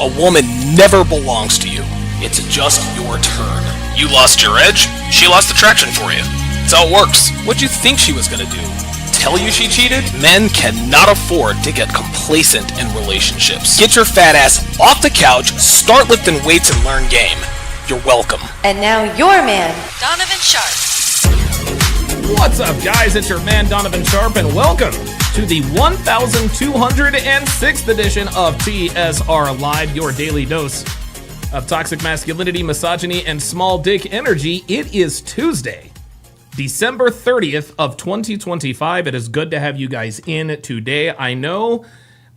A woman never belongs to you. It's just your turn. You lost your edge, she lost attraction for you. That's how it works. What'd you think she was gonna do? Tell you she cheated? Men cannot afford to get complacent in relationships. Get your fat ass off the couch, start lifting weights, and learn game. You're welcome. And now your man, Donovan Sharp. What's up, guys? It's your man, Donovan Sharp, and welcome to the 1206th edition of TSR Live, your daily dose of toxic masculinity, misogyny, and small dick energy. It is Tuesday, December 30th of 2025. It is good to have you guys in today. I know.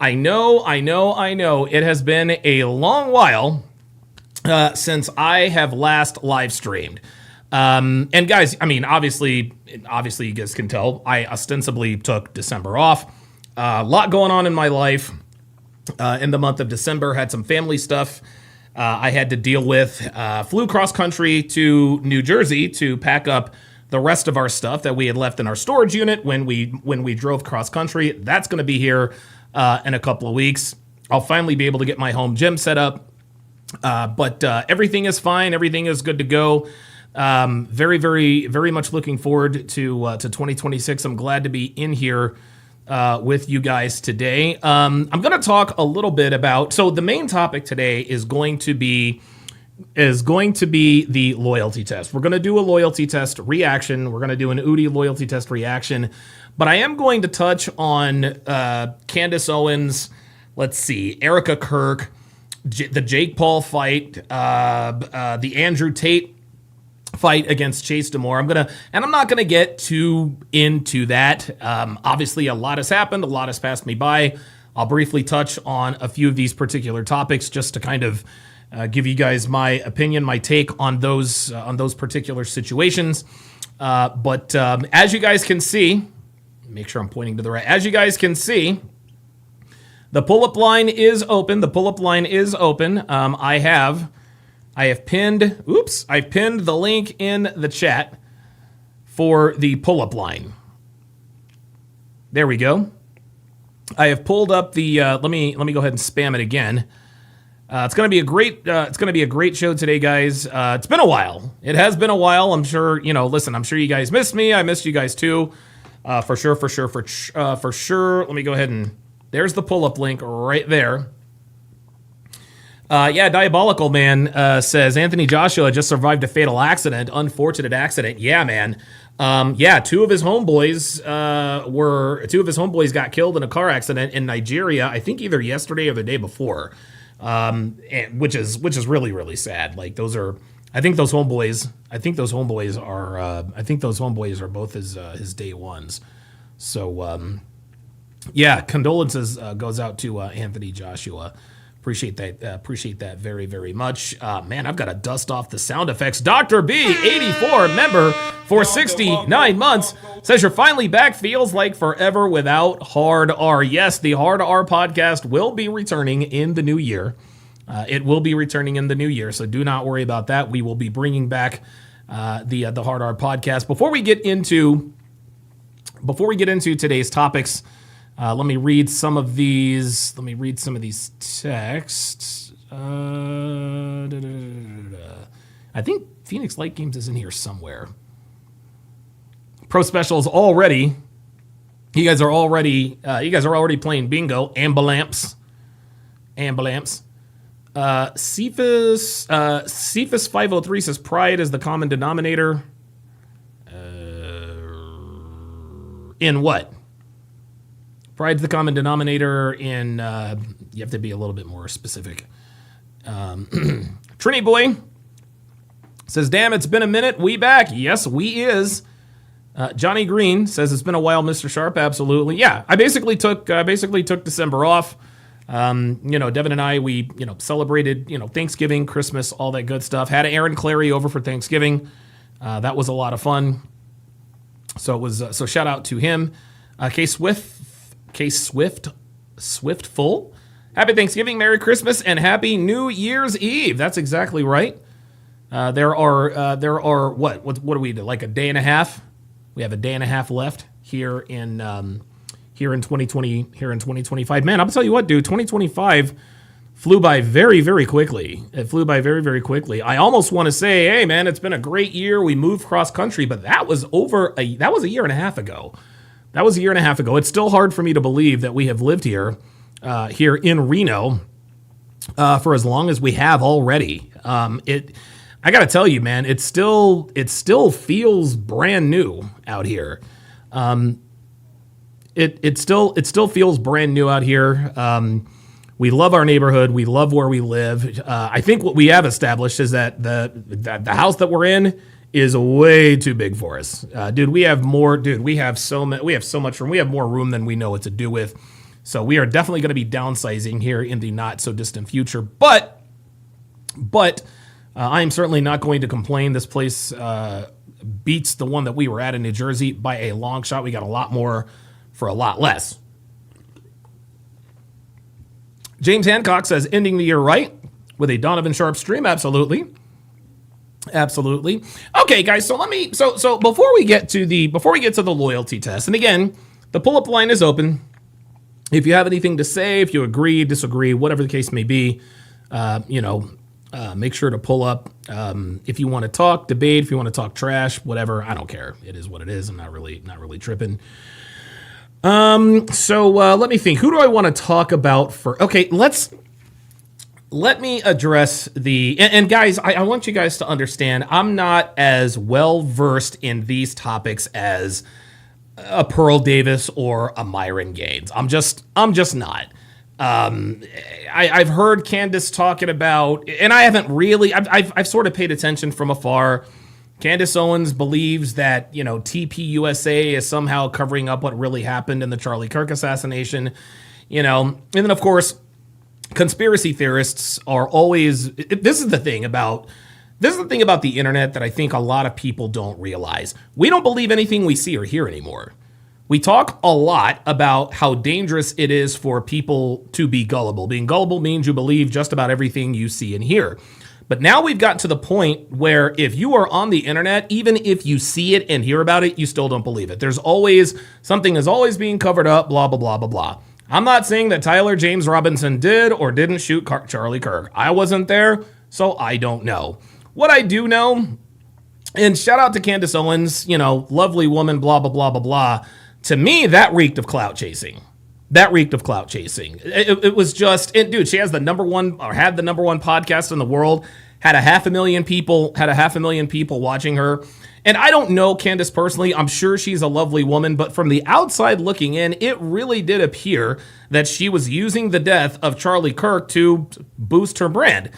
It has been a long while since I have last live streamed. And guys, I mean, obviously you guys can tell I ostensibly took December off. A lot going on in my life in the month of December. Had some family stuff I had to deal with. Flew cross country to New Jersey to pack up the rest of our stuff that we had left in our storage unit when we drove cross country. That's going to be here in a couple of weeks. I'll finally be able to get my home gym set up. But everything is fine. Everything is good to go. Very, very, very much looking forward to 2026. I'm glad to be in here with you guys today. I'm going to talk a little bit about. So the main topic today is going to be the loyalty test. We're going to do a loyalty test reaction. We're going to do an Udi loyalty test reaction. But I am going to touch on Candace Owens. Let's see, Erika Kirk, the Jake Paul fight, the Andrew Tate fight against Chase Demore. I'm not gonna get too into that. Obviously, a lot has happened. A lot has passed me by. I'll briefly touch on a few of these particular topics just to kind of give you guys my opinion, my take on those particular situations. But as you guys can see, make sure I'm pointing to the right. As you guys can see, the pull-up line is open. I've pinned the link in the chat for the pull-up line. There we go. I have pulled up the. Let me go ahead and spam it again. It's gonna be a great show today, guys. It's been a while. It has been a while. I'm sure Listen, I'm sure you guys missed me. I missed you guys too. For sure. Let me go ahead and. There's the pull-up link right there. Diabolical Man says Anthony Joshua just survived a fatal accident. Unfortunate accident. Yeah, man. Two of his homeboys got killed in a car accident in Nigeria. I think either yesterday or the day before. Which is really, really sad. Like I think those homeboys are both his day ones. So condolences goes out to Anthony Joshua. Appreciate that very, very much. Man, I've got to dust off the sound effects. Dr. B, 84, member for 69 months, says you're finally back. Feels like forever without Hard R. Yes, the Hard R podcast will be returning in the new year. It will be returning in the new year, so do not worry about that. We will be bringing back the Hard R podcast. Before we get into today's topics, let me read some of these texts. I think Phoenix Light Games is in here somewhere. Pro Specials already. You guys are already playing bingo. Ambulamps. Cephas 503 says pride is the common denominator. In what? Pride's the common denominator in, you have to be a little bit more specific. Trini Boy says, damn, it's been a minute. We back. Yes, we is. Johnny Green says, it's been a while, Mr. Sharp. Absolutely. Yeah, I basically took December off. Devin and I, we, celebrated, Thanksgiving, Christmas, all that good stuff. Had Aaron Clary over for Thanksgiving. That was a lot of fun. So it was, so shout out to him. Swiftful. Happy Thanksgiving, Merry Christmas, and Happy New Year's Eve. That's exactly right. There are what do we do? Like a day and a half. We have a day and a half left here in 2025. Man, I'll tell you what, dude. 2025 flew by very, very quickly. It flew by very, very quickly. I almost want to say, hey, man, it's been a great year. We moved cross country, but that was a year and a half ago. That was a year and a half ago. It's still hard for me to believe that we have lived here in Reno for as long as we have already. I got to tell you, man, it still feels brand new out here. It still feels brand new out here. We love our neighborhood. We love where we live. I think what we have established is that the house that we're in is way too big for us. Dude, we have more. Dude, we have so much room. We have more room than we know what to do with. So we are definitely going to be downsizing here in the not so distant future. But I am certainly not going to complain. This place beats the one that we were at in New Jersey by a long shot. We got a lot more for a lot less. James Hancock says, ending the year right with a Donovan Sharp stream. Absolutely. Okay, guys. So before we get to the loyalty test, and again, the pull-up line is open. If you have anything to say, if you agree, disagree, whatever the case may be, make sure to pull up. If you want to talk, debate, if you want to talk trash, whatever, I don't care. It is what it is. I'm not really tripping. So let me think. Who do I want to talk about for? Okay, let me address and guys, I want you guys to understand, I'm not as well versed in these topics as a Pearl Davis or a Myron Gaines. I'm just not. I've heard Candace talking about, and I haven't really, I've sort of paid attention from afar. Candace Owens believes that, TPUSA is somehow covering up what really happened in the Charlie Kirk assassination, and then of course, conspiracy theorists are always, this is the thing about the internet that I think a lot of people don't realize. We don't believe anything we see or hear anymore. We talk a lot about how dangerous it is for people to be gullible. Being gullible means you believe just about everything you see and hear. But now we've gotten to the point where if you are on the internet, even if you see it and hear about it, you still don't believe it. Something is always being covered up, blah, blah, blah, blah, blah. I'm not saying that Tyler James Robinson did or didn't shoot Charlie Kirk. I wasn't there, so I don't know. What I do know, and shout out to Candace Owens, lovely woman, blah, blah, blah, blah, blah. To me, that reeked of clout chasing. It was just, dude, she has had the number one podcast in the world, had 500,000 people watching her. And I don't know Candace personally. I'm sure she's a lovely woman, but from the outside looking in, it really did appear that she was using the death of Charlie Kirk to boost her brand.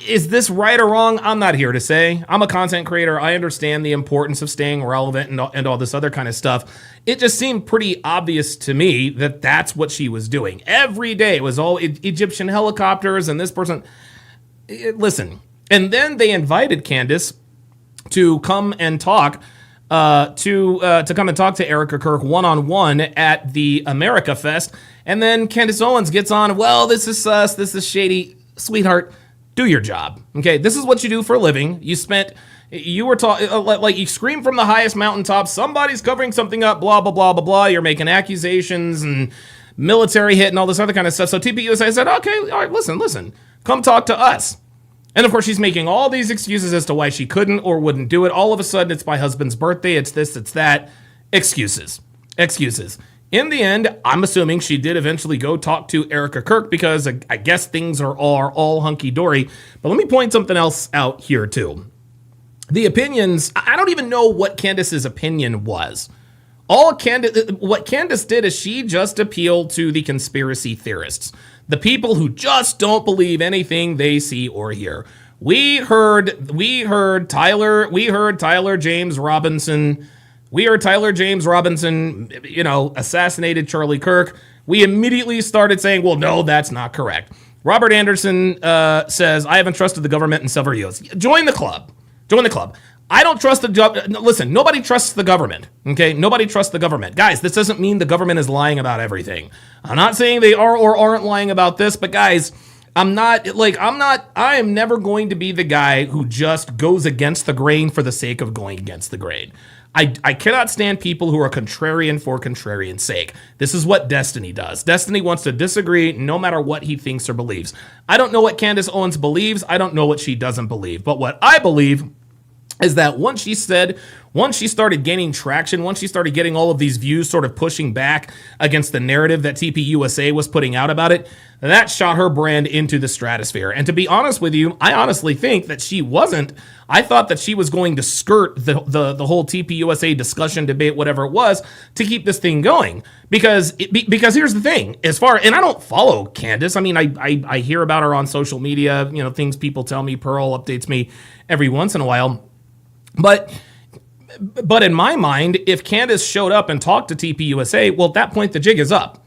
Is this right or wrong? I'm not here to say. I'm a content creator. I understand the importance of staying relevant and all this other kind of stuff. It just seemed pretty obvious to me that that's what she was doing. Every day it was all Egyptian helicopters and this person. Listen, and then they invited Candace to come and talk to Erika Kirk one-on-one at the America Fest. And then Candace Owens gets on, well, this is sus, this is shady. Sweetheart, do your job. Okay, this is what you do for a living. You were like you scream from the highest mountaintop, somebody's covering something up, blah, blah, blah, blah, blah. You're making accusations and military hit and all this other kind of stuff. So TPUSA said, okay, all right, listen, come talk to us. And of course, she's making all these excuses as to why she couldn't or wouldn't do it. All of a sudden, it's my husband's birthday. It's this, it's that. Excuses. In the end, I'm assuming she did eventually go talk to Erika Kirk because I guess things are all hunky-dory. But let me point something else out here, too. The opinions, I don't even know what Candace's opinion was. What Candace did is she just appealed to the conspiracy theorists. The people who just don't believe anything they see or hear. We heard Tyler James Robinson, assassinated Charlie Kirk. We immediately started saying, well, no, that's not correct. Robert Anderson says, I haven't trusted the government in several years. Join the club. I don't trust listen, nobody trusts the government, okay? Nobody trusts the government. Guys, this doesn't mean the government is lying about everything. I'm not saying they are or aren't lying about this, but guys, I am never going to be the guy who just goes against the grain for the sake of going against the grain. I cannot stand people who are contrarian for contrarian's sake. This is what Destiny does. Destiny wants to disagree no matter what he thinks or believes. I don't know what Candace Owens believes. I don't know what she doesn't believe. But what I believe is that once she started gaining traction, once she started getting all of these views sort of pushing back against the narrative that TPUSA was putting out about it, that shot her brand into the stratosphere. And to be honest with you, I honestly think that she wasn't. I thought that she was going to skirt the whole TPUSA discussion, debate, whatever it was, to keep this thing going. Because here's the thing, and I don't follow Candace. I mean, I hear about her on social media, things people tell me, Pearl updates me every once in a while. But in my mind, if Candace showed up and talked to TPUSA, well, at that point, the jig is up.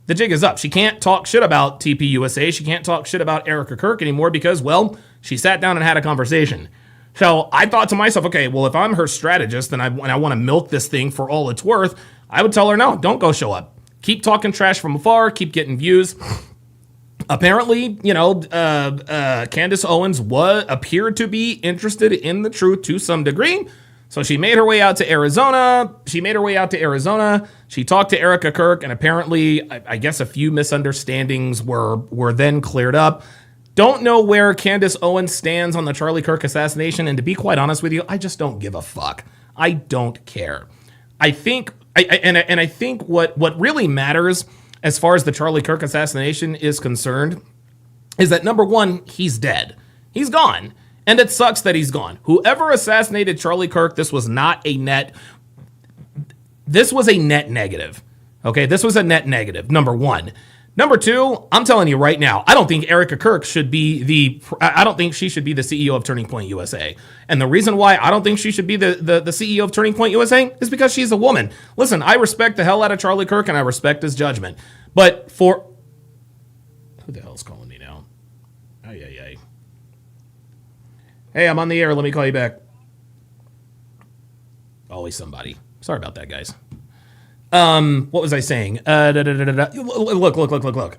The jig is up. She can't talk shit about TPUSA. She can't talk shit about Erika Kirk anymore because, well, she sat down and had a conversation. So I thought to myself, okay, well, if I'm her strategist and I want to milk this thing for all it's worth, I would tell her, no, don't go show up. Keep talking trash from afar. Keep getting views. Apparently, Candace Owens appeared to be interested in the truth to some degree. So she made her way out to Arizona. She talked to Erika Kirk, and apparently, I guess a few misunderstandings were then cleared up. Don't know where Candace Owens stands on the Charlie Kirk assassination, and to be quite honest with you, I just don't give a fuck. I don't care. I think what really matters as far as the Charlie Kirk assassination is concerned is that, number one, he's dead. He's gone. And it sucks that he's gone. Whoever assassinated Charlie Kirk, this was a net negative. Okay, this was a net negative, number one. Number two, I'm telling you right now, I don't think Erika Kirk should be I don't think she should be the CEO of Turning Point USA. And the reason why I don't think she should be the CEO of Turning Point USA is because she's a woman. Listen, I respect the hell out of Charlie Kirk and I respect his judgment. But who the hell's calling me now? Ay. Hey, I'm on the air. Let me call you back. Always somebody. Sorry about that, guys. What was I saying? Look.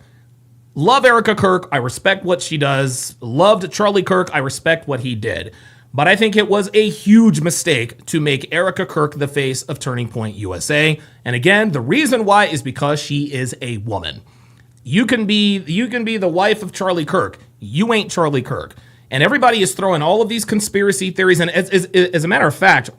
Love Erika Kirk. I respect what she does. Loved Charlie Kirk. I respect what he did. But I think it was a huge mistake to make Erika Kirk the face of Turning Point USA. And again, the reason why is because she is a woman. You can be the wife of Charlie Kirk. You ain't Charlie Kirk. And everybody is throwing all of these conspiracy theories. And as a matter of fact,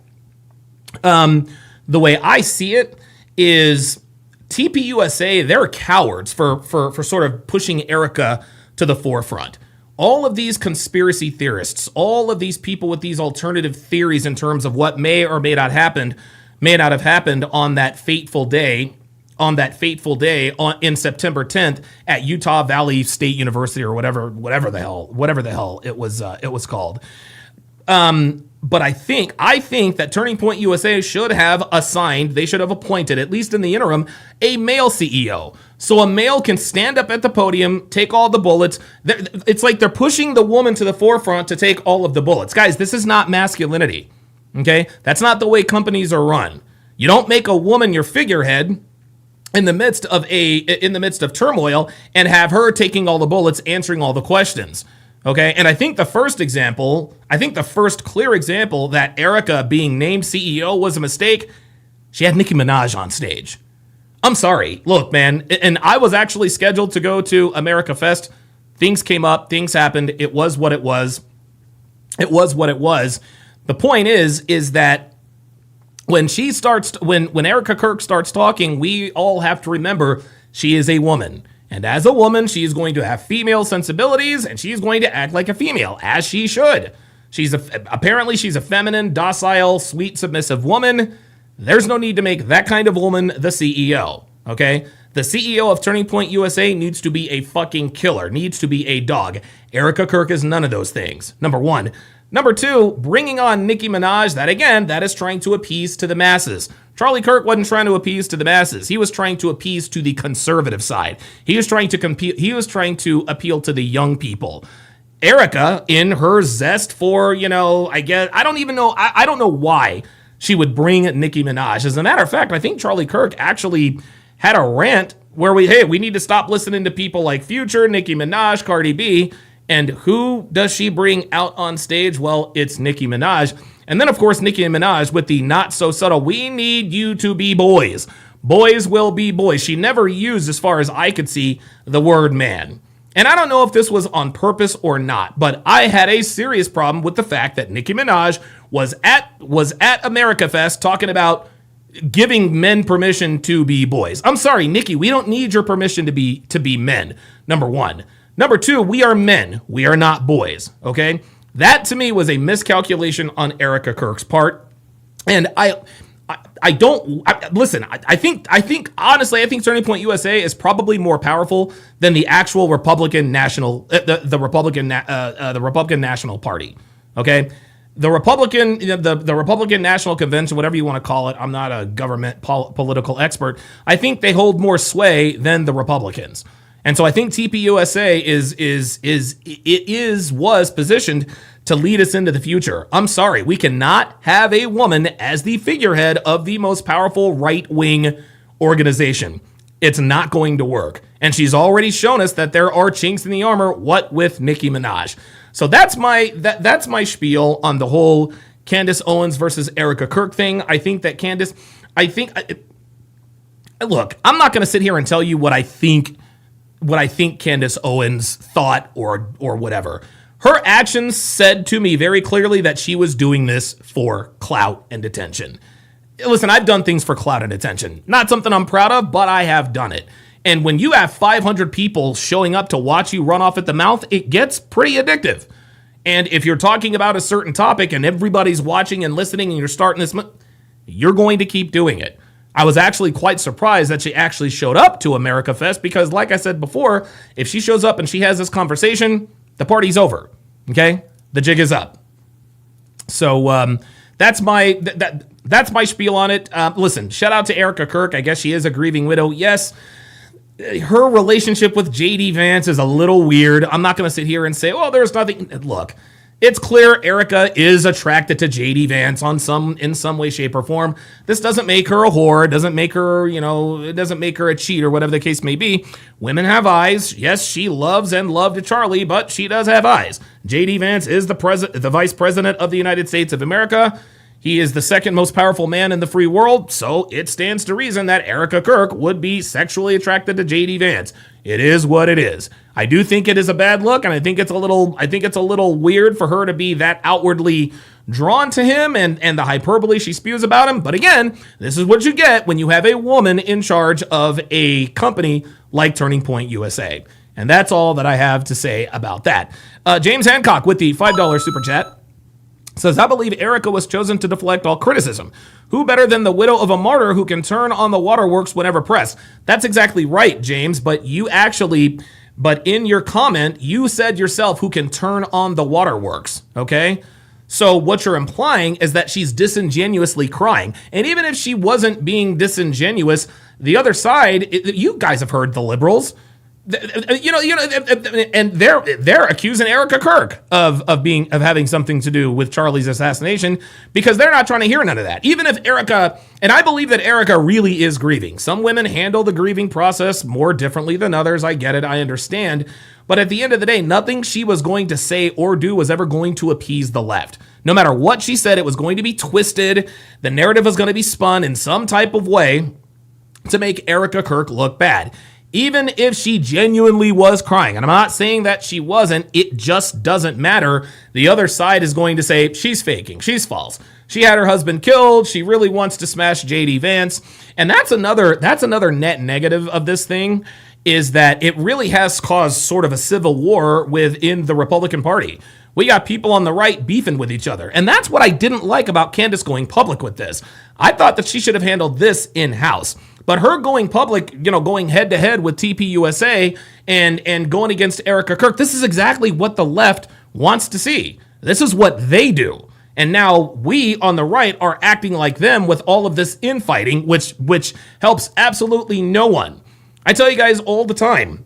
the way I see it is TPUSA, they're cowards for sort of pushing Erika to the forefront. All of these conspiracy theorists, all of these people with these alternative theories in terms of what may or may not have happened on that fateful day in September 10th at Utah Valley State University or whatever the hell it was called. But I think that Turning Point USA should have appointed, at least in the interim, a male CEO. So a male can stand up at the podium, take all the bullets. It's like they're pushing the woman to the forefront to take all of the bullets. Guys, this is not masculinity. Okay? That's not the way companies are run. You don't make a woman your figurehead in the midst of turmoil and have her taking all the bullets, answering all the questions. Okay, and I think the first clear example that Erika being named CEO was a mistake, she had Nicki Minaj on stage. I'm sorry. Look, man, and I was actually scheduled to go to America Fest. Things came up, things happened. It was what it was. The point is that when Erika Kirk starts talking, we all have to remember she is a woman. And as a woman, she is going to have female sensibilities, and she's going to act like a female, as she should. Apparently she's a feminine, docile, sweet, submissive woman. There's no need to make that kind of woman the CEO, okay? The CEO of Turning Point USA needs to be a fucking killer, needs to be a dog. Erika Kirk is none of those things, number one. Number two, bringing on Nicki Minaj, that is trying to appease to the masses. Charlie Kirk wasn't trying to appease to the masses. He was trying to appease to the conservative side. He was trying to appeal to the young people. Erika, in her zest for, I don't know why she would bring Nicki Minaj. As a matter of fact, I think Charlie Kirk actually had a rant where we need to stop listening to people like Future, Nicki Minaj, Cardi B. And who does she bring out on stage? Well, it's Nicki Minaj. And then, of course, Nicki Minaj with the not so subtle, we need you to be boys. Boys will be boys. She never used, as far as I could see, the word man. And I don't know if this was on purpose or not, but I had a serious problem with the fact that Nicki Minaj was at America Fest talking about giving men permission to be boys. I'm sorry, Nicki, we don't need your permission to be men, number one. Number two, we are men. We are not boys, okay? That, to me, was a miscalculation on Erika Kirk's part. And I think honestly, I think Turning Point USA is probably more powerful than the actual Republican National, the Republican National Party. Okay, the Republican National Convention, whatever you want to call it. I'm not a government political expert. I think they hold more sway than the Republicans, and so I think TPUSA was positioned to lead us into the future. I'm sorry, we cannot have a woman as the figurehead of the most powerful right-wing organization. It's not going to work. And she's already shown us that there are chinks in the armor, what with Nicki Minaj. So that's my spiel on the whole Candace Owens versus Erika Kirk thing. I think that Candace, look, I'm not going to sit here and tell you what I think Candace Owens thought or whatever. Her actions said to me very clearly that she was doing this for clout and attention. Listen, I've done things for clout and attention. Not something I'm proud of, but I have done it. And when you have 500 people showing up to watch you run off at the mouth, it gets pretty addictive. And if you're talking about a certain topic and everybody's watching and listening and you're starting this, you're going to keep doing it. I was actually quite surprised that she actually showed up to America Fest because, like I said before, if she shows up and she has this conversation, the party's over, okay? The jig is up. So that's my spiel on it. Listen, shout out to Erika Kirk. I guess she is a grieving widow. Yes, her relationship with J.D. Vance is a little weird. I'm not going to sit here and say, oh, there's nothing. Look, it's clear Erika is attracted to J.D. Vance in some way, shape, or form. This doesn't make her a whore. It doesn't make her, it doesn't make her a cheat or whatever the case may be. Women have eyes. Yes, she loves and loved Charlie, but she does have eyes. J.D. Vance is the vice president of the United States of America. He is the second most powerful man in the free world, so it stands to reason that Erika Kirk would be sexually attracted to J.D. Vance. It is what it is. I do think it is a bad look, and I think it's a little weird for her to be that outwardly drawn to him and the hyperbole she spews about him. But again, this is what you get when you have a woman in charge of a company like Turning Point USA. And that's all that I have to say about that. James Hancock with the $5 super chat says, I believe Erika was chosen to deflect all criticism. Who better than the widow of a martyr who can turn on the waterworks whenever pressed? That's exactly right, James, but in your comment, you said yourself who can turn on the waterworks, okay? So what you're implying is that she's disingenuously crying. And even if she wasn't being disingenuous, the other side, you guys have heard the liberals, and they're accusing Erika Kirk of having something to do with Charlie's assassination because they're not trying to hear none of that. Even if Erika, and I believe that Erika really is grieving. Some women handle the grieving process more differently than others. I get it. I understand. But at the end of the day, nothing she was going to say or do was ever going to appease the left. No matter what she said, it was going to be twisted. The narrative was going to be spun in some type of way to make Erika Kirk look bad. Even if she genuinely was crying, and I'm not saying that she wasn't, it just doesn't matter. The other side is going to say, she's faking, she's false. She had her husband killed, she really wants to smash J.D. Vance. And that's another net negative of this thing, is that it really has caused sort of a civil war within the Republican Party. We got people on the right beefing with each other. And that's what I didn't like about Candace going public with this. I thought that she should have handled this in-house. But her going public, going head-to-head with TPUSA and going against Erika Kirk, this is exactly what the left wants to see. This is what they do. And now we on the right are acting like them with all of this infighting, which helps absolutely no one. I tell you guys all the time,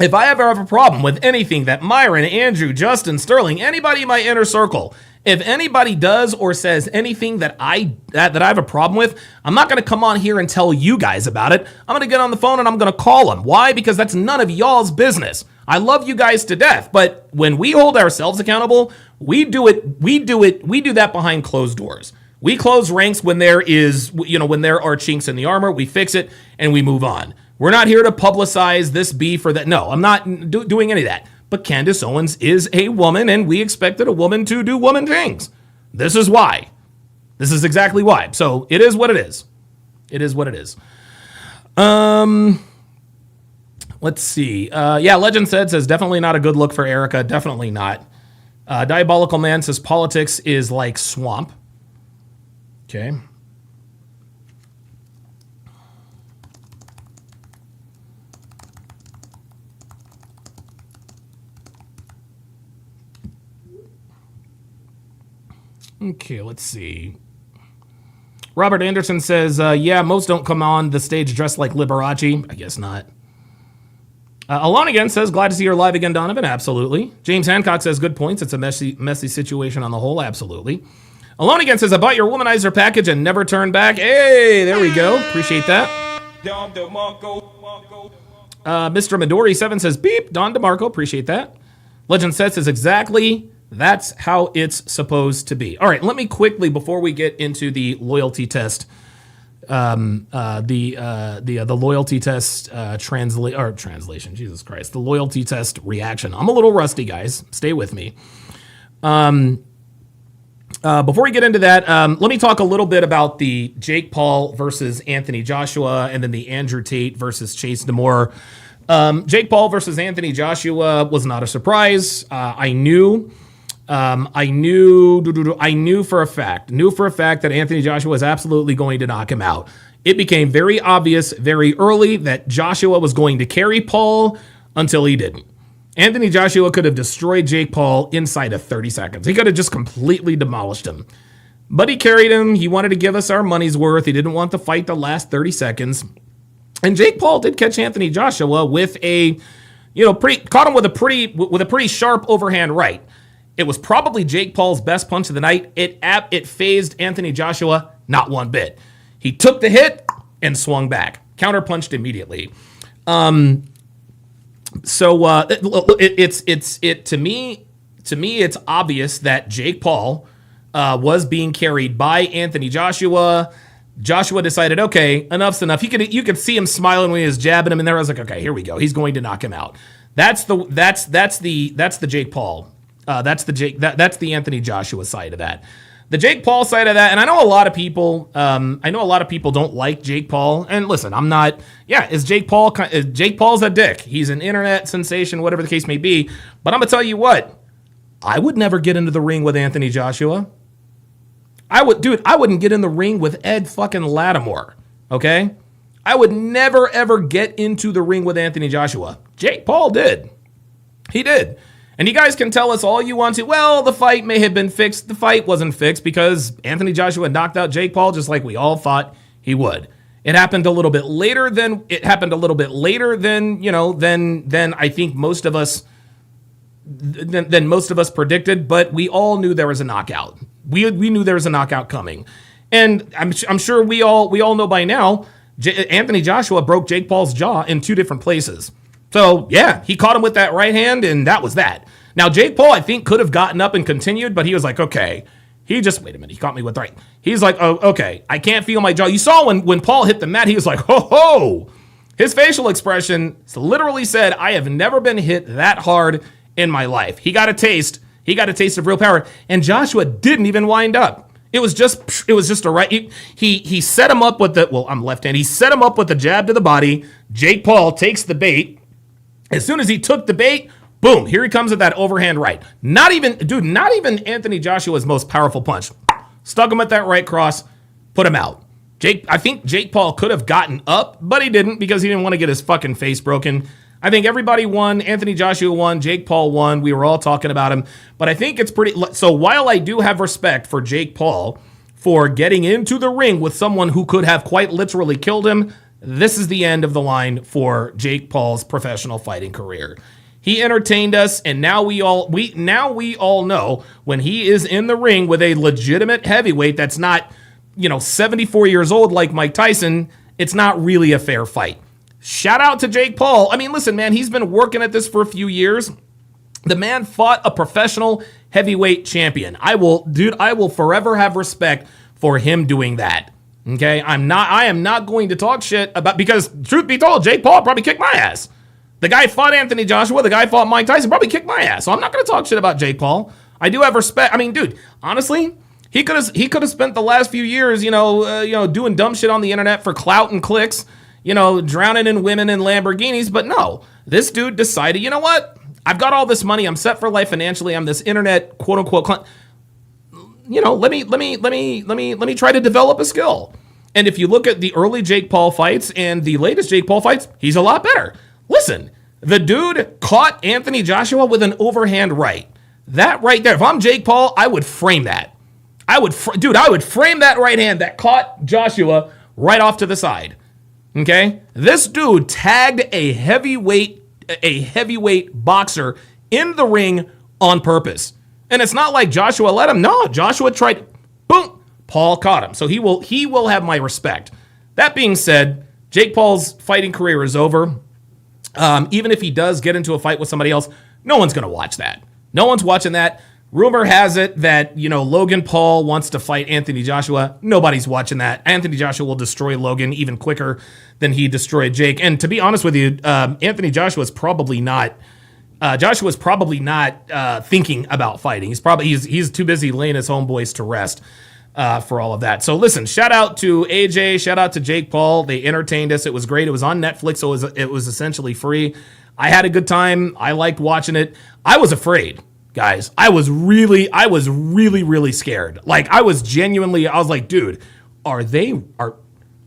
if I ever have a problem with anything that Myron, Andrew, Justin, Sterling, anybody in my inner circle, If anybody does or says anything that I have a problem with, I'm not going to come on here and tell you guys about it. I'm going to get on the phone and I'm going to call them. Why? Because that's none of y'all's business. I love you guys to death, but when we hold ourselves accountable, we do that behind closed doors. We close ranks when there are chinks in the armor, we fix it and we move on. We're not here to publicize this beef or that. No, I'm not doing any of that. But Candace Owens is a woman, and we expected a woman to do woman things. This is why. This is exactly why. So it is what it is. It is what it is. Let's see. Legend says definitely not a good look for Erika. Definitely not. Diabolical Man says politics is like swamp. Okay. Okay, let's see. Robert Anderson says, most don't come on the stage dressed like Liberace. I guess not. Alon again says, glad to see you're live again, Donovan. Absolutely. James Hancock says, good points. It's a messy situation on the whole. Absolutely. Alon again says, I bought your womanizer package and never turned back. Hey, there we go. Appreciate that. Mr. Midori7 says, beep. Don DeMarco. Appreciate that. Legend says exactly. That's how it's supposed to be. All right, let me quickly, before we get into the loyalty test, the loyalty test translation. Jesus Christ, the loyalty test reaction. I'm a little rusty, guys. Stay with me. Before we get into that, let me talk a little bit about the Jake Paul versus Anthony Joshua, and then the Andrew Tate versus Chase Demore. Jake Paul versus Anthony Joshua was not a surprise. I knew for a fact that Anthony Joshua was absolutely going to knock him out. It became very obvious very early that Joshua was going to carry Paul until he didn't. Anthony Joshua could have destroyed Jake Paul inside of 30 seconds. He could have just completely demolished him. But he carried him. He wanted to give us our money's worth. He didn't want to fight the last 30 seconds. And Jake Paul did catch Anthony Joshua with caught him with a pretty sharp overhand right. It was probably Jake Paul's best punch of the night. It phased Anthony Joshua not one bit. He took the hit and swung back, counterpunched immediately. To me, it's obvious that Jake Paul was being carried by Anthony Joshua. Joshua decided, okay, enough's enough. You could see him smiling when he was jabbing him, and there I was like, okay, here we go. He's going to knock him out. That's the Jake Paul. That's the Anthony Joshua side of that. The Jake Paul side of that, and I know a lot of people don't like Jake Paul. And listen, I'm not. Yeah, Jake Paul's a dick. He's an internet sensation, whatever the case may be. But I'm gonna tell you what, I would never get into the ring with Anthony Joshua. I wouldn't get in the ring with Ed fucking Lattimore. Okay, I would never ever get into the ring with Anthony Joshua. Jake Paul did. He did. And you guys can tell us all you want to. Well, the fight may have been fixed. The fight wasn't fixed because Anthony Joshua knocked out Jake Paul just like we all thought he would. It happened a little bit later than I think most of us predicted, but we all knew there was a knockout. We knew there was a knockout coming. And I'm sure we all know by now, Anthony Joshua broke Jake Paul's jaw in two different places. So, yeah, he caught him with that right hand, and that was that. Now, Jake Paul, I think, could have gotten up and continued, but he was like, okay. Wait a minute, he caught me with the right. He's like, oh, okay, I can't feel my jaw. You saw when Paul hit the mat, he was like, ho, ho. His facial expression literally said, I have never been hit that hard in my life. He got a taste of real power, and Joshua didn't even wind up. It was just a right. He set him up with I'm left-handed. He set him up with the jab to the body. Jake Paul takes the bait. As soon as he took the bait, boom, here he comes with that overhand right. Not even Anthony Joshua's most powerful punch. Stuck him at that right cross, put him out. I think Jake Paul could have gotten up, but he didn't because he didn't want to get his fucking face broken. I think everybody won. Anthony Joshua won. Jake Paul won. We were all talking about him. But I think it's pretty... So while I do have respect for Jake Paul for getting into the ring with someone who could have quite literally killed him, this is the end of the line for Jake Paul's professional fighting career. He entertained us, and now we all know when he is in the ring with a legitimate heavyweight that's not, 74 years old like Mike Tyson, it's not really a fair fight. Shout out to Jake Paul. I mean, listen, man, he's been working at this for a few years. The man fought a professional heavyweight champion. I will forever have respect for him doing that. Okay? I am not going to talk shit about, because truth be told, Jake Paul probably kicked my ass. The guy fought Anthony Joshua. The guy fought Mike Tyson. Probably kicked my ass. So I'm not going to talk shit about Jake Paul. I do have respect. I mean, dude, honestly, he could have spent the last few years, doing dumb shit on the internet for clout and clicks, drowning in women in Lamborghinis. But no, this dude decided, you know what? I've got all this money. I'm set for life financially. I'm this internet quote unquote. Let me try to develop a skill. And if you look at the early Jake Paul fights and the latest Jake Paul fights, he's a lot better. Listen, the dude caught Anthony Joshua with an overhand right. That right there, if I'm Jake Paul, I would frame that. I would frame that right hand that caught Joshua right off to the side. Okay? This dude tagged a heavyweight boxer in the ring on purpose. And it's not like Joshua let him. No, Joshua tried. Boom. Paul caught him. So he will have my respect. That being said, Jake Paul's fighting career is over. Even if he does get into a fight with somebody else, no one's going to watch that. No one's watching that. Rumor has it that, Logan Paul wants to fight Anthony Joshua. Nobody's watching that. Anthony Joshua will destroy Logan even quicker than he destroyed Jake. And to be honest with you, Anthony Joshua's probably not thinking about fighting. He's too busy laying his homeboys to rest for all of that. So listen, shout out to AJ, shout out to Jake Paul. They entertained us. It was great. It was on Netflix, so it was essentially free. I had a good time. I liked watching it. I was afraid, guys. I was really, really scared. Like I was like, dude, are they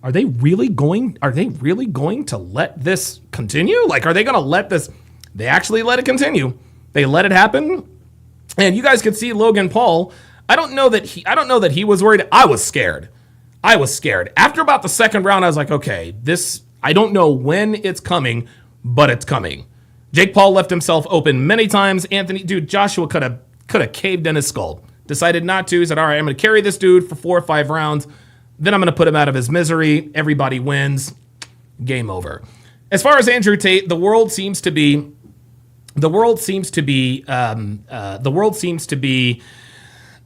really going to let this continue? Like, are they going to let this? They actually let it continue. They let it happen. And you guys could see Logan Paul. I don't know that he was worried. I was scared. After about the second round, I was like, okay, I don't know when it's coming, but it's coming. Jake Paul left himself open many times. Joshua could have caved in his skull. Decided not to. He said, all right, I'm going to carry this dude for 4 or 5 rounds. Then I'm going to put him out of his misery. Everybody wins. Game over. As far as Andrew Tate, the world seems to be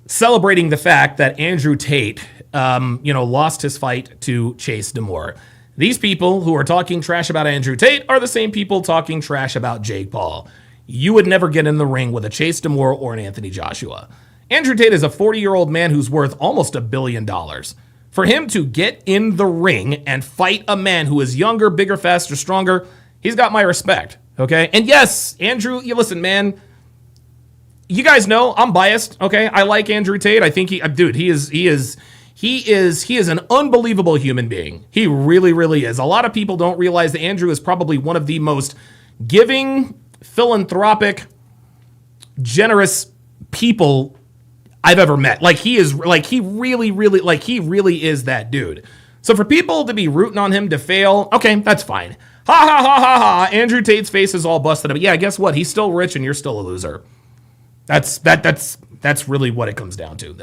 celebrating the fact that Andrew Tate, lost his fight to Chase Demore. These people who are talking trash about Andrew Tate are the same people talking trash about Jake Paul. You would never get in the ring with a Chase Demore or an Anthony Joshua. Andrew Tate is a 40-year-old man who's worth almost $1 billion. For him to get in the ring and fight a man who is younger, bigger, faster, stronger, he's got my respect. Okay? And yes, Andrew, listen, man, you guys know I'm biased. Okay? I like Andrew Tate. I think he is an unbelievable human being. He really, really is. A lot of people don't realize that Andrew is probably one of the most giving, philanthropic, generous people I've ever met. He really is that dude. So for people to be rooting on him to fail, okay, that's fine. Ha ha ha ha ha. Andrew Tate's face is all busted up. Yeah, guess what? He's still rich and you're still a loser. That's really what it comes down to.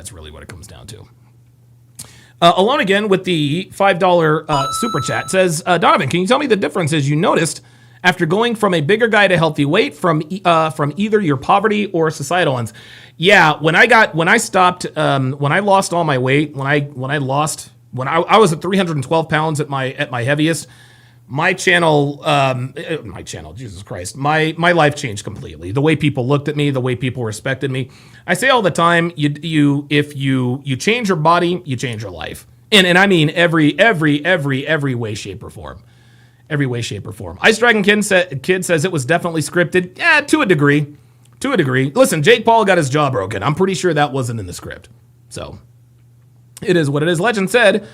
Alone again with the $5 super chat says, Donovan, can you tell me the differences you noticed after going from a bigger guy to healthy weight from either your poverty or societal ones? Yeah, when I lost all my weight, when I was at 312 pounds at my heaviest, my life changed completely. The way people looked at me, the way people respected me. I say all the time, if you change your body, you change your life. And I mean every way, shape, or form. Every way, shape, or form. Ice Dragon Kid says it was definitely scripted. Yeah, to a degree. Listen, Jake Paul got his jaw broken. I'm pretty sure that wasn't in the script. So, it is what it is. Legend said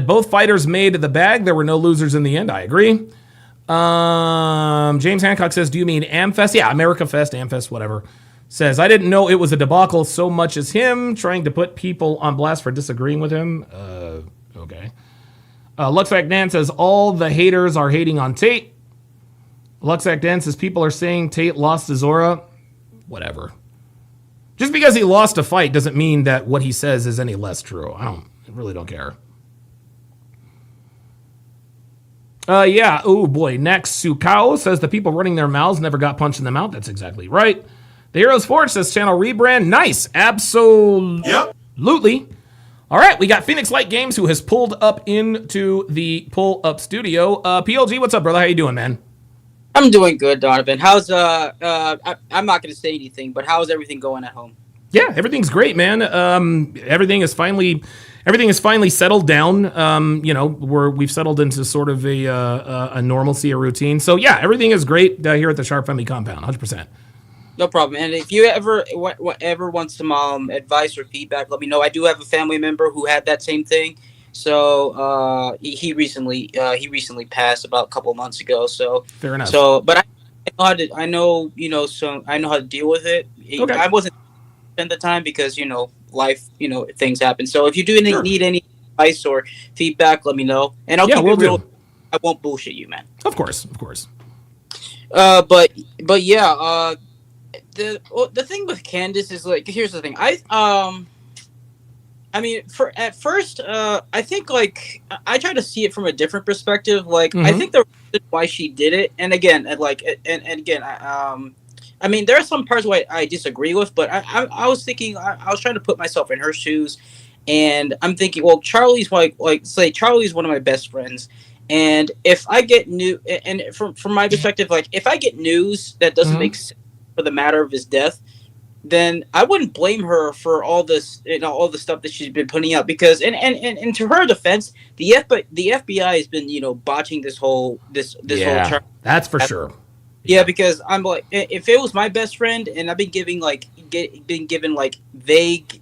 both fighters made the bag. There were no losers in the end. I agree. James Hancock says, do you mean Amfest? Yeah, America Fest, Amfest, whatever. Says, I didn't know it was a debacle so much as him trying to put people on blast for disagreeing with him. Okay. Lux Fact Dan says, all the haters are hating on Tate. Luxac Dan says people are saying Tate lost to Zora. Whatever. Just because he lost a fight doesn't mean that what he says is any less true. I really don't care. Yeah. Oh boy. Next, Sukao says the people running their mouths never got punched in the mouth. That's exactly right. The Heroes Forge says channel rebrand. Nice. Absolutely. All right. We got Phoenix Light Games who has pulled up into the pull up studio. PLG, what's up, brother? How you doing, man? I'm doing good, Donovan. How's I'm not going to say anything, but how's everything going at home? Yeah, everything's great, man. Everything is finally settled down. We've settled into sort of a normalcy, a routine. So yeah, everything is great here at the Sharp Family Compound, 100%. No problem. And if you ever want some advice or feedback, let me know. I do have a family member who had that same thing. So he recently passed about a couple of months ago. So fair enough. So, but I know how to deal with it. Okay. I wasn't at the time because life, things happen. So if you do need any advice or feedback, let me know, and I'll keep it real. I won't bullshit you, man. Of course. But yeah. The thing with Candace is like, here's the thing. I mean, at first, I think like I try to see it from a different perspective. Like, I think the reason why she did it, and again, I mean, there are some parts where I disagree with, but I was thinking, I was trying to put myself in her shoes, and I'm thinking, well, Charlie's Charlie's one of my best friends, and if I get from my perspective, like if I get news that doesn't make sense for the matter of his death, then I wouldn't blame her for all this, all the stuff that she's been putting out, because and to her defense, the FBI has been botching this whole whole trial. That's for sure. Yeah, because I'm like, if it was my best friend and I've been given vague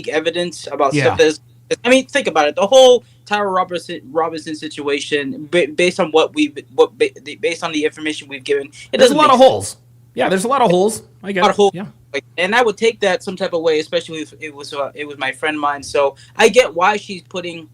evidence about stuff that's, I mean, think about it. The whole Tyra Robinson situation, based on based on the information we've given, there's a lot of holes. Yeah, there's a lot of holes. I get it. Yeah. And I would take that some type of way, especially if it was my friend of mine. So I get why she's putting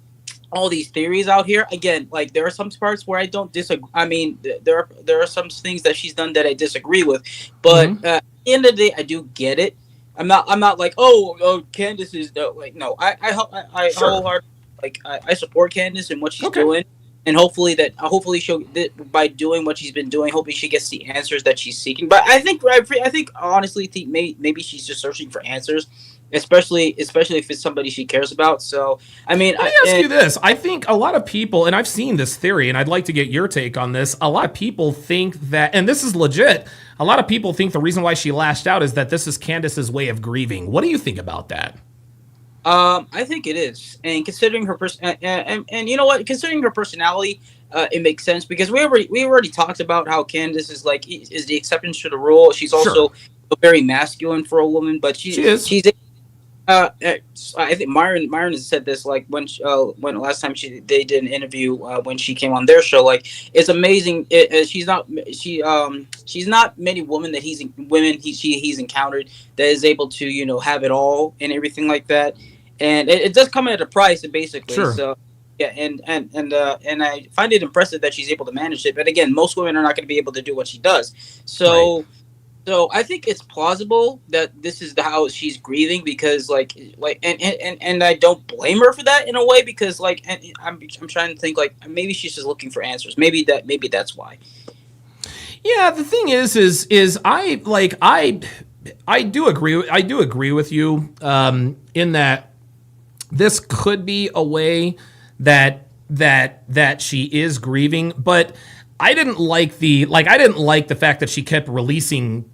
all these theories out here. Again, like there are some parts where I don't disagree. I mean, there are some things that she's done that I disagree with, but at the end of the day, I do get it. I'm not like, oh, Candace is like, no. I wholeheartedly, like I support Candace and what she's doing, and hopefully she'll, by doing what she's been doing, hopefully she gets the answers that she's seeking. But I think honestly, maybe she's just searching for answers. Especially if it's somebody she cares about. So, I mean, let me ask you this. I think a lot of people, and I've seen this theory, and I'd like to get your take on this. A lot of people think that, and this is legit, a lot of people think the reason why she lashed out is that this is Candace's way of grieving. What do you think about that? I think it is. And considering her and you know what? Considering her personality, it makes sense, because we already talked about how Candace is the exception to the rule. She's also very masculine for a woman, but she is. I think Myron has said this, like when last time they did an interview when she came on their show, like it's amazing. She's not many women that he's encountered that is able to have it all and everything like that, and it does come at a price, basically. Sure. So yeah, and I find it impressive that she's able to manage it. But again, most women are not going to be able to do what she does. So. Right. So I think it's plausible that this is how she's grieving, because and I don't blame her for that in a way, because I'm trying to think, like, maybe she's just looking for answers. Maybe that's why. Yeah, the thing is I do agree with you in that this could be a way that she is grieving, but I didn't like the fact that she kept releasing,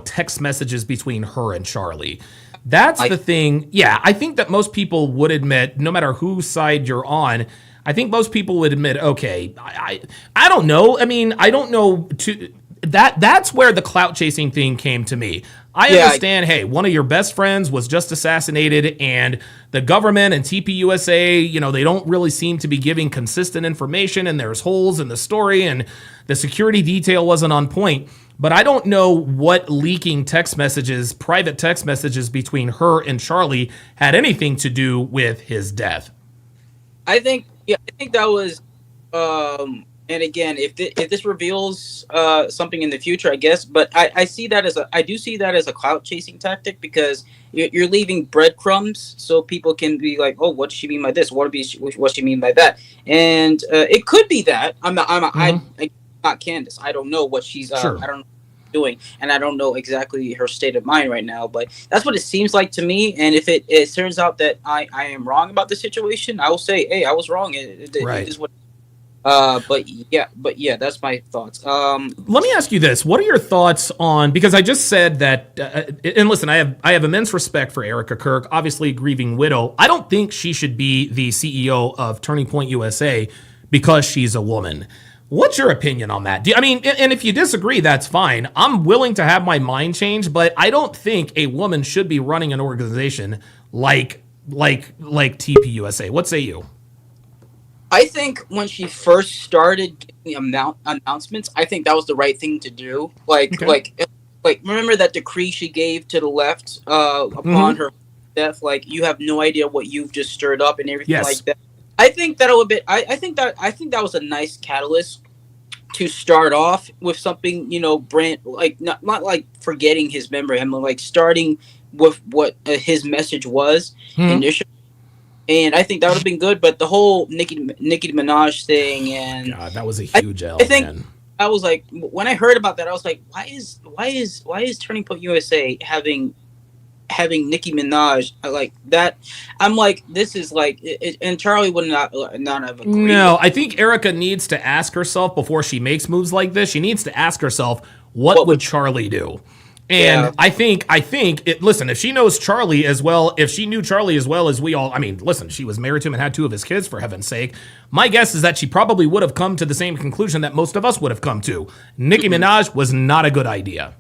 text messages between her and Charlie. That's the thing. Yeah, I think that most people would admit, no matter whose side you're on, I think most people would admit, okay, I don't know. I mean, I don't know. That's where the clout chasing thing came to me. I understand, hey, one of your best friends was just assassinated, and the government and TPUSA, they don't really seem to be giving consistent information, and there's holes in the story, and the security detail wasn't on point. But I don't know what leaking private text messages between her and Charlie had anything to do with his death. I think that was And again, if this reveals something in the future, I guess. But I see that as I do see that as a clout chasing tactic, because you're leaving breadcrumbs so people can be like, oh, what does she mean by this? What she mean by that? And it could be that I'm not Candace. I don't know what she's. Sure. I don't know what she's doing, and I don't know exactly her state of mind right now. But that's what it seems like to me. And if it turns out that I am wrong about the situation, I will say, hey, I was wrong. It is what. But yeah, that's my thoughts. Let me ask you this: what are your thoughts on? Because I just said that, and listen, I have immense respect for Erika Kirk, obviously a grieving widow. I don't think she should be the CEO of Turning Point USA because she's a woman. What's your opinion on that? And if you disagree, that's fine. I'm willing to have my mind changed, but I don't think a woman should be running an organization like TPUSA. What say you? I think when she first started getting announcements, I think that was the right thing to do. Like remember that decree she gave to the left upon her death? Like, you have no idea what you've just stirred up and everything like that. I think that I think that was a nice catalyst to start off with something, brand, like not like forgetting his memory. I'm like starting with what his message was initially. And I think that would have been good, but the whole Nicki Minaj thing, and God, that was a huge L. I think man. I was like, when I heard about that, I was like, why is Turning Point USA having Nicki Minaj like that? I'm like, this is like, and Charlie would not have agreed. No, I think Erika needs to ask herself before she makes moves like this. She needs to ask herself, what would Charlie do? And I think listen, if she knows Charlie as well, if she knew Charlie as well as we all, listen, she was married to him and had 2 of his kids, for heaven's sake. My guess is that she probably would have come to the same conclusion that most of us would have come to. Nicki Minaj was not a good idea.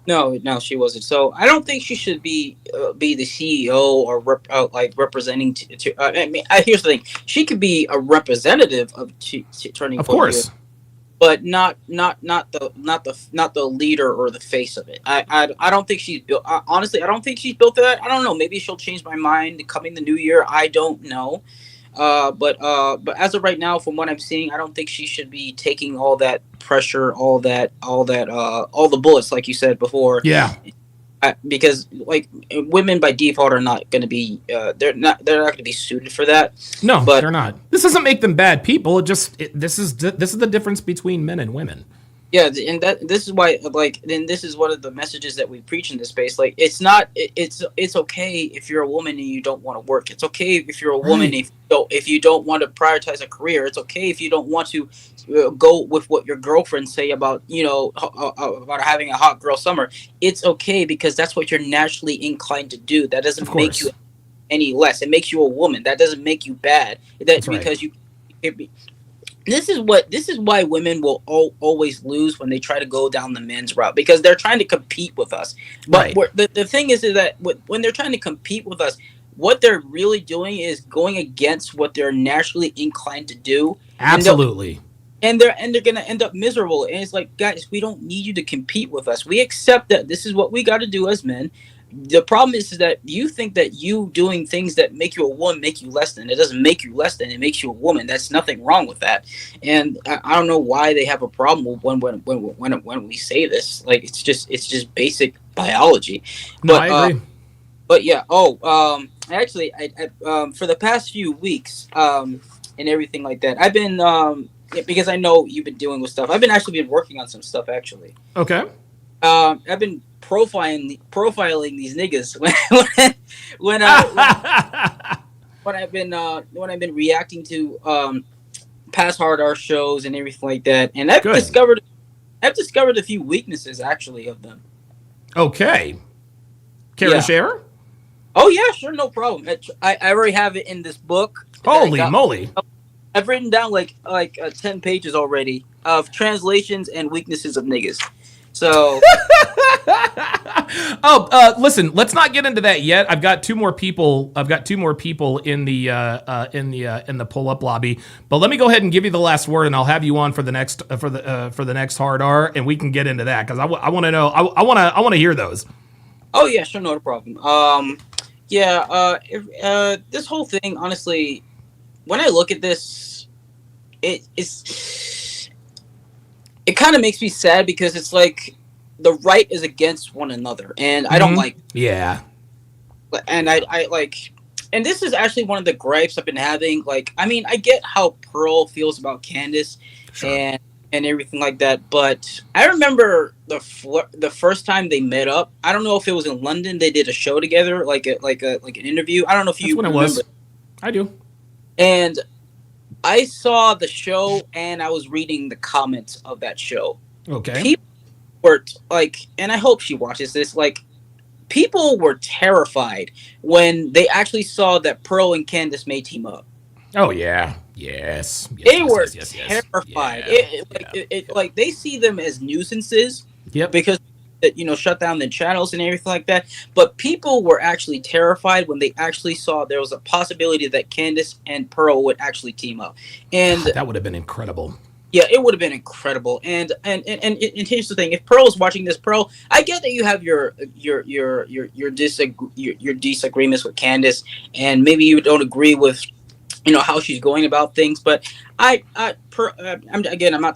No, she wasn't. So I don't think she should be the CEO or representing. Here's the thing: she could be a representative of Turning Point. Of course. But not the leader or the face of it. I don't think she's built. Honestly, I don't think she's built that. I don't know. Maybe she'll change my mind coming the new year. I don't know. But as of right now, from what I'm seeing, I don't think she should be taking all that pressure, all the bullets, like you said before. Yeah. Because like women by default are not going to be they're not going to be suited for that. No, but they're not. This doesn't make them bad people. This is the difference between men and women. Yeah, and this is why, then this is one of the messages that we preach in this space. Like, it's okay if you're a woman and you don't want to work. It's okay if you're a woman if you don't want to prioritize a career. It's okay if you don't want to go with what your girlfriends say about about having a hot girl summer. It's okay, because that's what you're naturally inclined to do. That doesn't make you any less. It makes you a woman. That doesn't make you bad. That's because you. This is why women will always lose when they try to go down the men's route, because they're trying to compete with us. But the thing is that when they're trying to compete with us, what they're really doing is going against what they're naturally inclined to do. Absolutely. And they're going to end up miserable. And it's like, guys, we don't need you to compete with us. We accept that this is what we got to do as men. The problem is that you think that you doing things that make you a woman make you less than. It doesn't make you less than. It makes you a woman. That's nothing wrong with that. And I don't know why they have a problem when we say this. Like, it's just basic biology. No, I agree. But yeah. Actually, I for the past few weeks and everything like that, I've been because I know you've been dealing with stuff. I've been working on some stuff actually. Okay. I've been profiling these niggas when I've been reacting to past hard R shows and everything like that, and I've discovered a few weaknesses actually of them. Okay. Care to share? Oh yeah, sure, no problem. I already have it in this book. Holy moly! I've written down like 10 pages already of translations and weaknesses of niggas. So, listen. Let's not get into that yet. I've got two more people in the pull-up lobby. But let me go ahead and give you the last word, and I'll have you on for the next for the next hard R, and we can get into that because I want to know. I want to hear those. Oh yeah, sure, no problem. This whole thing, honestly, when I look at this, it kind of makes me sad because it's like the right is against one another, and I don't like. Yeah. And I like, and this is actually one of the gripes I've been having. Like, I mean, I get how Pearl feels about Candace, Sure. and everything like that. But I remember the first time they met up. I don't know if it was in London. They did a show together, like an interview. I don't know if That's you when it remember. was. I do. And I saw the show, and I was reading the comments of that show. Okay. People were like, and I hope she watches this. Like, people were terrified when they actually saw that Pearl and Candace may team up. Oh yeah. Yes. They were terrified. Yeah. Like they see them as nuisances. Yep. Because shut down the channels and everything like that. But people were actually terrified when they actually saw there was a possibility that Candace and Pearl would actually team up. And God, that would have been incredible. yeah, it would have been incredible. And here's the thing: if Pearl is watching this, Pearl, I get that you have your disagreements with Candace, and maybe you don't agree with how she's going about things. But I'm not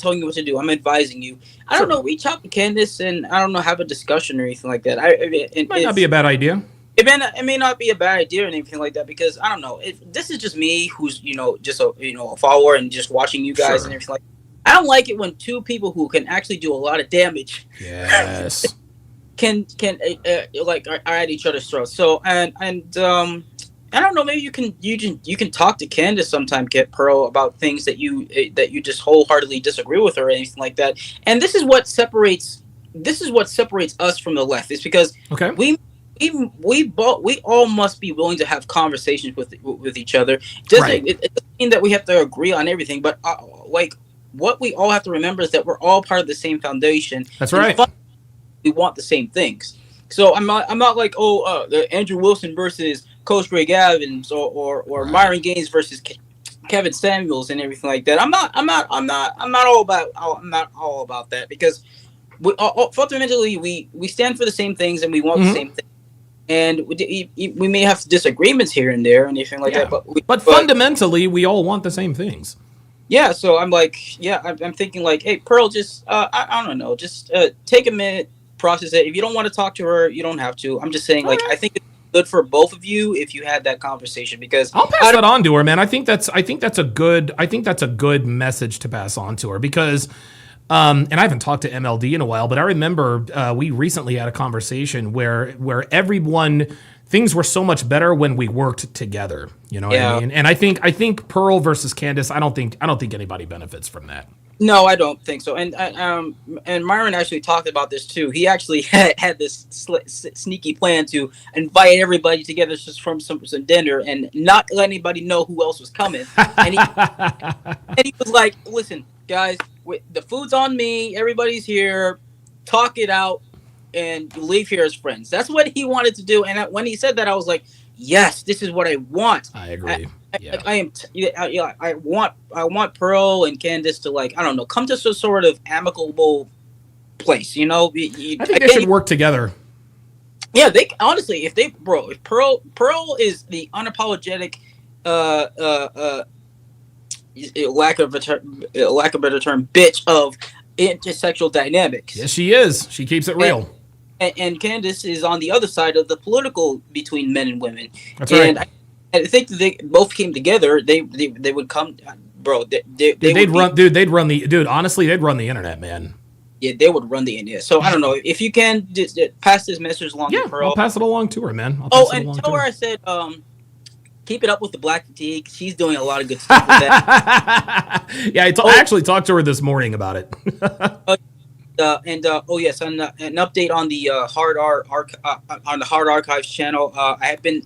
telling you what to do. I'm advising you. I don't know. Reach out to Candace and I don't know, have a discussion or anything like that. It might not be a bad idea. It may not be a bad idea or anything like that because I don't know. This is just me, who's just a follower and just watching you guys and everything like that. I don't like it when two people who can actually do a lot of damage, yes, can are at each other's throats. So and I don't know. Maybe you can talk to Candace sometime, get Pearl about things that you just wholeheartedly disagree with her or anything like that. And this is what separates us from the left. Is because we all must be willing to have conversations with each other. It doesn't mean that we have to agree on everything, but what we all have to remember is that we're all part of the same foundation. That's right. We want the same things. So I'm not like the Andrew Wilson versus Coach Greg Evans or Myron Gaines versus Kevin Samuels and everything like that. I'm not all about that because we fundamentally we stand for the same things and we want the same thing. And we may have disagreements here and there and anything like that, but fundamentally we all want the same things. Yeah, so I'm like, I'm thinking like, hey, Pearl, just I don't know, just take a minute, process it. If you don't want to talk to her, you don't have to. I'm just saying, like, I think it's good for both of you if you had that conversation because I'll pass that on to her, man. I think that's a good message to pass on to her because, and I haven't talked to MLD in a while, but I remember we recently had a conversation where everyone. Things were so much better when we worked together. You know what I mean? And I think Pearl versus Candace, I don't think anybody benefits from that. No, I don't think so. And Myron actually talked about this too. He actually had this sneaky plan to invite everybody together just from some dinner and not let anybody know who else was coming. And he was like, "Listen, guys, the food's on me. Everybody's here. Talk it out. And leave here as friends." That's what he wanted to do. And when he said that, I was like, "Yes, this is what I want." I agree. I want Pearl and Candace to, like, I don't know, come to some sort of amicable place. I think they should work together. Yeah, they honestly, if Pearl is the unapologetic, lack of a better term, bitch of intersexual dynamics. Yes, she is. She keeps it real. And Candace is on the other side of the political between men and women. That's right. I think that they both came together. They would come, bro. They'd run the internet, man. Yeah, they would run the internet. So I don't know if you can just pass this message along to Pearl. I'll pass it along to her, man. And tell her I said, keep it up with the black fatigue. She's doing a lot of good stuff with that. Yeah, I actually talked to her this morning about it. An update on the Hard Archives channel. I have been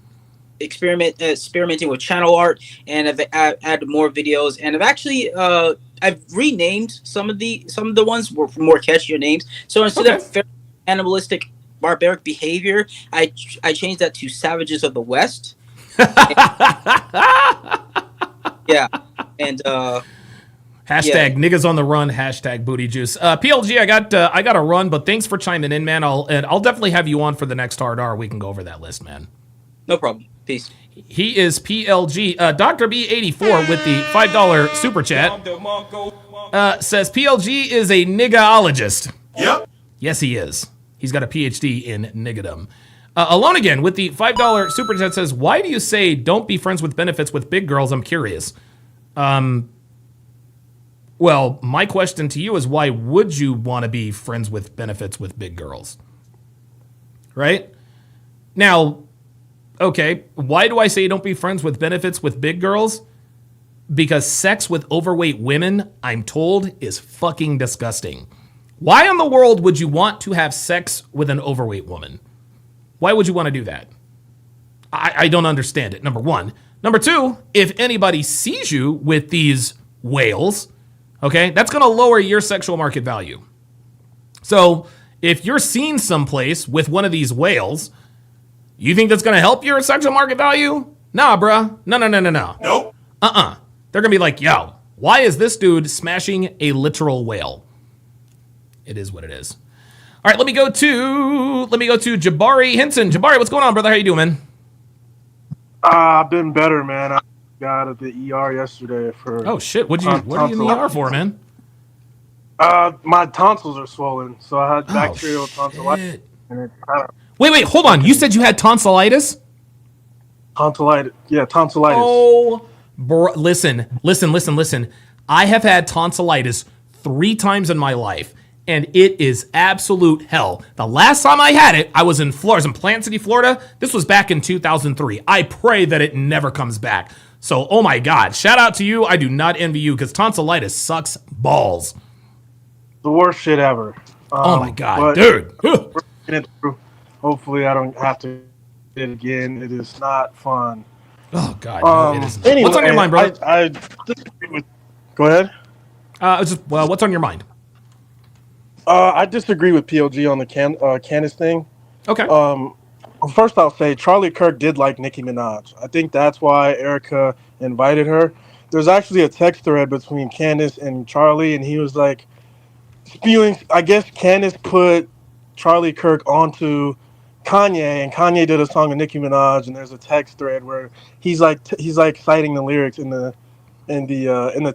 experimenting with channel art, and I've added more videos, and I've actually I've renamed some of the ones for more catchier names. So instead of animalistic barbaric behavior, I changed that to Savages of the West. Hashtag niggas on the run. Hashtag booty juice. PLG, I got to run, but thanks for chiming in, man. I'll definitely have you on for the next hard R. We can go over that list, man. No problem. Peace. He is PLG. Dr. B84 with the $5 super chat. Says PLG is a niggaologist. Yep. Yes, he is. He's got a PhD in niggadom. Alone Again with the $5 super chat says, why do you say don't be friends with benefits with big girls? I'm curious. Well, my question to you is, why would you want to be friends with benefits with big girls? Right? Now, okay, why do I say don't be friends with benefits with big girls? Because sex with overweight women, I'm told, is fucking disgusting. Why in the world would you want to have sex with an overweight woman? Why would you want to do that? I don't understand it, number one. Number two, if anybody sees you with these whales, okay, that's going to lower your sexual market value. So if you're seen someplace with one of these whales, you think that's going to help your sexual market value? Nah, bruh. No. Nope. They're going to be like, yo, why is this dude smashing a literal whale? It is what it is. All right, let me go to Jabari Henson. Jabari, what's going on, brother? How you doing, man? I've been better, man. I got at the ER yesterday for. Oh shit! What are you in the ER for, man? My tonsils are swollen, so I had bacterial tonsillitis. And it kind of Wait, hold on. You said you had tonsillitis? tonsillitis. Yeah, tonsillitis. Oh, bro, listen. I have had tonsillitis 3 times in my life, and it is absolute hell. The last time I had it, I was in Florida, in Plant City, Florida. This was back in 2003. I pray that it never comes back. So, oh my God, shout out to you. I do not envy you because tonsillitis sucks balls. The worst shit ever. Oh my God, dude. We're getting it through. Hopefully, I don't have to do it again. It is not fun. Oh God, no, it isn't. Anyway, What's on your mind, bro? I disagree with. Go ahead. What's on your mind? I disagree with PLG on the Candace thing. Okay. Well, first I'll say Charlie Kirk did like Nicki Minaj. I think that's why Erika invited her. There's actually a text thread between Candace and Charlie, and he was like spewing. I guess Candace put Charlie Kirk onto Kanye, and Kanye did a song with Nicki Minaj, and there's a text thread where he's like citing the lyrics in the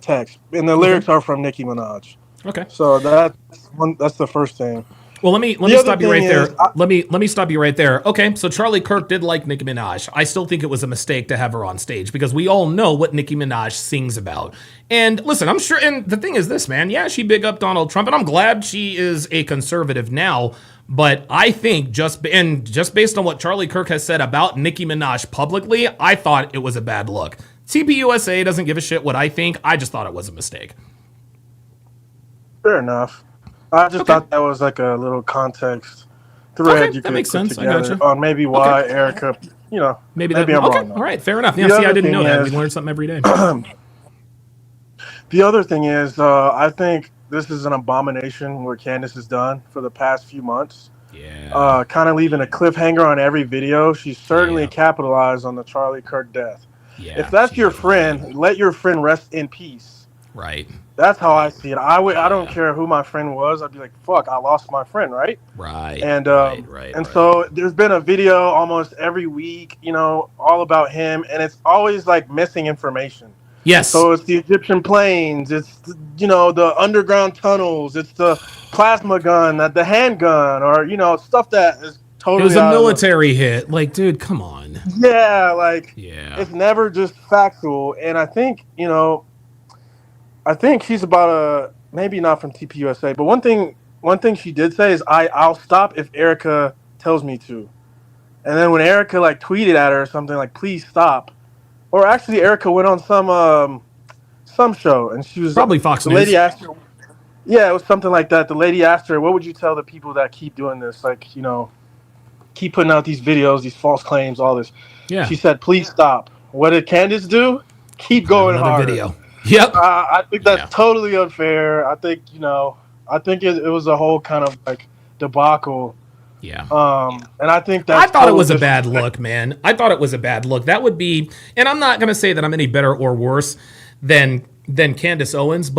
text, and the lyrics are from Nicki Minaj. Okay. So that's the first thing. Well, let me stop you right there. Let me stop you right there. Okay, so Charlie Kirk did like Nicki Minaj. I still think it was a mistake to have her on stage because we all know what Nicki Minaj sings about. And listen, I'm sure, and the thing is this, man, yeah, she big up Donald Trump, and I'm glad she is a conservative now, but I think just based on what Charlie Kirk has said about Nicki Minaj publicly, I thought it was a bad look. TPUSA doesn't give a shit what I think. I just thought it was a mistake. Fair enough. I just thought that was like a little context thread you could makes put sense. I together gotcha. on maybe why Erika, maybe I'm okay. wrong. All right, fair enough. Yeah, see, I didn't know that. We learned something every day. The other thing is, I think this is an abomination what Candace has done for the past few months. Yeah. Kind of leaving a cliffhanger on every video. She's certainly capitalized on the Charlie Kirk death. Yeah. If that's your friend, let your friend rest in peace. Right. That's how I see it. I don't care who my friend was. I'd be like, fuck, I lost my friend, right? Right. And right. So there's been a video almost every week, all about him, and it's always like missing information. Yes. So it's the Egyptian planes, it's the underground tunnels, it's the plasma gun, the handgun, or stuff that is totally. It was a military hit. Like, dude, come on. Yeah, yeah. It's never just factual, and I think she's about maybe not from TPUSA, but one thing she did say is I'll stop if Erika tells me to. And then when Erika tweeted at her or something like please stop, or actually Erika went on some show and she was probably Fox the News. Lady asked her, yeah, it was something like that. The lady asked her, what would you tell the people that keep doing this, keep putting out these videos, these false claims, all this. Yeah. She said please stop. What did Candace do? Keep going harder. Video. Yep. I think that's totally unfair. I think it was a whole kind of debacle. Yeah. And I think that's I thought it was a bad look, man. I thought it was a bad look. That would be, and I'm not going to say that I'm any better or worse than Candace Owens,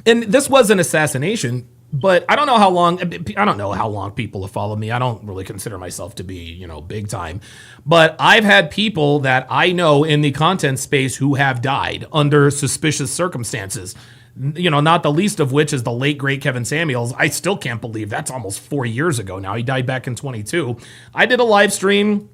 and this was an assassination. But I don't know how long people have followed me. I don't really consider myself to be, big time. But I've had people that I know in the content space who have died under suspicious circumstances. Not the least of which is the late great Kevin Samuels. I still can't believe that's almost 4 years ago now. He died back in 22. I did a live stream,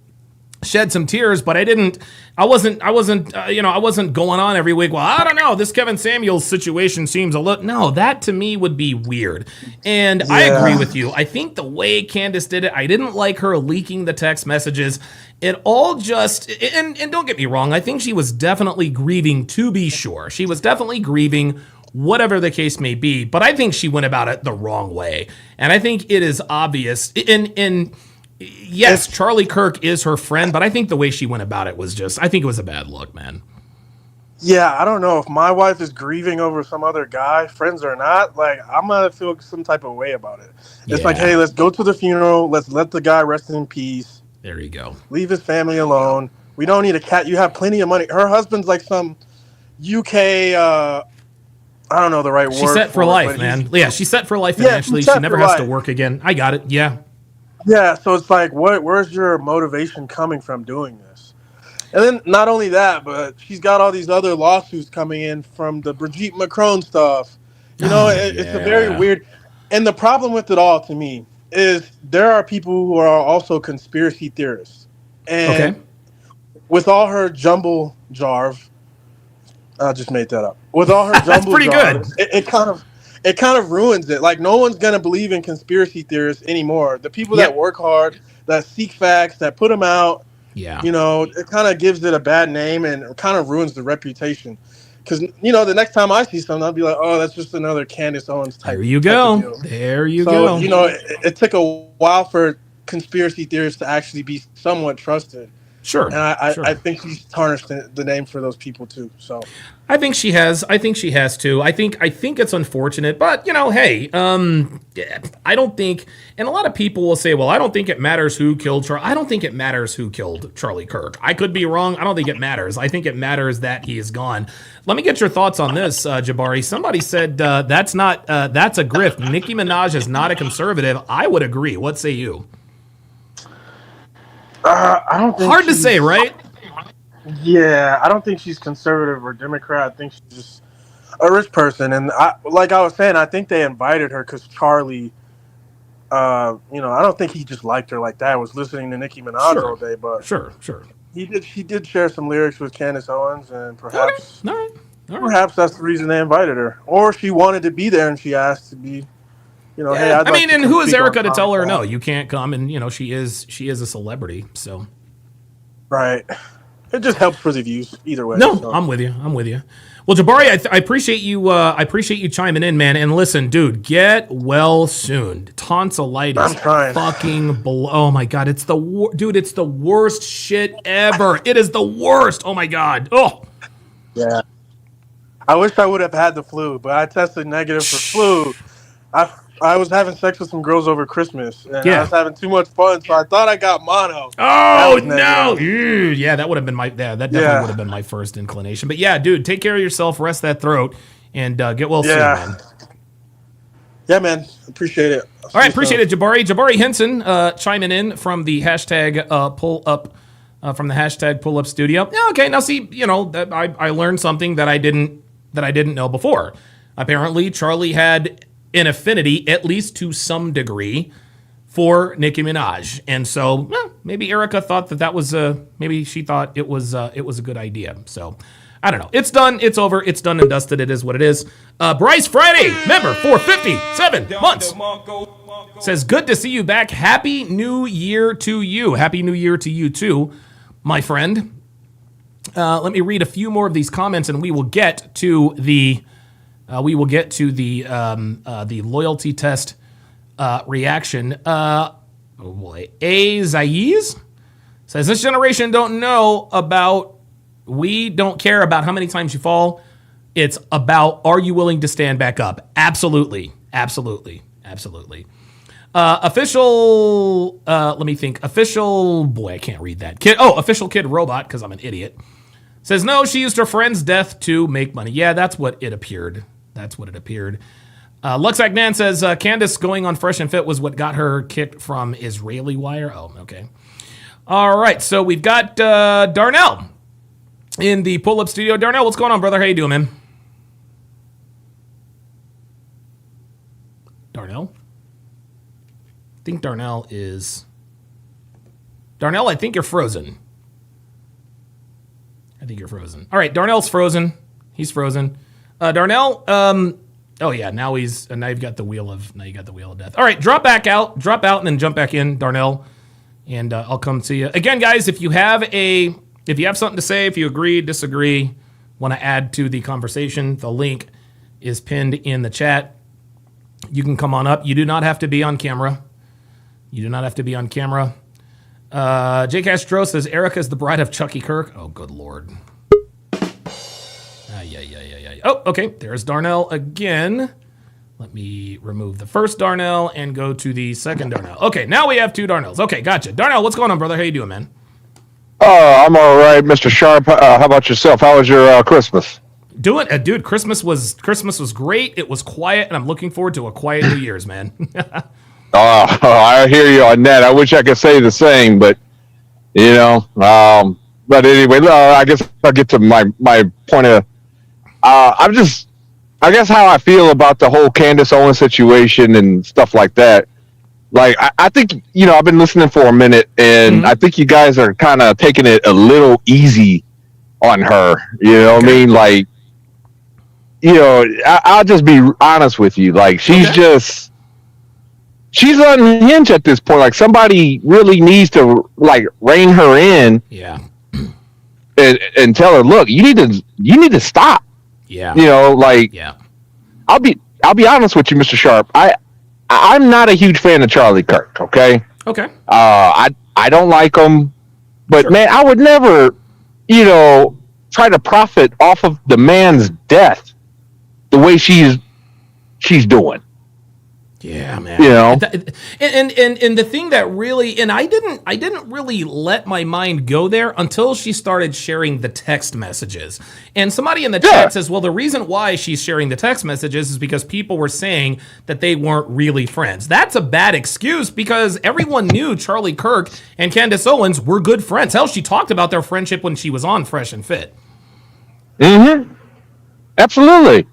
shed some tears, but I wasn't going on every week. Well, I don't know. This Kevin Samuels situation seems a little. No, that to me would be weird. And I agree with you. I think the way Candace did it, I didn't like her leaking the text messages. It all just, and don't get me wrong, I think she was definitely grieving, to be sure. She was definitely grieving, whatever the case may be. But I think she went about it the wrong way. And I think it is obvious. Yes, Charlie Kirk is her friend, but I think the way she went about it was I think it was a bad look, man. Yeah, I don't know. If my wife is grieving over some other guy, friends or not, like, I'm going to feel some type of way about it. It's like, hey, let's go to the funeral. Let's let the guy rest in peace. There you go. Leave his family alone. We don't need a cat. You have plenty of money. Her husband's like some UK, I don't know the right word. She's set for life, man. Yeah, she's set for life financially. She never has to work again. I got it. Yeah. Yeah, so it's like, where's your motivation coming from doing this? And then not only that, but she's got all these other lawsuits coming in from the Brigitte Macron stuff. It's a very weird. And the problem with it all, to me, is there are people who are also conspiracy theorists. And with all her jumble jarve, I just made that up. With all her jumble That's pretty jarve, good. it kind of ruins it. Like, no one's going to believe in conspiracy theorists anymore. The people that work hard, that seek facts, that put them out, it kind of gives it a bad name and kind of ruins the reputation. Because, the next time I see something, I'll be like, oh, that's just another Candace Owens type. There you go. There you go. It took a while for conspiracy theorists to actually be somewhat trusted. Sure. And I think she's tarnished the name for those people too. So I think she has too. I think it's unfortunate, but hey, I don't think, and a lot of people will say, well, I don't think it matters who killed Charlie. I don't think it matters who killed Charlie Kirk. I could be wrong. I don't think it matters. I think it matters that he is gone. Let me get your thoughts on this, Jabari. Somebody said that's a grift. Nicki Minaj is not a conservative. I would agree. What say you? I don't think hard to say, right? Yeah, I don't think she's conservative or Democrat. I think she's just a rich person. And like I was saying, I think they invited her because Charlie, I don't think he just liked her like that. I was listening to Nicki Minaj all day, but sure. He did share some lyrics with Candace Owens, and perhaps All right. Perhaps that's the reason they invited her, or she wanted to be there and she asked to be. Hey, and who is Erika to tell her no? You can't come, and she is a celebrity, so. Right. It just helps for the views either way. No, so. I'm with you. Well, Jabari, I appreciate you. I appreciate you chiming in, man. And listen, dude, get well soon. Tonsillitis. I'm trying. Oh my god, it's the dude. It's the worst shit ever. It is the worst. Oh my god. Oh. Yeah. I wish I would have had the flu, but I tested negative for flu. I was having sex with some girls over Christmas, and I was having too much fun, so I thought I got mono. Oh no! Yeah, that would have been that definitely would have been my first inclination. But yeah, dude, take care of yourself, rest that throat, and get well soon, man. Yeah, man, appreciate it. All right, appreciate it, Jabari. Jabari Henson chiming in from the hashtag pull up studio. Yeah, okay. Now see, I learned something that I didn't know before. Apparently, Charlie had an affinity, at least to some degree, for Nicki Minaj, and so maybe Erika thought that was maybe she thought it was a good idea. So I don't know. It's done. It's over. It's done and dusted. It is what it is. Bryce Friday, member for 57 months, says good to see you back. Happy New Year to you. Happy New Year to you too, my friend. Let me read a few more of these comments, and we will get to the. The loyalty test reaction. Oh boy. A. Zaiz says, this generation we don't care about how many times you fall. It's about, are you willing to stand back up? Absolutely. Official, let me think. Official, boy, I can't read that. Official Kid Robot, because I'm an idiot. Says, no, she used her friend's death to make money. Yeah, that's what it appeared. Lux Agnan says, Candace going on Fresh and Fit was what got her kicked from Israeli Wire. Oh, okay. All right, so we've got Darnell in the pull-up studio. Darnell, what's going on, brother? How you doing, man? think Darnell is... Darnell, I think you're frozen. I think you're frozen. All right, Darnell's frozen. He's frozen. Darnell, oh yeah, now you've got the wheel of death. All right, drop out, and then jump back in, Darnell, and I'll come to you again, guys. If you have something to say, if you agree, disagree, want to add to the conversation, the link is pinned in the chat. You can come on up. You do not have to be on camera. J. Castro says Erika is the bride of Chucky Kirk. Oh, good Lord. Oh, okay. There's Darnell again. Let me remove the first Darnell and go to the second Darnell. Okay, now we have two Darnells. Okay, gotcha. Darnell, what's going on, brother? How you doing, man? I'm all right, Mr. Sharp. How about yourself? How was your Christmas? Dude, Christmas was great. It was quiet, and I'm looking forward to a quiet New Year's, man. I hear you on that. I wish I could say the same, but but anyway, I guess I'll get to my point of. I guess how I feel about the whole Candace Owens situation and stuff like that. Like, I think, I've been listening for a minute, and I think you guys are kind of taking it a little easy on her. You know what I mean? Like, I'll just be honest with you. Like, she's unhinged at this point. Like, somebody really needs to, like, rein her in. Yeah. And tell her, look, you need to stop. Yeah. Yeah. I'll be honest with you, Mr. Sharp. I'm not a huge fan of Charlie Kirk, okay? Okay. I don't like him, but sure. Man, I would never, try to profit off of the man's death the way she's doing. Yeah, man. And the thing that really, and I didn't really let my mind go there until she started sharing the text messages. And somebody in the chat says, well, the reason why she's sharing the text messages is because people were saying that they weren't really friends. That's a bad excuse because everyone knew Charlie Kirk and Candace Owens were good friends. Hell, she talked about their friendship when she was on Fresh and Fit. Mm-hmm. Absolutely.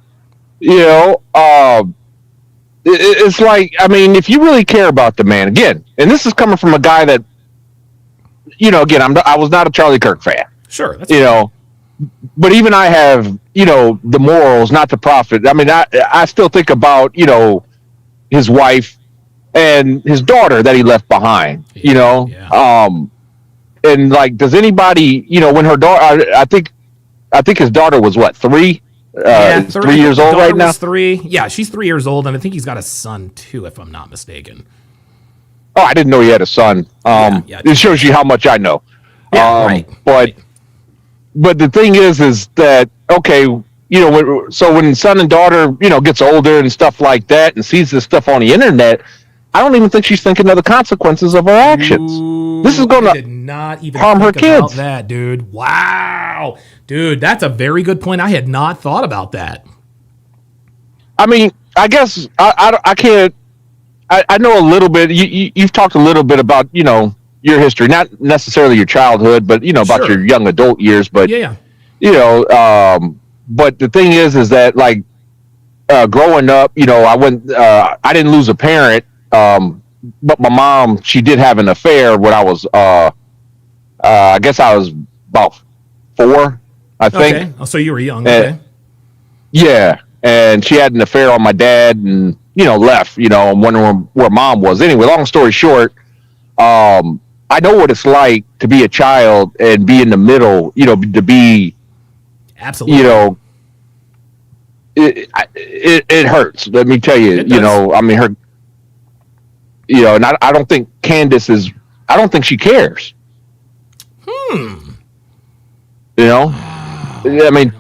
It's like, I mean, if you really care about the man, again, and this is coming from a guy that, again, I was not a Charlie Kirk fan. Sure. That's but even I have, the morals not to profit. I mean, I still think about, his wife and his daughter that he left behind, Yeah. And like, does anybody, when her daughter, I think his daughter was what, 3? 3 years old right now. 3. Yeah, she's 3 years old, and I think he's got a son too, if I'm not mistaken. Oh, I didn't know he had a son. It shows you how much I know. Yeah, right. But the thing is that okay, so when son and daughter, gets older and stuff like that, and sees this stuff on the internet, I don't even think she's thinking of the consequences of her actions. This is going to harm her kids. That, dude. Wow. Dude, that's a very good point. I had not thought about that. I mean, I guess I can't. I know a little bit. You've talked a little bit about your history, not necessarily your childhood, but about your young adult years. But yeah. But the thing is that like growing up, I didn't lose a parent, but my mom, she did have an affair when I was I guess I was about 4. I think. Okay. Oh, so you were young. Okay. Yeah, and she had an affair on my dad, and left. I'm wondering where mom was. Anyway, long story short, I know what it's like to be a child and be in the middle. To be absolutely. It hurts. Let me tell you. I mean, her. And I don't think Candace is. I don't think she cares. I mean,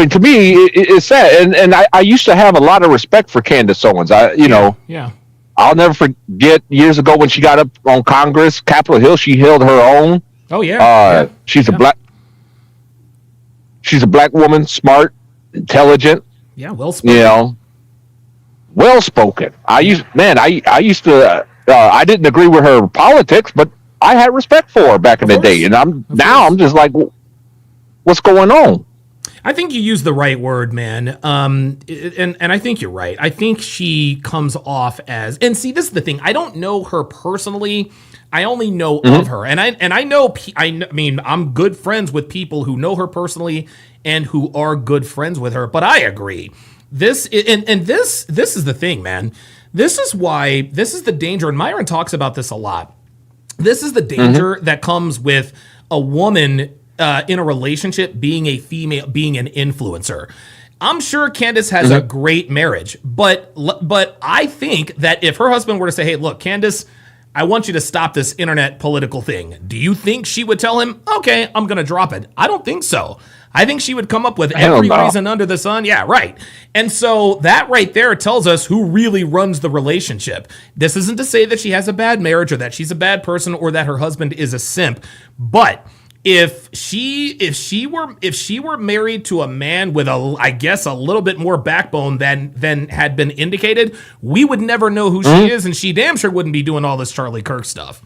to me, it's sad, and I used to have a lot of respect for Candace Owens. Yeah. I'll never forget years ago when she got up on Congress, Capitol Hill. She held her own. Oh yeah. She's a black woman, smart, intelligent. Yeah, well spoken. Well spoken. I used to. I didn't agree with her politics, but I had respect for her back in the day, and I'm just like, what's going on? I think you used the right word, man. And I think you're right. I think she comes off as, and see, this is the thing. I don't know her personally. I only know of her, and I know. I mean, I'm good friends with people who know her personally and who are good friends with her. But I agree. This is the thing, man. This is the danger, and Myron talks about this a lot. This is the danger that comes with a woman in a relationship being a female, being an influencer. I'm sure Candace has a great marriage, but I think that if her husband were to say, "Hey, look, Candace, I want you to stop this internet political thing," do you think she would tell him, "Okay, I'm going to drop it"? I don't think so. I think she would come up with every reason under the sun. Yeah, right. And so that right there tells us who really runs the relationship. This isn't to say that she has a bad marriage or that she's a bad person or that her husband is a simp, but if she were married to a man with I guess a little bit more backbone than had been indicated, we would never know who she is, and she damn sure wouldn't be doing all this Charlie Kirk stuff.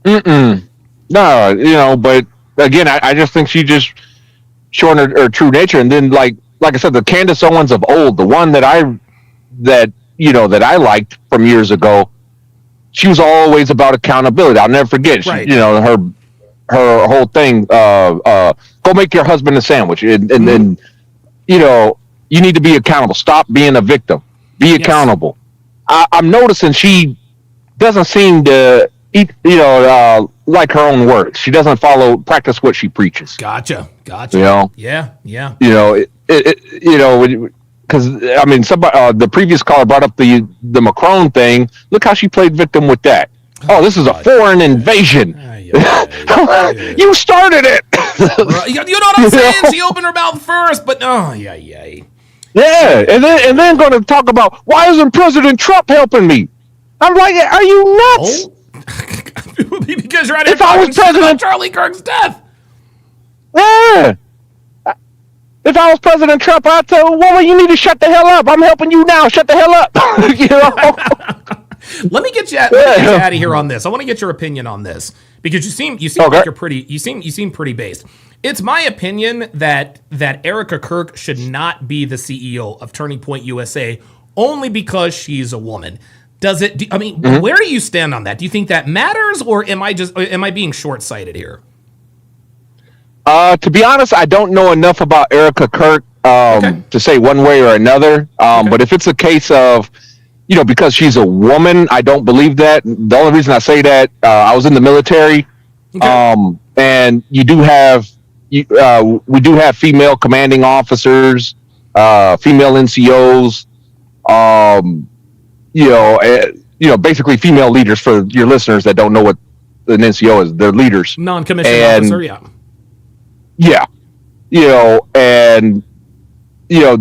No, but again, I just think she just showing her true nature. And then like I said, the Candace Owens of old, the one that I liked from years ago, she was always about accountability. I'll never forget. Right. Her whole thing, go make your husband a sandwich, and then you need to be accountable. Stop being a victim. Be accountable. I'm noticing she doesn't seem to eat, like her own words. She doesn't practice what she preaches. Gotcha. Yeah. Because I mean, somebody, the previous caller brought up the Macron thing. Look how she played victim with that. Oh, this is a foreign invasion. You started it. You know what I'm saying? She opened her mouth first, but yeah. Yeah, and then going to talk about why isn't President Trump helping me? I'm like, are you nuts? Because you're out here if I was President Charlie Kirk's death. Yeah. If I was President Trump, I'd tell a woman, you need to shut the hell up. I'm helping you now. Shut the hell up. Let me get you out of here on this. I want to get your opinion on this because you seem like you're pretty. You seem pretty based. It's my opinion that Erika Kirk should not be the CEO of Turning Point USA only because she's a woman. Does it? Where do you stand on that? Do you think that matters, or am I being short-sighted here? To be honest, I don't know enough about Erika Kirk to say one way or another. But if it's a case of, because she's a woman, I don't believe that. The only reason I say that, I was in the military, and we do have female commanding officers, female NCOs, basically female leaders. For your listeners that don't know what an NCO is, they're leaders, non-commissioned officer, Yeah, and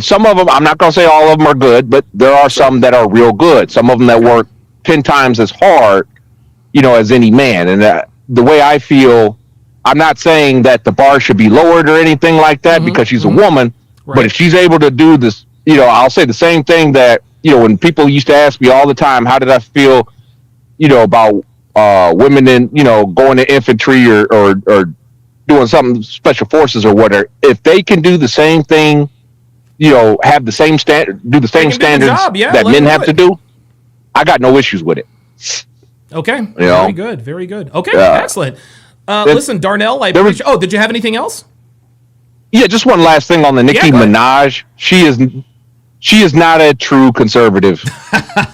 some of them, I'm not going to say all of them are good, but there are some that are real good. Some of them that work 10 times as hard, as any man. And the way I feel, I'm not saying that the bar should be lowered or anything like that because she's a woman, but if she's able to do this, I'll say the same thing that, when people used to ask me all the time, how did I feel, about women in, going to infantry or doing something special forces or whatever. If they can do the same thing, have the same standards that men have to do, I got no issues with it. Okay. Very good. Okay. Excellent. Listen, Darnell, did you have anything else? Yeah, just one last thing on the Nicki Minaj. She is not a true conservative.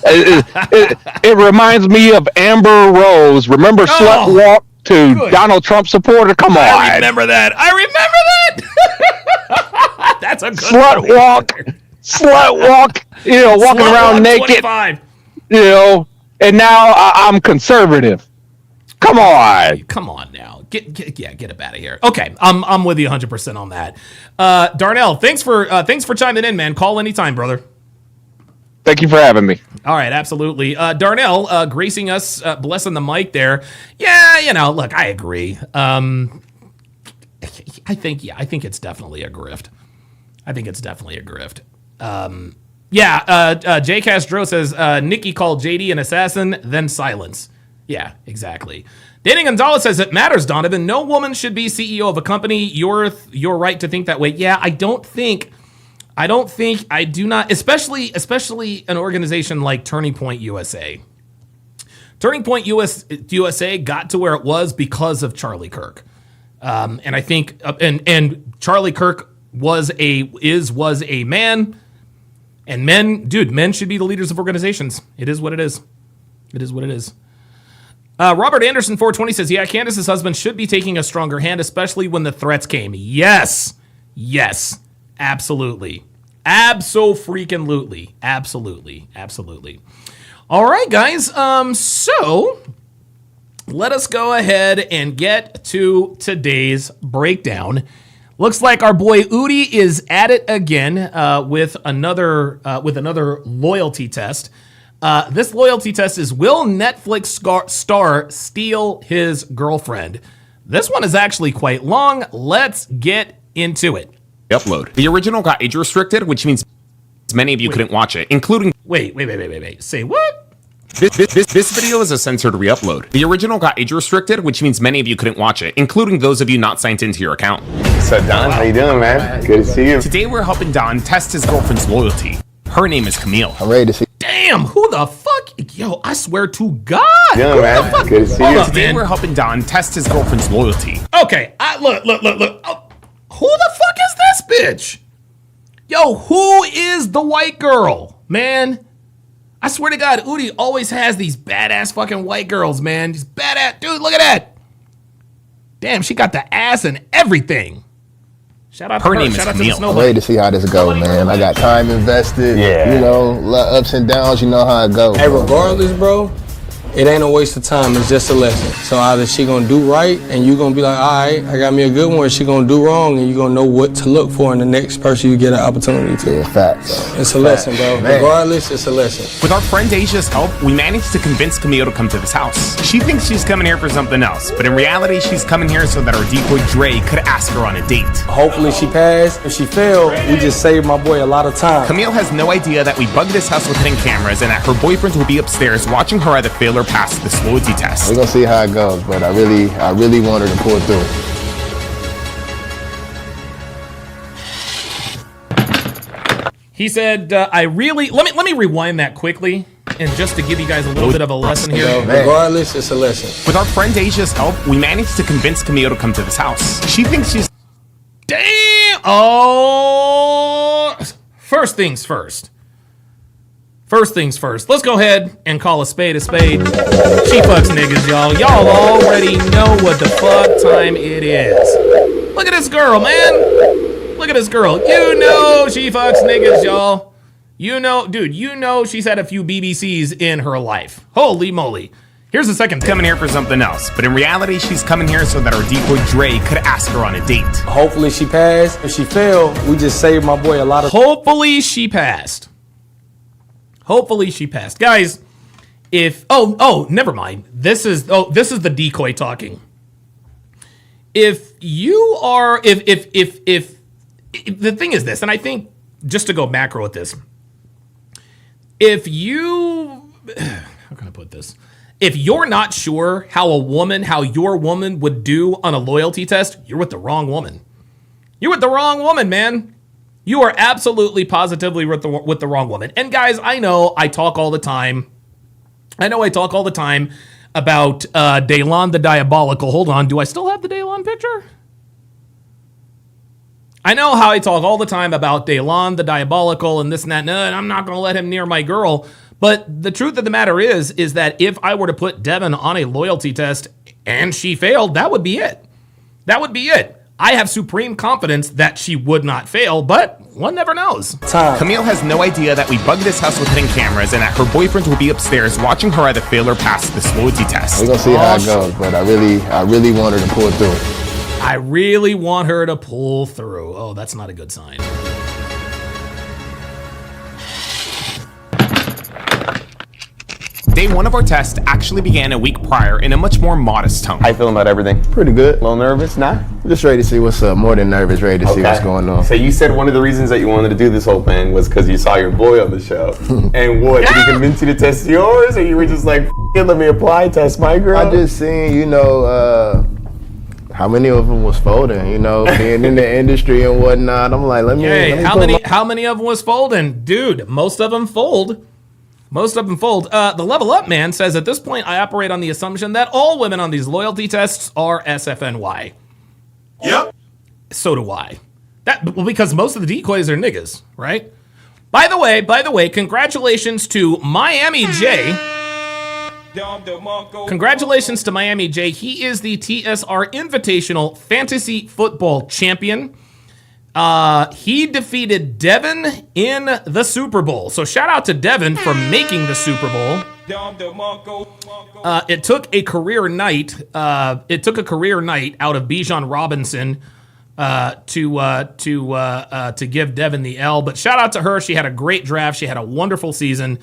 it reminds me of Amber Rose. Remember Slut Walk to Donald Trump supporter? Come on. I remember that. That's a good Slut walk, walking around naked. And now I'm conservative. Come on now. Get up out of here. Okay, I'm with you 100% on that. Darnell, thanks for chiming in, man. Call anytime, brother. Thank you for having me. All right, absolutely. Darnell, gracing us, blessing the mic there. Yeah, look, I agree. I think it's definitely a grift. J. Castro says, Nikki called JD an assassin, then silence. Yeah, exactly. Danny Gonzalez says it matters, Donovan. No woman should be CEO of a company. You're right to think that way. Yeah, I do not, especially an organization like Turning Point USA. Turning Point USA got to where it was because of Charlie Kirk. And I think, and Charlie Kirk was a man, and men should be the leaders of organizations. It is what it is. It is what it is. Robert Anderson 420 says, yeah, Candace's husband should be taking a stronger hand, especially when the threats came. Yes, absolutely. Absolutely. All right, guys. So let us go ahead and get to today's breakdown. Looks like our boy Udi is at it again with another loyalty test. This loyalty test is, will Netflix star steal his girlfriend? This one is actually quite long. Let's get into it. Upload. The original got age restricted, which means many of you couldn't watch it, including... Wait. Say what? This video is a censored re-upload. The original got age restricted, which means many of you couldn't watch it, including those of you not signed into your account. What's up, Don? How you doing, man? Good to see you. Today we're helping Don test his girlfriend's loyalty. Her name is Camille. I'm ready to see. Damn, who the fuck? Yo, I swear to God. Yeah, man. Good to see you. Today we're helping Don test his girlfriend's loyalty. Okay, look. Oh, who the fuck is this bitch? Yo, who is the white girl, man? I swear to God, Udi always has these badass fucking white girls, man. These badass, dude, look at that. Damn, she got the ass and everything. Shout out to her. Her name Shout is out to the Camille. Snow I'm White. ready to see how this go, man. I got time invested. Yeah. You know, ups and downs. You know how it goes. Hey, regardless, bro, it ain't a waste of time. It's just a lesson. So either she gonna do right and you gonna be like, all right, I got me a good one, or she gonna do wrong and you gonna know what to look for in the next person you get an opportunity to. Yeah, facts. It's a lesson, bro. Man. Regardless, it's a lesson. With our friend Asia's help, we managed to convince Camille to come to this house. She thinks she's coming here for something else, but in reality, she's coming here so that our decoy Dre could ask her on a date. Hopefully she passed. If she failed, we just saved my boy a lot of time. Camille has no idea that we bugged this house with hidden cameras and that her boyfriend will be upstairs watching her either fail or pass this loyalty test. We're gonna see how it goes, but I really want her to pull through. He said, let me rewind that quickly, and just to give you guys a little bit of a lesson here. Bro, regardless, it's a lesson. With our friend Asia's help, we managed to convince Camille to come to this house. She thinks she's... Damn! Oh! First things first. Let's go ahead and call a spade a spade. She fucks niggas, y'all. Y'all already know what the fuck time it is. Look at this girl, man. Look at this girl. You know she fucks niggas, y'all. You know she's had a few BBCs in her life. Holy moly. Here's the second thing. coming here for something else, but in reality, she's coming here so that our decoy Dre could ask her on a date. Hopefully she passed. If she failed, we just saved my boy a lot of... Hopefully she passed. Guys, if never mind. This is the decoy talking. If the thing is this, and I think just to go macro at this, how can I put this? If you're not sure how your woman would do on a loyalty test, you're with the wrong woman. You're with the wrong woman, man. You are absolutely positively with the wrong woman. And guys, I know I talk all the time about Daylon the Diabolical. Hold on, do I still have the Daylon picture? I know how I talk all the time about Daylon the Diabolical and this and that, and I'm not going to let him near my girl. But the truth of the matter is that if I were to put Devin on a loyalty test and she failed, that would be it. I have supreme confidence that she would not fail, but one never knows. Camille has no idea that we bugged this house with hidden cameras and that her boyfriend will be upstairs watching her either fail or pass this loyalty test. We're gonna see how it goes, but I really want her to pull through. I really want her to pull through. Oh, that's not a good sign. Day one of our test actually began a week prior in a much more modest tone. How you feeling about everything? Pretty good. A little nervous? Nah? Just ready to see what's up. More than nervous, ready to see what's going on. So you said one of the reasons that you wanted to do this whole thing was because you saw your boy on the show. And what, did he convince you to test yours? Or you were just like, let me apply, test my girl? I just seen, how many of them was folding, being in the industry and whatnot. I'm like, let me how many of them was folding? Dude, most of them fold. The Level Up man says, at this point, I operate on the assumption that all women on these loyalty tests are SFNY. Yep. So do I. Because most of the decoys are niggas, right? By the way, congratulations to Miami J. Congratulations to Miami J. He is the TSR Invitational Fantasy Football Champion. He defeated Devin in the Super Bowl. So shout out to Devin for making the Super Bowl. It took a career night. Out of Bijan Robinson to give Devin the L. But shout out to her. She had a great draft. She had a wonderful season.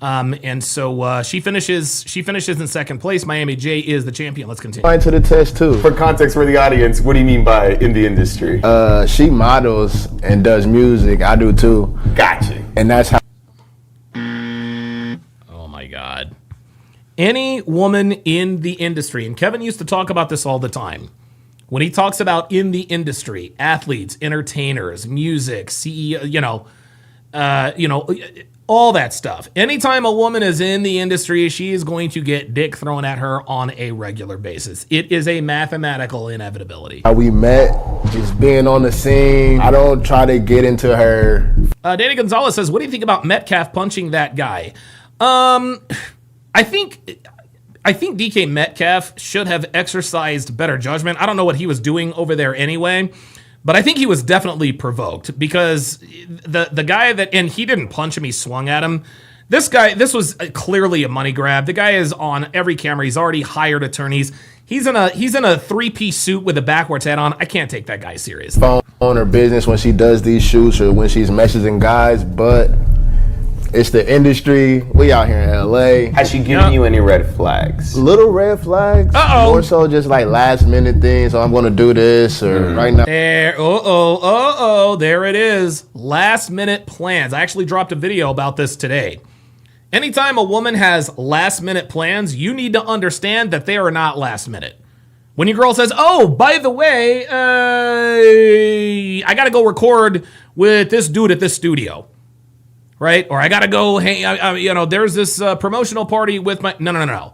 And so she finishes in second place. Miami J is the champion. Let's continue. Going to the test too. For context for the audience, what do you mean by in the industry? She models and does music. I do too. Gotcha. And that's how. Oh my God. Any woman in the industry, and Kevin used to talk about this all the time. When he talks about in the industry, athletes, entertainers, music, CEO, all that stuff. Anytime a woman is in the industry, she is going to get dick thrown at her on a regular basis. It is a mathematical inevitability. How we met, just being on the scene. I don't try to get into her. Danny Gonzalez says, what do you think about Metcalf punching that guy? I think DK Metcalf should have exercised better judgment. I don't know what he was doing over there anyway. But I think he was definitely provoked because the guy and he didn't punch him, he swung at him. This was clearly a money grab. The guy is on every camera. He's already hired attorneys. He's in a three-piece suit with a backwards hat on. I can't take that guy serious. Phone on her business when she does these shoots or when she's messaging guys, but it's the industry. We out here in LA. Has she given you any red flags? Little red flags. Uh-oh. More so just like last minute things. So I'm gonna do this or right now. There it is. Last minute plans. I actually dropped a video about this today. Anytime a woman has last minute plans, you need to understand that they are not last minute. When your girl says, oh, by the way, I gotta go record with this dude at this studio. Right? Or I gotta go, hey, there's this promotional party with my... No.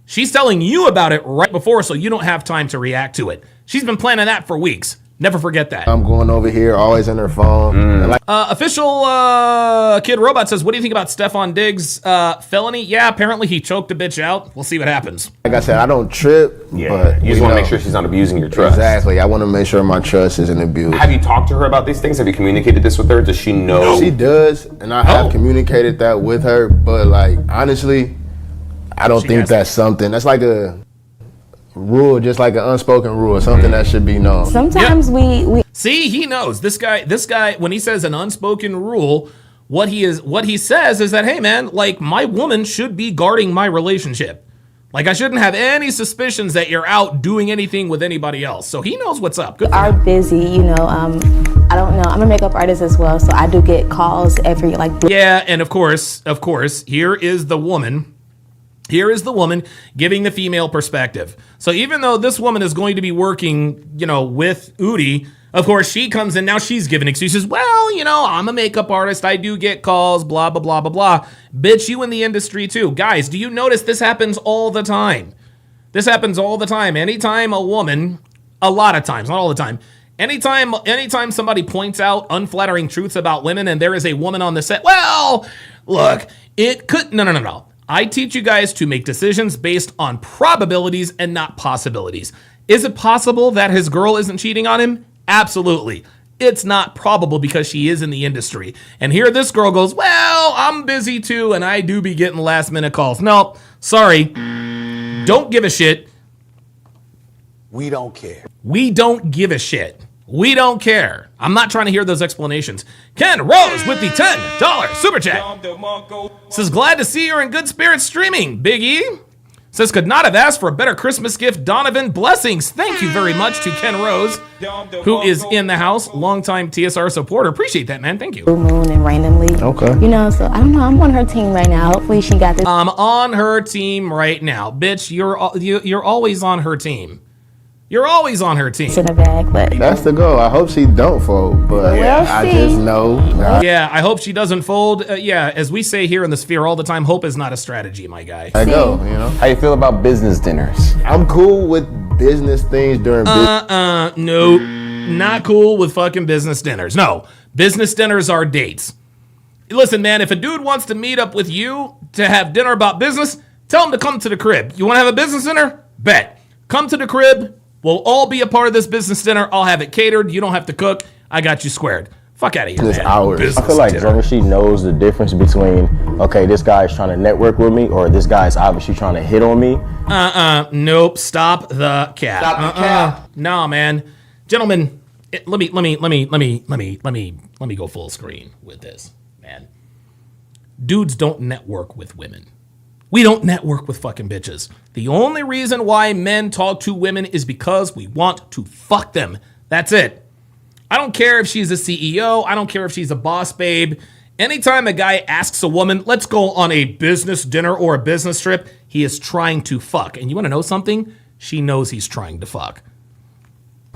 She's telling you about it right before so you don't have time to react to it. She's been planning that for weeks. Never forget that. I'm going over here, always in her phone. Official Kid Robot says, what do you think about Stephon Diggs' felony? Yeah, apparently he choked a bitch out. We'll see what happens. Like I said, I don't trip. Yeah, but you just want to make sure she's not abusing your trust. Exactly. I want to make sure my trust isn't abused. Have you talked to her about these things? Have you communicated this with her? Does she know? She does, and I have communicated that with her. But like honestly, I don't think that's something. That's like a rule, just like an unspoken rule, something that should be known. Sometimes we see, he knows. This guy, when he says an unspoken rule, what he says is that, hey man, like my woman should be guarding my relationship. Like I shouldn't have any suspicions that you're out doing anything with anybody else. So he knows what's up. Good are busy, I don't know. I'm a makeup artist as well, so I do get calls every Yeah, and of course, here is the woman giving the female perspective. So even though this woman is going to be working, with Udi, of course, she comes in, now she's giving excuses. Well, I'm a makeup artist. I do get calls, blah, blah, blah, blah, blah. Bitch, you in the industry too. Guys, do you notice this happens all the time? This happens all the time. Anytime a woman, a lot of times, not all the time, anytime somebody points out unflattering truths about women and there is a woman on the set, well, look, it could, no. I teach you guys to make decisions based on probabilities and not possibilities. Is it possible that his girl isn't cheating on him? Absolutely. It's not probable because she is in the industry. And here this girl goes, well, I'm busy too, and I do be getting last minute calls. No, sorry. Don't give a shit. We don't care. We don't give a shit. We don't care. I'm not trying to hear those explanations. Ken Rose with the $10 super chat. Says, glad to see you're in good spirits streaming, Big E. Says, could not have asked for a better Christmas gift, Donovan. Blessings. Thank you very much to Ken Rose, who is in the house. Longtime TSR supporter. Appreciate that, man. Thank you. Blue moon and randomly. Okay. You know, so I don't know. I'm on her team right now. Hopefully she got this. I'm on her team right now. Bitch, you're always on her team. You're always on her team. In the bag, but That's the goal. I hope she don't fold, but I just know. Yeah, I hope she doesn't fold. As we say here in the sphere all the time, hope is not a strategy, my guy. I go, you know. How you feel about business dinners? I'm cool with business things during business. No, not cool with fucking business dinners. No, business dinners are dates. Listen, man, if a dude wants to meet up with you to have dinner about business, tell him to come to the crib. You want to have a business dinner? Bet. Come to the crib. We'll all be a part of this business dinner. I'll have it catered. You don't have to cook. I got you squared. Fuck out of here, man. Hours. I feel like as long as she knows the difference between, okay, this guy's trying to network with me, or this guy's obviously trying to hit on me. Nope. Stop the cap. Stop the cap. No, man. Gentlemen, let me go full screen with this, man. Dudes don't network with women. We don't network with fucking bitches. The only reason why men talk to women is because we want to fuck them. That's it. I don't care if she's a CEO. I don't care if she's a boss babe. Anytime a guy asks a woman, let's go on a business dinner or a business trip, he is trying to fuck. And you want to know something? She knows he's trying to fuck.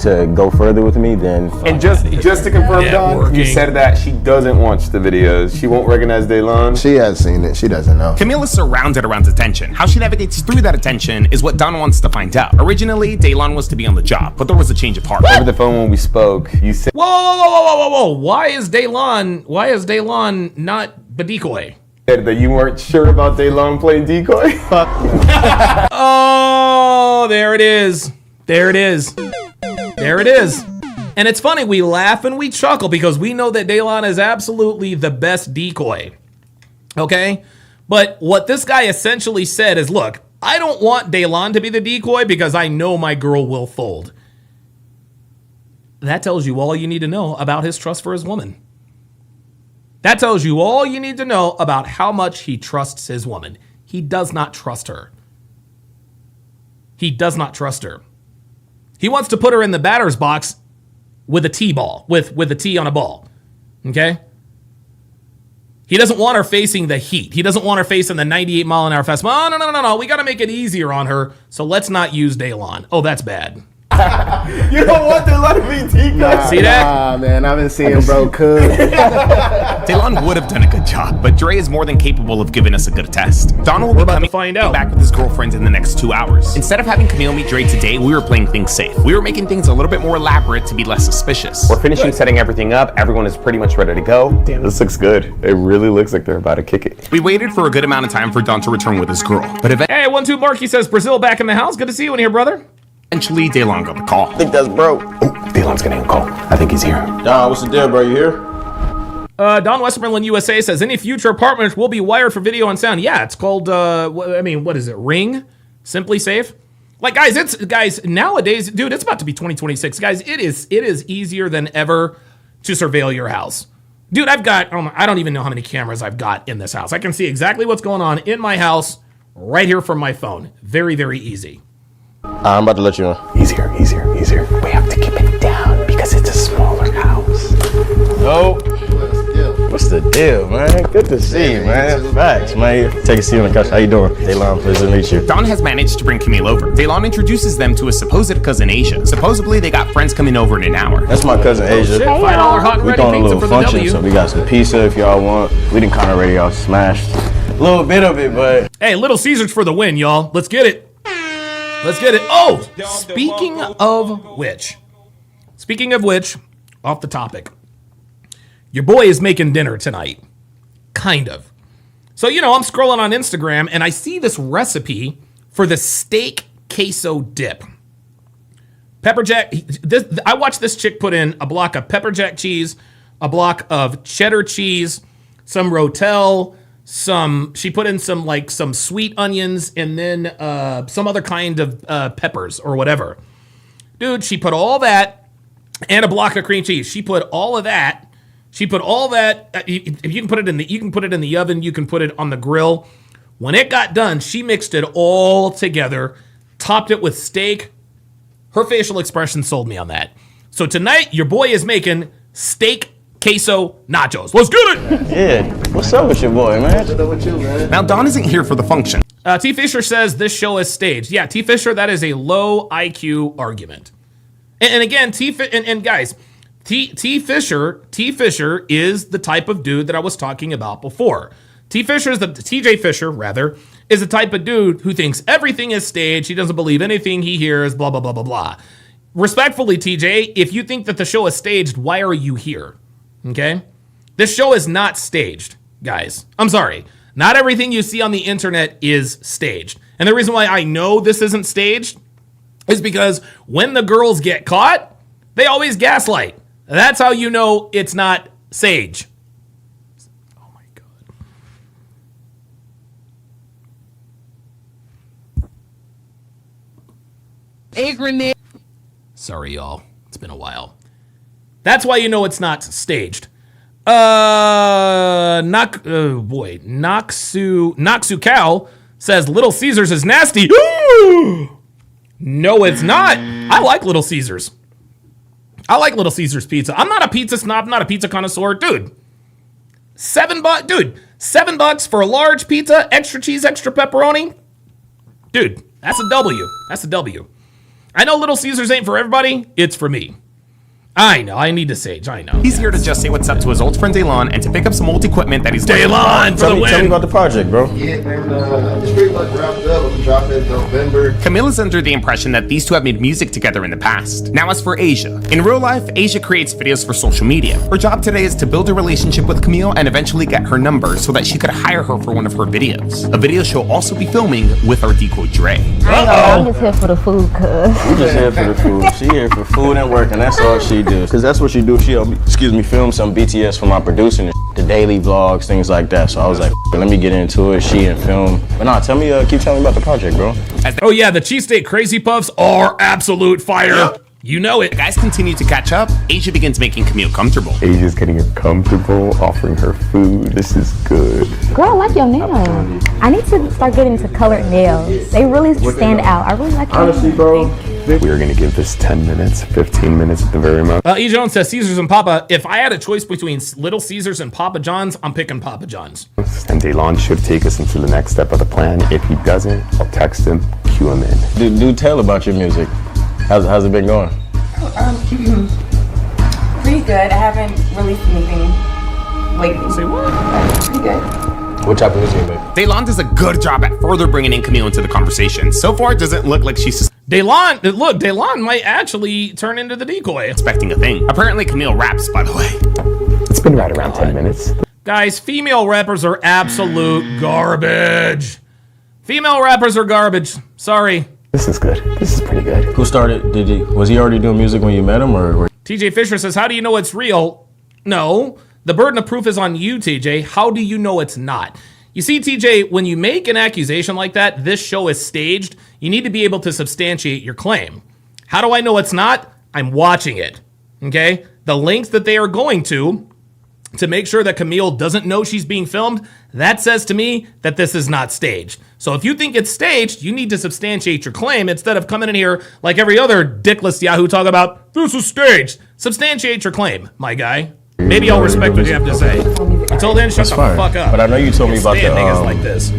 To go further with me, then. And just to confirm, Don, you said that she doesn't watch the videos. She won't recognize Daylon. She has seen it. She doesn't know. Camille is surrounded around attention. How she navigates through that attention is what Don wants to find out. Originally, Daylon was to be on the job, but there was a change of heart. Over the phone when we spoke, you said, Whoa. Why is Daylon not the decoy? that you weren't sure about Daylon playing decoy. Oh, there it is. There it is. And it's funny, we laugh and we chuckle because we know that Daylon is absolutely the best decoy. Okay? But what this guy essentially said is, look, I don't want Daylon to be the decoy because I know my girl will fold. That tells you all you need to know about his trust for his woman. That tells you all you need to know about how much he trusts his woman. He does not trust her. He does not trust her. He wants to put her in the batter's box with a tee ball, with a tee on a ball. Okay? He doesn't want her facing the heat. He doesn't want her facing the 98-mile-an-hour fastball. Oh, no. We got to make it easier on her, so let's not use Daylon. Oh, that's bad. You don't want Daylon to be decoy. See that? Nah, man, I've been seeing bro cook. Daylon would have done a good job, but Dre is more than capable of giving us a good test. Don will be coming back with his girlfriends in the next 2 hours. Instead of having Camille meet Dre today, we were playing things safe. We were making things a little bit more elaborate to be less suspicious. We're finishing setting everything up. Everyone is pretty much ready to go. Damn, this looks good. It really looks like they're about to kick it. We waited for a good amount of time for Don to return with his girl, but eventually, Hey, 1-2 Marky says, Brazil back in the house. Good to see you in here, brother. Daylon got the call. I think that's bro. Oh, Daylon's getting a call. I think he's here. Don, what's the deal, bro? You here? Don Westmoreland USA says, any future apartments will be wired for video and sound. Yeah, it's called, what is it? Ring? Simply Safe? Like, guys, nowadays, dude, it's about to be 2026. Guys, it is easier than ever to surveil your house. Dude, I've got, I don't even know how many cameras I've got in this house. I can see exactly what's going on in my house right here from my phone. Very, very easy. I'm about to let you in. Easier. We have to keep it down because it's a smaller house. Oh, what's the deal, man? Good to see you, man. Facts, man. Take a seat on the couch. How you doing? Daylon, pleasure to meet you. Don has managed to bring Camille over. Daylon introduces them to a supposed cousin Asia. Supposedly, they got friends coming over in an hour. That's my cousin Asia. $5 hot and We ready throwing a pizza little for the function, W. so we got some pizza if y'all want. We didn't kind of already all smashed a little bit of it, but Hey, Little Caesars for the win, y'all. Let's get it. Oh, speaking of which, off the topic, your boy is making dinner tonight. Kind of. So, I'm scrolling on Instagram and I see this recipe for the steak queso dip. Pepper jack. I watched this chick put in a block of pepper jack cheese, a block of cheddar cheese, some Rotel, she put in some sweet onions and then some other kind of peppers or whatever. Dude, she put all that and a block of cream cheese. She put all of that. She put all that. If you can put it in the, you can put it in the oven. You can put it on the grill. When it got done, she mixed it all together, topped it with steak. Her facial expression sold me on that. So tonight, your boy is making steak queso nachos. Let's get it. Yeah. What's up with your boy, man? What's up with you, man? Now, Don isn't here for the function. T. Fisher says this show is staged. Yeah, T. Fisher, that is a low IQ argument. And again, guys, T. Fisher is the type of dude that I was talking about before. TJ Fisher, rather, is the type of dude who thinks everything is staged. He doesn't believe anything he hears, blah, blah, blah, blah, blah. Respectfully, TJ, if you think that the show is staged, why are you here? Okay? This show is not staged, guys. I'm sorry. Not everything you see on the internet is staged. And the reason why I know this isn't staged is because when the girls get caught, they always gaslight. That's how you know it's not sage. Oh my God. A grenade. Sorry, y'all. It's been a while. That's why you know it's not staged. Noxu Cow says Little Caesars is nasty. No, it's not. I like Little Caesars. I like Little Caesars pizza. I'm not a pizza snob, not a pizza connoisseur. Dude, $7 for a large pizza, extra cheese, extra pepperoni. Dude, that's a W. That's a W. I know Little Caesars ain't for everybody. It's for me. I know. I need to sage. I know. He's here to just say what's up to his old friend Daylon and to pick up some old equipment that he's Daylon for the win. Tell me about the project, bro. Yeah, man, it's pretty much wrapped up. I'm dropping it in November. Camille is under the impression that these two have made music together in the past. Now as for Asia. In real life, Asia creates videos for social media. Her job today is to build a relationship with Camille and eventually get her number so that she could hire her for one of her videos. A video she'll also be filming with our decoy Dre. I'm just here for the food, cuz. I'm just here for the food. She here for food and work, and that's all she does. Cause that's what she do. She'll, film some BTS for my producing, the daily vlogs, things like that. So I was like, let me get into it. She and film. But nah, keep telling me about the project, bro. Oh yeah, the cheesesteak crazy puffs are absolute fire. Yep. You know it. The guys continue to catch up. Asia begins making Camille comfortable. Asia's getting her comfortable, offering her food. This is good. Girl, I like your nails. I need to start getting into colored nails. They really stand out. I really like your Honestly, bro, we're going to give this 10 minutes, 15 minutes at the very most. E. Jones says Caesars and Papa. If I had a choice between Little Caesars and Papa John's, I'm picking Papa John's. And Daylon should take us into the next step of the plan. If he doesn't, I'll text him, cue him in. Do tell about your music. How's it been going? Pretty good. I haven't released anything lately. Say what? Pretty good. What type of music you make? Daylon does a good job at further bringing in Camille into the conversation. So far, it doesn't look like she's Daylon might actually turn into the decoy. expecting a thing. Apparently, Camille raps, by the way. It's been right around 10 minutes. Guys, female rappers are absolute garbage. Female rappers are garbage. Sorry. This is good. This is pretty good. Who started? Was he already doing music when you met him, or? TJ Fisher says, how do you know it's real? No, the burden of proof is on you, TJ. How do you know it's not? You see, TJ, when you make an accusation like that, this show is staged, you need to be able to substantiate your claim. How do I know it's not? I'm watching it, okay? The lengths that they are going to make sure that Camille doesn't know she's being filmed, that says to me that this is not staged. So if you think it's staged, you need to substantiate your claim instead of coming in here like every other dickless Yahoo talk about, this is staged. Substantiate your claim, my guy. Maybe I'll respect what you have to say. Until then, shut the fuck up. But I know you told me about the niggas like this.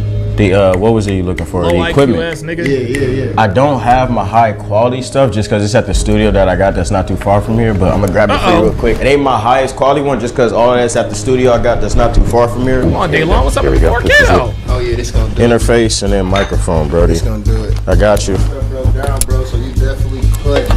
What was it you looking for? Low The IQ equipment. ass nigga. Yeah. I don't have my high quality stuff just because it's at the studio that I got that's not too far from here, but I'm gonna grab it for you real quick. It ain't my highest quality one just because all that's at the studio I got that's not too far from here. Come on, Daylon, what's up with the 4K? Oh yeah, this gonna do Interface and then microphone, brody. This gonna do it. I got you. Down, bro, so you definitely cut.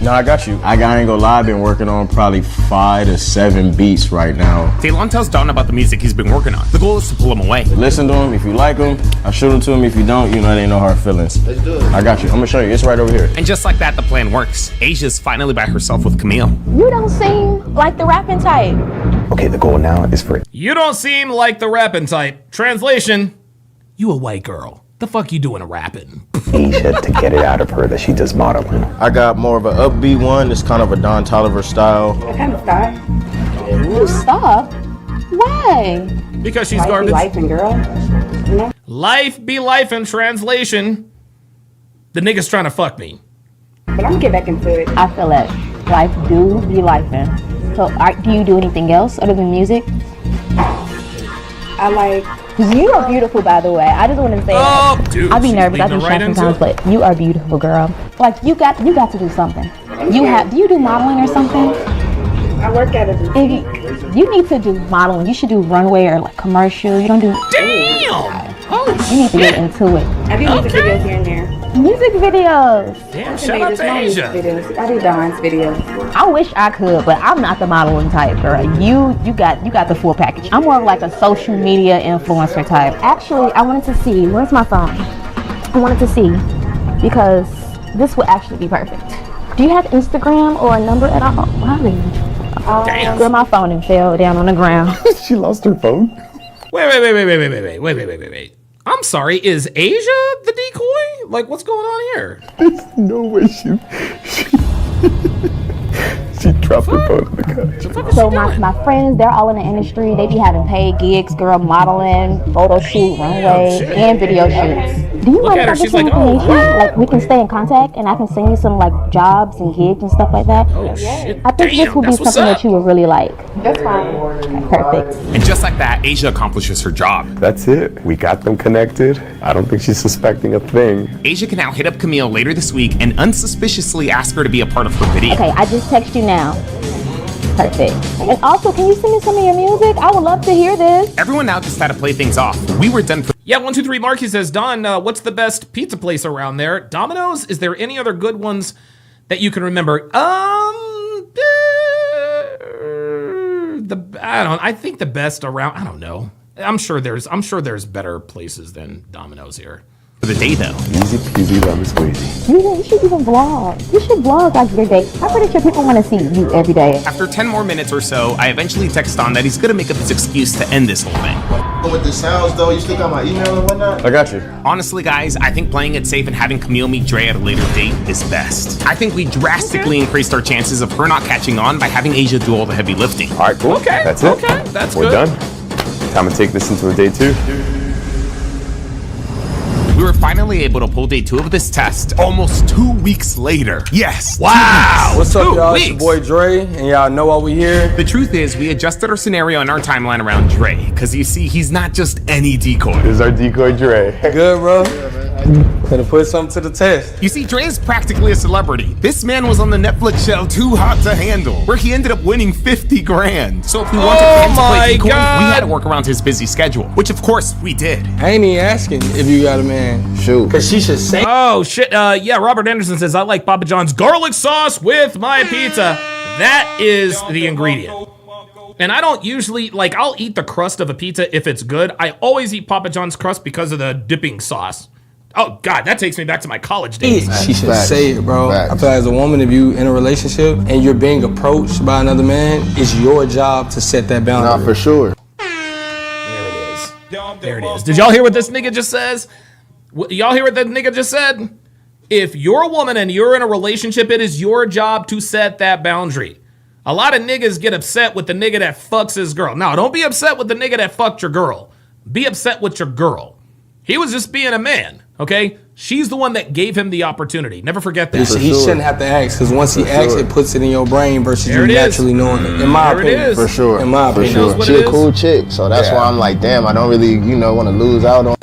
No, I got you. I ain't gonna lie, I've been working on probably 5 to 7 beats right now. Daylon tells Don about the music he's been working on. The goal is to pull him away. Listen to him. If you like him, I shoot him to him. If you don't, it ain't no hard feelings. Let's do it. I got you. I'm gonna show you. It's right over here. And just like that, the plan works. Asia's finally by herself with Camille. You don't seem like the rapping type. Okay, the goal now is for You don't seem like the rapping type. Translation, you a white girl. The fuck you doing rapping? Asia to get it out of her that she does modeling. I got more of an upbeat one. It's kind of a Don Toliver style. What kind of style? You stop. Why? Because she's Life be garbage. life and girl. You know? Life be life in translation. The nigga's trying to fuck me. But I'm gonna get back into it. I feel that life do be lifing. So, do you do anything else other than music? I like. You are beautiful, by the way. I just want to say that. Dude, I be she's nervous. I leading be right shy into sometimes, it. but you are beautiful, girl. Like you got to do something. Do you do modeling or something? I work at a boutique. You need to do modeling. You should do runway or like commercial. You don't do. Damn! Oh, You need to get into it. I do music videos here and there. Music videos. Damn, shout out to Asia. Videos. I do dance videos. I wish I could, but I'm not the modeling type, girl. You got the full package. I'm more of like a social media influencer type. Actually, I wanted to see. Where's my phone? I wanted to see because this would actually be perfect. Do you have Instagram or a number at all? Wow. Damn. Girl, my phone and fell down on the ground. She lost her phone. Wait. I'm sorry, is Asia the decoy? Like, what's going on here? There's no way she dropped her phone in the couch. So my friends, they're all in the industry. They be having paid gigs, girl, modeling, photo shoot, runway, and video shoots. Do you mind if I get some information? Like we can stay in contact, and I can send you some like jobs and gigs and stuff like that. Oh shit! I think this would be something that you would really like. That's fine. Okay, perfect. And just like that, Asia accomplishes her job. That's it. We got them connected. I don't think she's suspecting a thing. Asia can now hit up Camille later this week and unsuspiciously ask her to be a part of her video. Okay, I just text you now. Perfect. And also, can you send me some of your music? I would love to hear this. Everyone now just had to play things off. We were done for. Yeah, 123 Marky says, Don, what's the best pizza place around there? Domino's? Is there any other good ones that you can remember? I think the best around. I don't know. I'm sure there's better places than Domino's here. For the day though. Easy peasy lemon squeezy. You should even vlog. You should vlog like your day. I'm pretty sure people want to see you every day. After 10 more minutes or so, I eventually text Don that he's gonna make up his excuse to end this whole thing. With the sounds though, you still got my email and whatnot? I got you. Honestly, guys, I think playing it safe and having Camille meet Dre at a later date is best. I think we drastically increased our chances of her not catching on by having Asia do all the heavy lifting. All right, cool. Okay, That's it. okay, that's We're good. done. Time to take this into a day 2. We were finally able to pull day 2 of this test almost 2 weeks later. Yes. Wow. What's up, 2 y'all? It's your weeks. boy Dre, and y'all know why we here. The truth is, we adjusted our scenario and our timeline around Dre, because you see, he's not just any decoy. This is our decoy Dre. Good, bro. Gonna put something to the test. You see, Dre is practically a celebrity. This man was on the Netflix show Too Hot to Handle, where he ended up winning 50 grand. So if we wanted him to play decoy, we had to work around his busy schedule, which of course we did. I ain't even asking if you got a man. Shoot. Cause she should say. Oh shit! Yeah, Robert Anderson says I like Papa John's garlic sauce with my pizza. That is the ingredient. And I don't usually like. I'll eat the crust of a pizza if it's good. I always eat Papa John's crust because of the dipping sauce. Oh God, that takes me back to my college days. She should Facts. say it, bro. Facts. I feel like as a woman, if you in a relationship and you're being approached by another man, it's your job to set that boundary. Not for sure. There it is. Did y'all hear what this nigga just says? Y'all hear what that nigga just said? If you're a woman and you're in a relationship, it is your job to set that boundary. A lot of niggas get upset with the nigga that fucks his girl. No, don't be upset with the nigga that fucked your girl. Be upset with your girl. He was just being a man, okay? She's the one that gave him the opportunity. Never forget that. He shouldn't have to ask, because once he asks, it puts it in your brain versus There you it is. naturally knowing it. In my There it opinion. is. For sure. In my For opinion. sure. what She it a is. cool chick, so that's why I'm like, damn, I don't really, want to lose out on.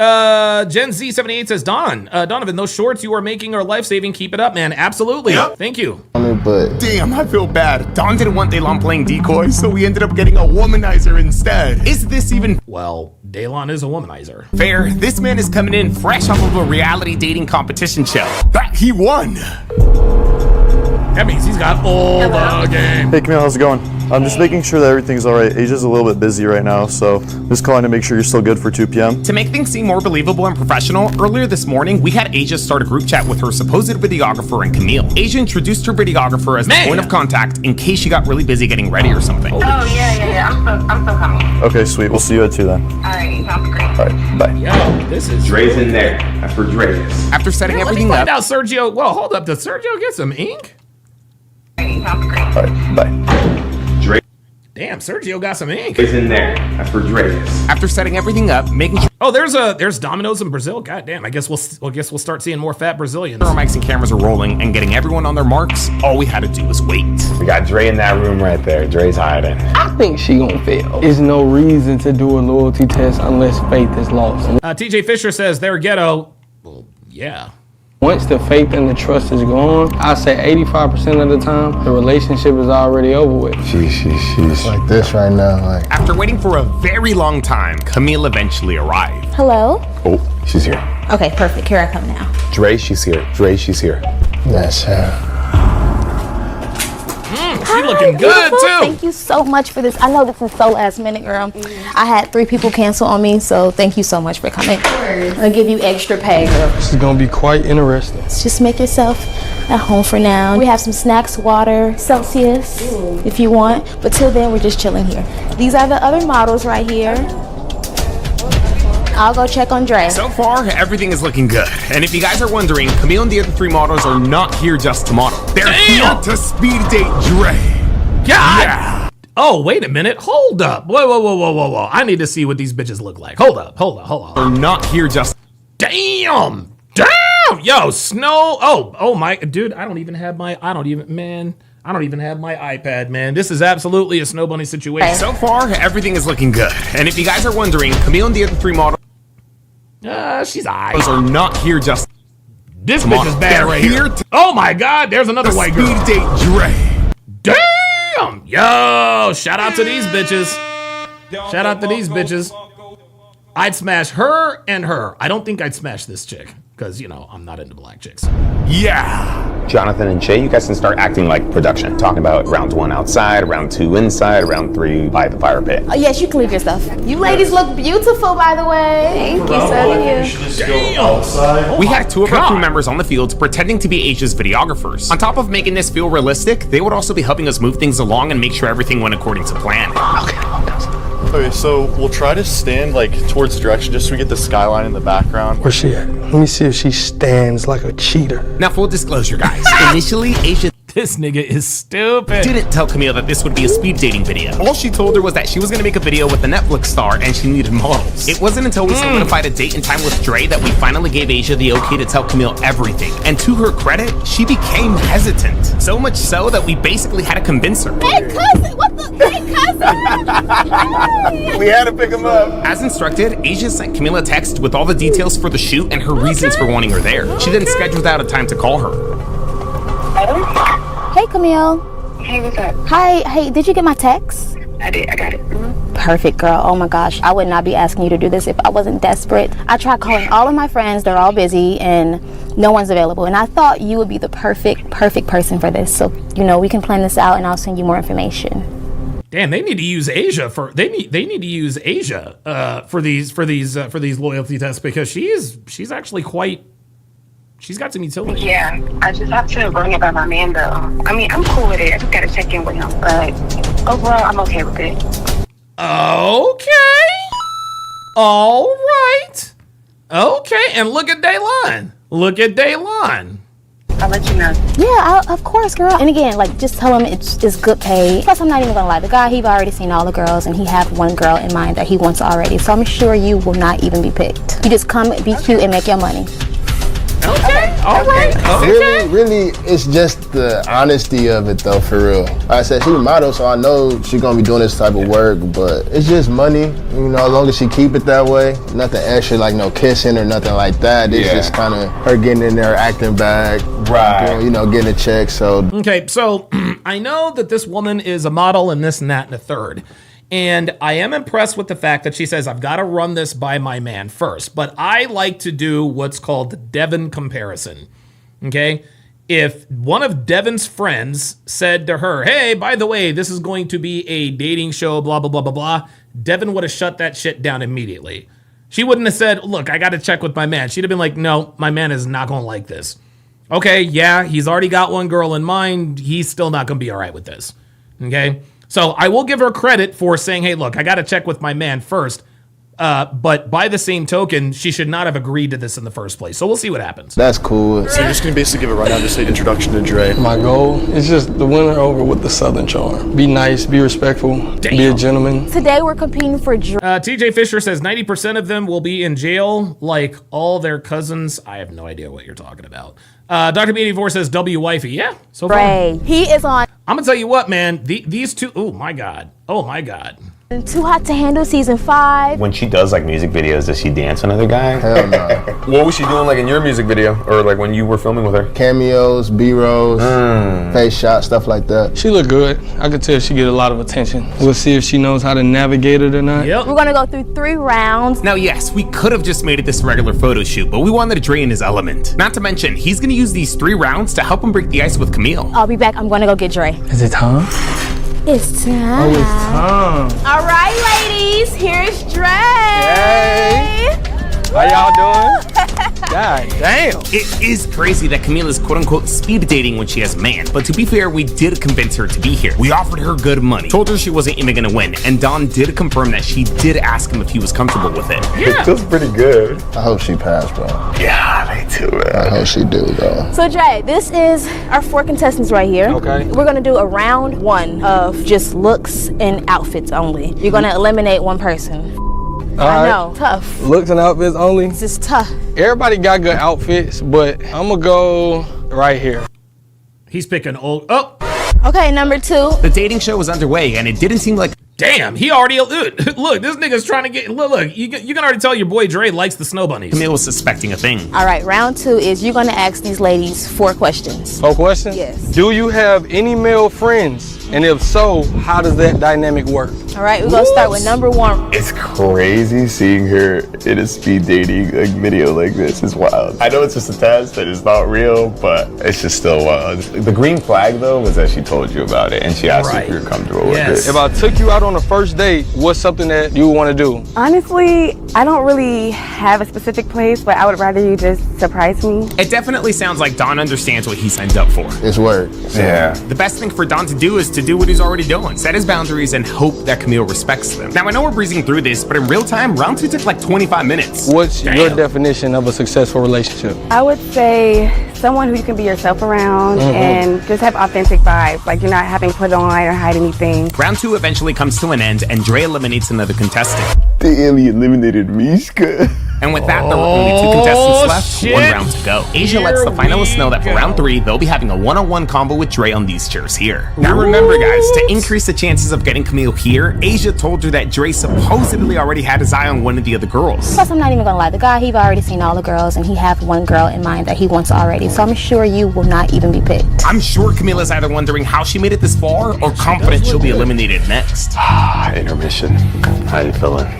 Gen Z78 says, Donovan, those shorts you are making are life-saving. Keep it up, man. Absolutely. Yep. Thank you. it, but Damn, I feel bad. Don didn't want Daylon playing decoy, so we ended up getting a womanizer instead. Is this even Well, Daylon is a womanizer. fair? This man is coming in fresh off of a reality dating competition show. He won. That means he's got all the game. Hey Camille, how's it going? I'm just making sure that everything's all right. Asia's a little bit busy right now, so I'm just calling to make sure you're still good for 2 p.m. To make things seem more believable and professional, earlier this morning, we had Asia start a group chat with her supposed videographer and Camille. Asia introduced her videographer as the point of contact in case she got really busy getting ready or something. Oh, yeah. I'm still coming. Okay, sweet. We'll see you at 2 then. All right. Alright, bye. Yo, this is Dre's in there. That's where Dre is. After setting Let me everything find up, out Sergio. Well, hold up. Does Sergio get some ink? Alright, bye. Dre Damn, Sergio got some ink. is in there. That's where Dre is. after setting everything up, making sure Oh, there's Domino's in Brazil. God damn. I guess we'll start seeing more fat Brazilians. our mics and cameras are rolling and getting everyone on their marks, all we had to do was wait. We got Dre in that room right there. Dre's hiding. I think she gonna fail. There's no reason to do a loyalty test unless faith is lost. TJ Fisher says they're ghetto. Well, yeah. Once the faith and the trust is gone, I say 85% of the time, the relationship is already over with. She's like this right now. Like, After waiting for a very long time, Camille eventually arrived. Hello? Oh, she's here. Okay, perfect. Here I come now. Dre, she's here. Dre, she's here. that's her. She looking good Beautiful. too. Thank you so much for this. I know this is so last minute, girl. I had 3 people cancel on me, so thank you so much for coming. I'll give you extra pay, girl. This is gonna be quite interesting. Just make yourself at home for now. We have some snacks, water, Celsius, if you want. But till then, we're just chilling here. These are the other models right here. I'll go check on Dre. So far, everything is looking good. And if you guys are wondering, Camille and the other 3 models are not here just to model. They're here to speed date Dre. God. Yeah. Oh, wait a minute. Hold up. Whoa. I need to see what these bitches look like. Hold on. They're not here just. Damn. Yo, Snow. Oh my, dude. I don't even have my iPad, man. This is absolutely a Snow Bunny situation. So far, everything is looking good. And if you guys are wondering, Camille and the other 3 models She's aight. are not here just. This bitch is bad They're right here here. to Oh my God, there's another white speed girl. date Dre. Damn. Yo, shout out to these bitches. I'd smash her and her. I don't think I'd smash this chick because, I'm not into black chicks. Yeah. Jonathan and Shay, you guys can start acting like production. Talking about round 1 outside, round 2 inside, round 3 by the fire pit. Oh, yes, you can leave your stuff. You ladies look beautiful, by the way. Thank you, so do you. We had 2 of our crew members on the field pretending to be Asia's videographers. On top of making this feel realistic, they would also be helping us move things along and make sure everything went according to plan. Okay, so we'll try to stand towards the direction just so we get the skyline in the background. Where's she at? Let me see if she stands like a cheater. Now, full disclosure, guys. Initially, Asia This nigga is stupid. didn't tell Camille that this would be a speed dating video. All she told her was that she was gonna make a video with the Netflix star and she needed models. It wasn't until we solidified a date and time with Dre that we finally gave Asia the okay to tell Camille everything. And to her credit, she became hesitant. So much so that we basically had to convince her. Hey, cousin, what the? Hey, cousin! We had to pick him up. As instructed, Asia sent Camille a text with all the details for the shoot and her reasons for wanting her there. She then scheduled out a time to call her. Hey, Camille. Hey, what's up? Hi, hey, did you get my text? I did. I got it. Perfect, girl. Oh my gosh, I would not be asking you to do this if I wasn't desperate. I tried calling all of my friends. They're all busy and no one's available. And I thought you would be the perfect person for this. So, we can plan this out and I'll send you more information. Damn, they need to use Asia for they need to use Asia for these loyalty tests because she's actually quite. She's got some utility. Yeah, I just have to bring it by my man, though. I mean, I'm cool with it. I just gotta check in with him. But overall, I'm okay with it. Okay. All right. Okay, and look at Daylon. I'll let you know. Yeah, of course, girl. And again, just tell him it's good pay. Plus, I'm not even gonna lie. The guy, he's already seen all the girls, and he have one girl in mind that he wants already. So I'm sure you will not even be picked. You just come, be cute, and make your money. Okay. All right. Okay. Really, it's just the honesty of it, though, for real. Like I said, she's a model, so I know she's gonna be doing this type of work, but it's just money. As long as she keep it that way, nothing extra, like no kissing or nothing like that. It's just kind of her getting in there, acting back, Right. Getting a check. So Okay, so I know that this woman is a model and this and that and a third. And I am impressed with the fact that she says, I've got to run this by my man first. But I like to do what's called the Devin comparison. Okay? If one of Devin's friends said to her, hey, by the way, this is going to be a dating show, blah, blah, blah, blah, blah, Devin would have shut that shit down immediately. She wouldn't have said, look, I got to check with my man. She'd have been like, no, my man is not going to like this. Okay, yeah, he's already got one girl in mind. He's still not going to be all right with this. Okay? So I will give her credit for saying, hey, look, I got to check with my man first. But by the same token, she should not have agreed to this in the first place. So we'll see what happens. That's cool. So you're just gonna basically give a rundown, just say introduction to Dre. My goal is just the winner over with the Southern charm. Be nice, be respectful, be a gentleman. Today we're competing for TJ Fisher says 90% of them will be in jail like all their cousins. I have no idea what you're talking about. Dr. B84 says W Wifey. Yeah, so far. Dre. He is on I'm gonna tell you what, man. These two, oh my God. Too Hot to Handle season 5. When she does like music videos, does she dance another guy? Hell no. What was she doing like in your music video, or like when you were filming with her? Cameos, B-rolls, face shots, stuff like that. She look good. I could tell she get a lot of attention. We'll see if she knows how to navigate it or not. Yep. We're gonna go through 3 rounds. Now, yes, we could have just made it this regular photo shoot, but we wanted Dre in his element. Not to mention, he's gonna use these 3 rounds to help him break the ice with Camille. I'll be back. I'm gonna go get Dre. Is it time? It's time. Oh, it's time. All right, ladies. Here's Dre. Hey. How y'all doing? God damn. It is crazy that Camille is quote-unquote speed dating when she has a man, but to be fair, we did convince her to be here. We offered her good money, told her she wasn't even gonna win, and Dawn did confirm that she did ask him if he was comfortable with it. Yeah. It feels pretty good. I hope she passed, bro. Yeah, me too, man. I hope she do, though. So, Dre, this is our 4 contestants right here. Okay. We're gonna do a round 1 of just looks and outfits only. You're gonna eliminate 1 person. I know, tough. Looks and outfits only. This is tough. Everybody got good outfits, but I'm gonna go right here. He's picking old. Oh, Okay, number 2. The dating show was underway, and it didn't seem like damn. He already. Look, this nigga's trying to get. Look, you can already tell your boy Dre likes the snow bunnies. Camille was suspecting a thing. All right, round 2 is you're gonna ask these ladies 4 questions. 4 questions? Yes. Do you have any male friends? And if so, how does that dynamic work? All right, we're gonna start with number 1. It's crazy seeing her in a speed dating video like this. It's wild. I know it's just a test and it's not real, but it's just still wild. The green flag though was that she told you about it and she asked you if you were comfortable with it. If I took you out on a first date, what's something that you want to do? Honestly, I don't really have a specific place, but I would rather you just surprise me. It definitely sounds like Don understands what he signed up for. It's work. So. Yeah. The best thing for Don to do is to do what he's already doing. Set his boundaries and hope that Camille respects them. Now, I know we're breezing through this, but in real time, round 2 took like 25 minutes. What's your definition of a successful relationship? I would say someone who you can be yourself around and just have authentic vibes. Like you're not having to put on or hide anything. Round 2 eventually comes to an end, and Dre eliminates another contestant. They eliminated Mishka. And with that, there were only 2 contestants left, 1 round to go. Asia lets the finalists know that for round 3, they'll be having a one-on-one combo with Dre on these chairs here. Now remember guys, to increase the chances of getting Camille here, Asia told her that Dre supposedly already had his eye on one of the other girls. Plus, I'm not even gonna lie, the guy, he's already seen all the girls and he have 1 girl in mind that he wants already. So I'm sure you will not even be picked. I'm sure Camille is either wondering how she made it this far or confident she'll be eliminated next. Intermission. How you feeling?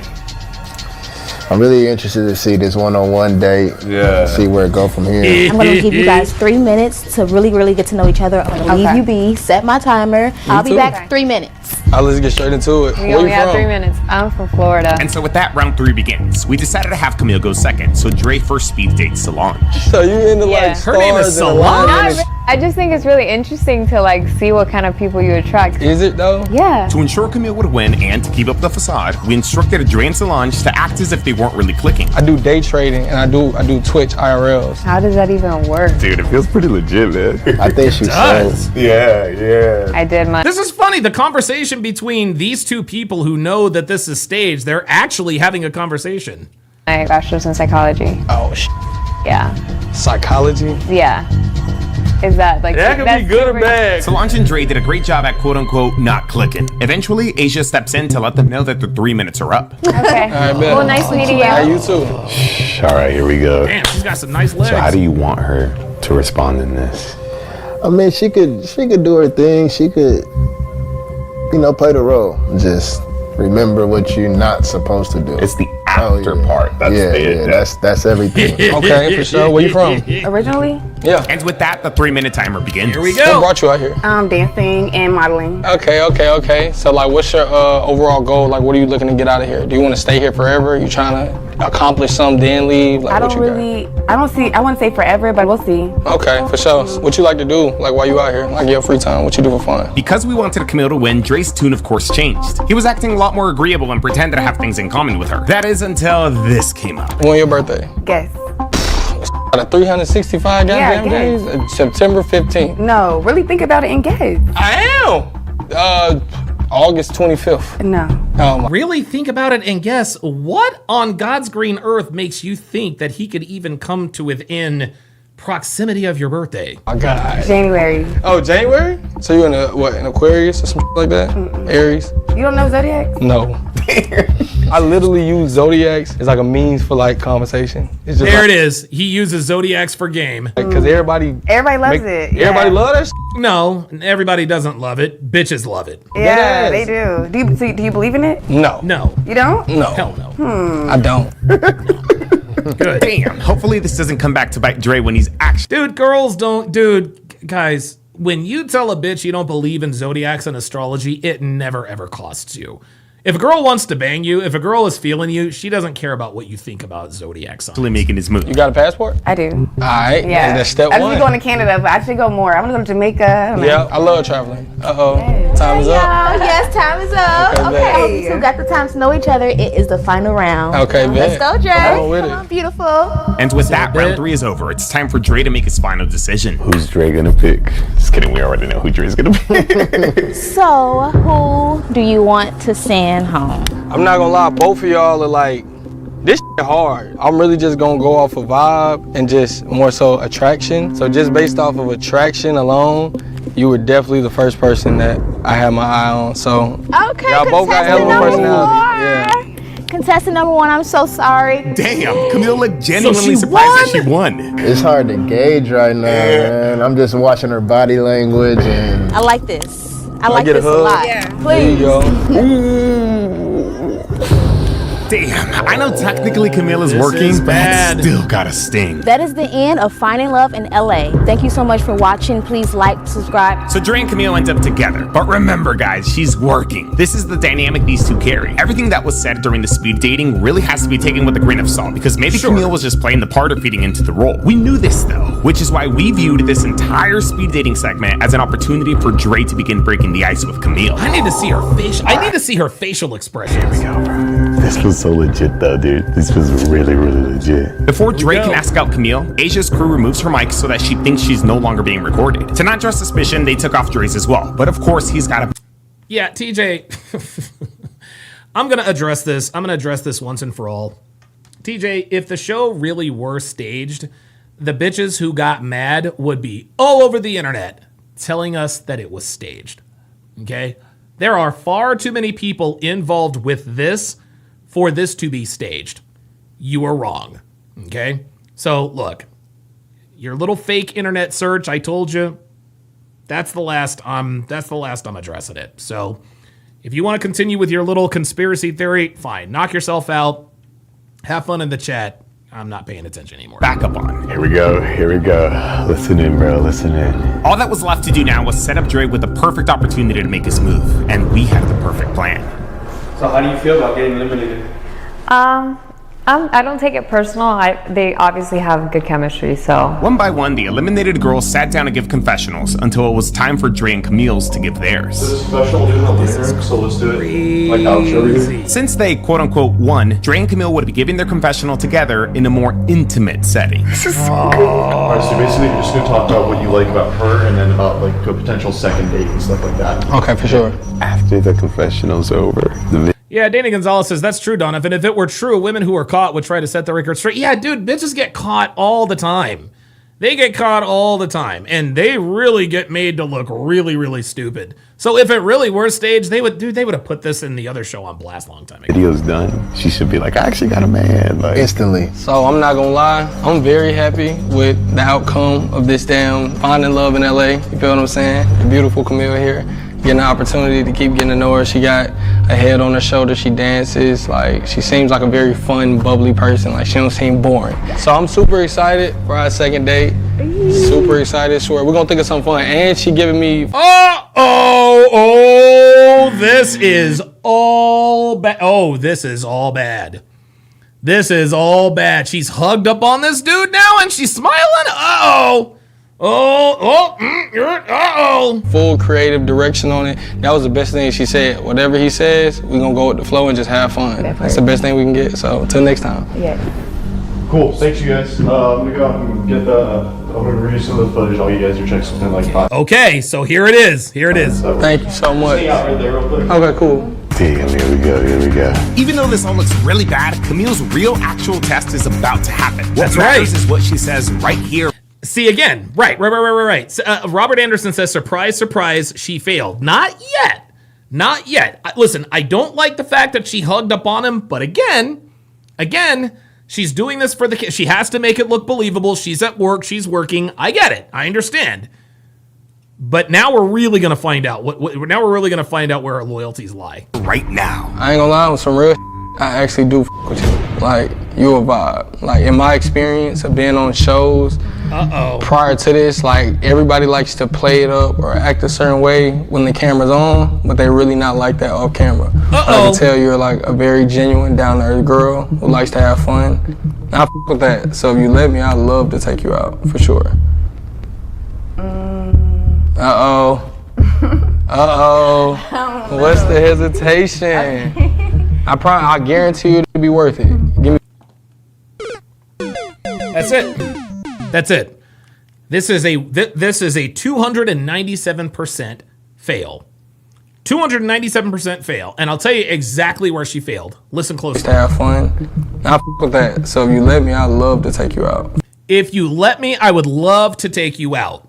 I'm really interested to see this one-on-one date. Yeah. See where it go from here. I'm gonna give you guys 3 minutes to really get to know each other. I'm gonna leave you be, set my timer. I'll be back 3 minutes. Let's get straight into it. We Where only you have from? 3 minutes. I'm from Florida. And so with that, round 3 begins. We decided to have Camille go second, so Dre first speed dates Solange. So you into Yeah. like Her name is stars and Solange? alignment? I just think it's really interesting to like see what kind of people you attract. Is it though? Yeah. To ensure Camille would win and to keep up the facade, we instructed Dre and Solange to act as if they weren't really clicking. I do day trading and I do Twitch IRLs. How does that even work? Dude, it feels pretty legit, man. I think she does. sold. Yeah. I did my. This is funny. The conversation between these 2 people who know that this is staged, they're actually having a conversation. My bachelor's in psychology. Oh Yeah. Psychology? Yeah. Is that like That could be good or bad. Solange and Dre did a great job at quote-unquote not clicking. Eventually, Asia steps in to let them know that the 3 minutes are up. Okay. bet. Well, nice meeting you. Yeah, you too. All right, here we go. Damn, she's got some nice legs. So how do you want her to respond in this? I mean, she could do her thing. She could, play the role. Just remember what you're not supposed to do. It's the after part. That's that's everything. Okay, for sure. Where you from? Originally, Yeah. And with that, the 3-minute timer begins. Here we What go. brought you out here? dancing and modeling. Okay. So like, what's your overall goal? Like, what are you looking to get out of here? Do you want to stay here forever? You trying to accomplish something, then leave? Like, I wouldn't say forever, but we'll see. Okay, for sure. What you like to do, like while you out here, like your free time, what you do for fun? Because we wanted Camille to win, Dre's tune of course changed. He was acting a lot more agreeable and pretended to have things in common with her. That is until this came up. When your birthday? Guess. Out of 365 goddamn days? September 15th. No, really think about it and guess. I am. August 25th. No. Really think about it and guess. What on God's green earth makes you think that he could even come to within proximity of your birthday? My God. January. Oh, January? So you in an Aquarius or some like that? Aries? You don't know Zodiac? No. I literally use zodiacs as like a means for like conversation. It's just there like, it is. He uses zodiacs for game. Because everybody loves it. Yeah. Everybody love that. No, everybody doesn't love it. Bitches love it. Yeah, they do. Do you believe in it? No. No. You don't? No. Hell no. I don't. Good. Damn. Hopefully this doesn't come back to bite Dre when he's actually. Dude, girls don't. Dude, guys, when you tell a bitch you don't believe in zodiacs and astrology, it never ever costs you. If a girl wants to bang you, if a girl is feeling you, she doesn't care about what you think about zodiac signs. Actually making his move. You got a passport? I do. All right. Yeah. And that's step I one. just be going to Canada, but I should go more. I'm gonna go to Jamaica. Yeah, I love traveling. Uh-oh. Yes. Time is up. Yes, time is up. Okay, Okay, bet. I hope you two got the time to know each other. It is the final round. Okay, Let's bet. go, Dre. Come on with Come it. on, beautiful. And with that, round 3 is over. It's time for Dre to make his final decision. Who's Dre gonna pick? Just kidding, we already know who Dre's gonna pick. So, who do you want to send home? I'm not gonna lie, both of y'all are like, this shit hard. I'm really just gonna go off of vibe and just more so attraction. So just based off of attraction alone, you were definitely the first person that I had my eye on. So Okay, y'all both got hell of a personality. Yeah. Contestant number 1, I'm so sorry. Damn, Camille looked genuinely surprised that she won. It's hard to gauge right now, man. I'm just watching her body language and. I like this. I Can like get a this a hug? lot. Yeah. There you go. Damn, I know technically Camille is This working, is but bad. that still got a sting. That is the end of Finding Love in LA. Thank you so much for watching. Please like, subscribe. So Dre and Camille end up together. But remember, guys, she's working. This is the dynamic these two carry. Everything that was said during the speed dating really has to be taken with a grain of salt, because maybe Camille was just playing the part of feeding into the role. We knew this, though, which is why we viewed this entire speed dating segment as an opportunity for Dre to begin breaking the ice with Camille. I need to see her facial. I need to see her facial expressions. Here we go, bro. This was so legit, though, dude. This was really, really legit. Before Dre can ask out Camille, Asia's crew removes her mic so that she thinks she's no longer being recorded. To not draw suspicion, they took off Dre's as well. But of course, he's got to. Yeah, TJ, I'm going to address this. I'm going to address this once and for all. TJ, if the show really were staged, the bitches who got mad would be all over the internet telling us that it was staged. Okay? There are far too many people involved with this for this to be staged. You are wrong. Okay? So, look, your little fake internet search, I told you, that's the last I'm addressing it. So, if you want to continue with your little conspiracy theory, fine. Knock yourself out. Have fun in the chat. I'm not paying attention anymore. Back up on. Here we go. Listen in, bro. Listen in. All that was left to do now was set up Dre with the perfect opportunity to make his move. And we had the perfect plan. So how do you feel about getting eliminated? I don't take it personal. They obviously have good chemistry, so. One by one, the eliminated girls sat down to give confessionals until it was time for Dre and Camille's to give theirs. So this special will do it later, so let's do it like I'll show you. Since they quote-unquote won, Dre and Camille would be giving their confessional together in a more intimate setting. Alright, so basically you're just gonna talk about what you like about her and then about like a potential second date and stuff like that. Okay, for sure. After the confessional's over, Yeah, Danny Gonzalez says, that's true, Donovan. If it were true, women who are caught would try to set the record straight. Yeah, dude, bitches get caught all the time. They get caught all the time. And they really get made to look really, really stupid. So if it really were staged, they would have put this in the other show on blast a long time ago. video's done, she should be like, I actually got a man. Like, instantly. So I'm not gonna lie, I'm very happy with the outcome of this damn Finding Love in LA. You feel what I'm saying? The beautiful Camille here. Getting the opportunity to keep getting to know her. She got a head on her shoulder, she dances, like she seems like a very fun, bubbly person. Like she don't seem boring. So I'm super excited for our second date. Super excited, sure. We're gonna think of something fun. And she giving me this is all bad. Oh, this is all bad. This is all bad. She's hugged up on this dude now and she's smiling. Uh-oh. Uh-oh. Full creative direction on it. That was the best thing she said. Whatever he says, we're going to go with the flow and just have fun. That's the best thing we can get. So, until next time. Yeah. Cool. Thanks, you guys. I'm going to go out and get I'm going to review some of the footage. I'll get you guys your checks within like 5. Okay, so here it is. Thank you so much. Hang out right there real quick. Okay, cool. Damn, here we go. Even though this all looks really bad, Camille's real actual test is about to happen. That's what right. matters is what she says right here. See, again, right. So, Robert Anderson says, surprise, surprise, she failed. Not yet. Listen, I don't like the fact that she hugged up on him, but again, she's doing this for the kid. She has to make it look believable. She's at work. She's working. I get it. I understand. But now we're really gonna find out now we're really gonna find out where our loyalties lie. Right now. I ain't gonna lie, with some real I actually do with you. Like, you a vibe. Like, in my experience of being on shows, prior to this, like, everybody likes to play it up or act a certain way when the camera's on, but they really not like that off camera. I can tell you're like a very genuine, down-to-earth girl who likes to have fun. And I with that. So if you let me, I'd love to take you out, for sure. What's the hesitation? I guarantee you it'll be worth it. Give me. That's it. This is a 297% fail. 297% fail. And I'll tell you exactly where she failed. Listen closely. To have fun. I with that. So if you let me, I'd love to take you out. If you let me, I would love to take you out.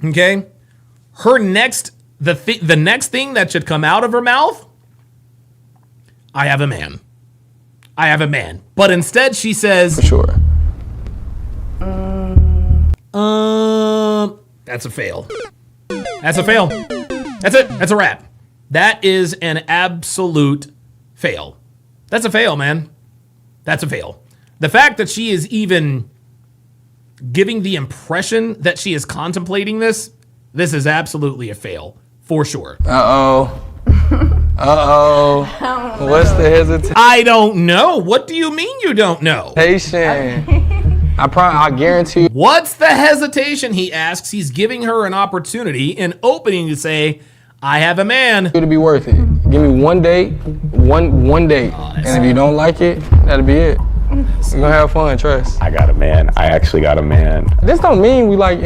Okay? The next thing that should come out of her mouth, I have a man. But instead she says, for sure. That's a fail. That's it. That's a wrap. That is an absolute fail. That's a fail, man. That's a fail. The fact that she is even giving the impression that she is contemplating this is absolutely a fail. For sure. What's the hesitation? I don't know. What do you mean you don't know? I guarantee you. What's the hesitation, he asks. He's giving her an opportunity, an opening to say, I have a man. It'll be worth it. Give me one date, one date. And if you don't like it, that'll be it. We're gonna have fun, trust. I got a man. I actually got a man. This don't mean we like,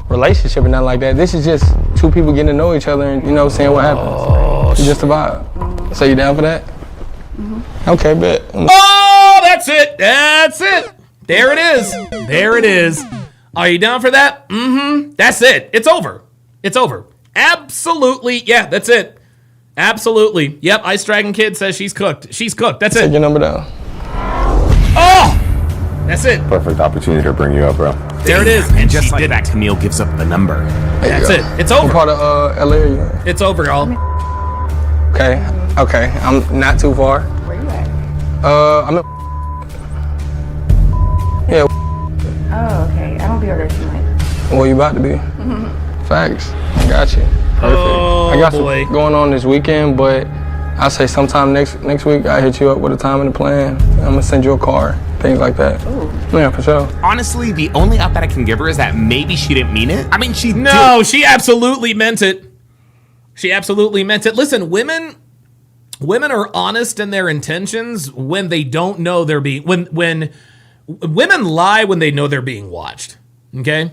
relationship or nothing like that. This is just two people getting to know each other and, seeing what happens. It's just a vibe. So you down for that? Mm-hmm. Okay, bet. Oh, that's it. There it is. Are you down for that? Mm-hmm. That's it. It's over. Absolutely. Yeah, that's it. Absolutely. Yep, Ice Dragon Kid says she's cooked. That's it. Take your number down. Oh! That's it. Perfect opportunity to bring you up, bro. There it is. And just like that, Camille gives up the number. That's it. It's over. What part of LA are you in? It's over, y'all. Okay. I'm not too far. Where you at? I'm in. Yeah. Oh, okay. I don't be over there tonight. Well, you about to be. Facts. I got you. Perfect. I got some going on this weekend, but I say sometime next week I hit you up with a time and a plan. I'm gonna send you a car, things like that. Ooh. Yeah, for sure. Honestly, the only out that I can give her is that maybe she didn't mean it. I mean, she absolutely meant it. Listen, women are honest in their intentions when they don't know they're being when women lie when they know they're being watched. Okay?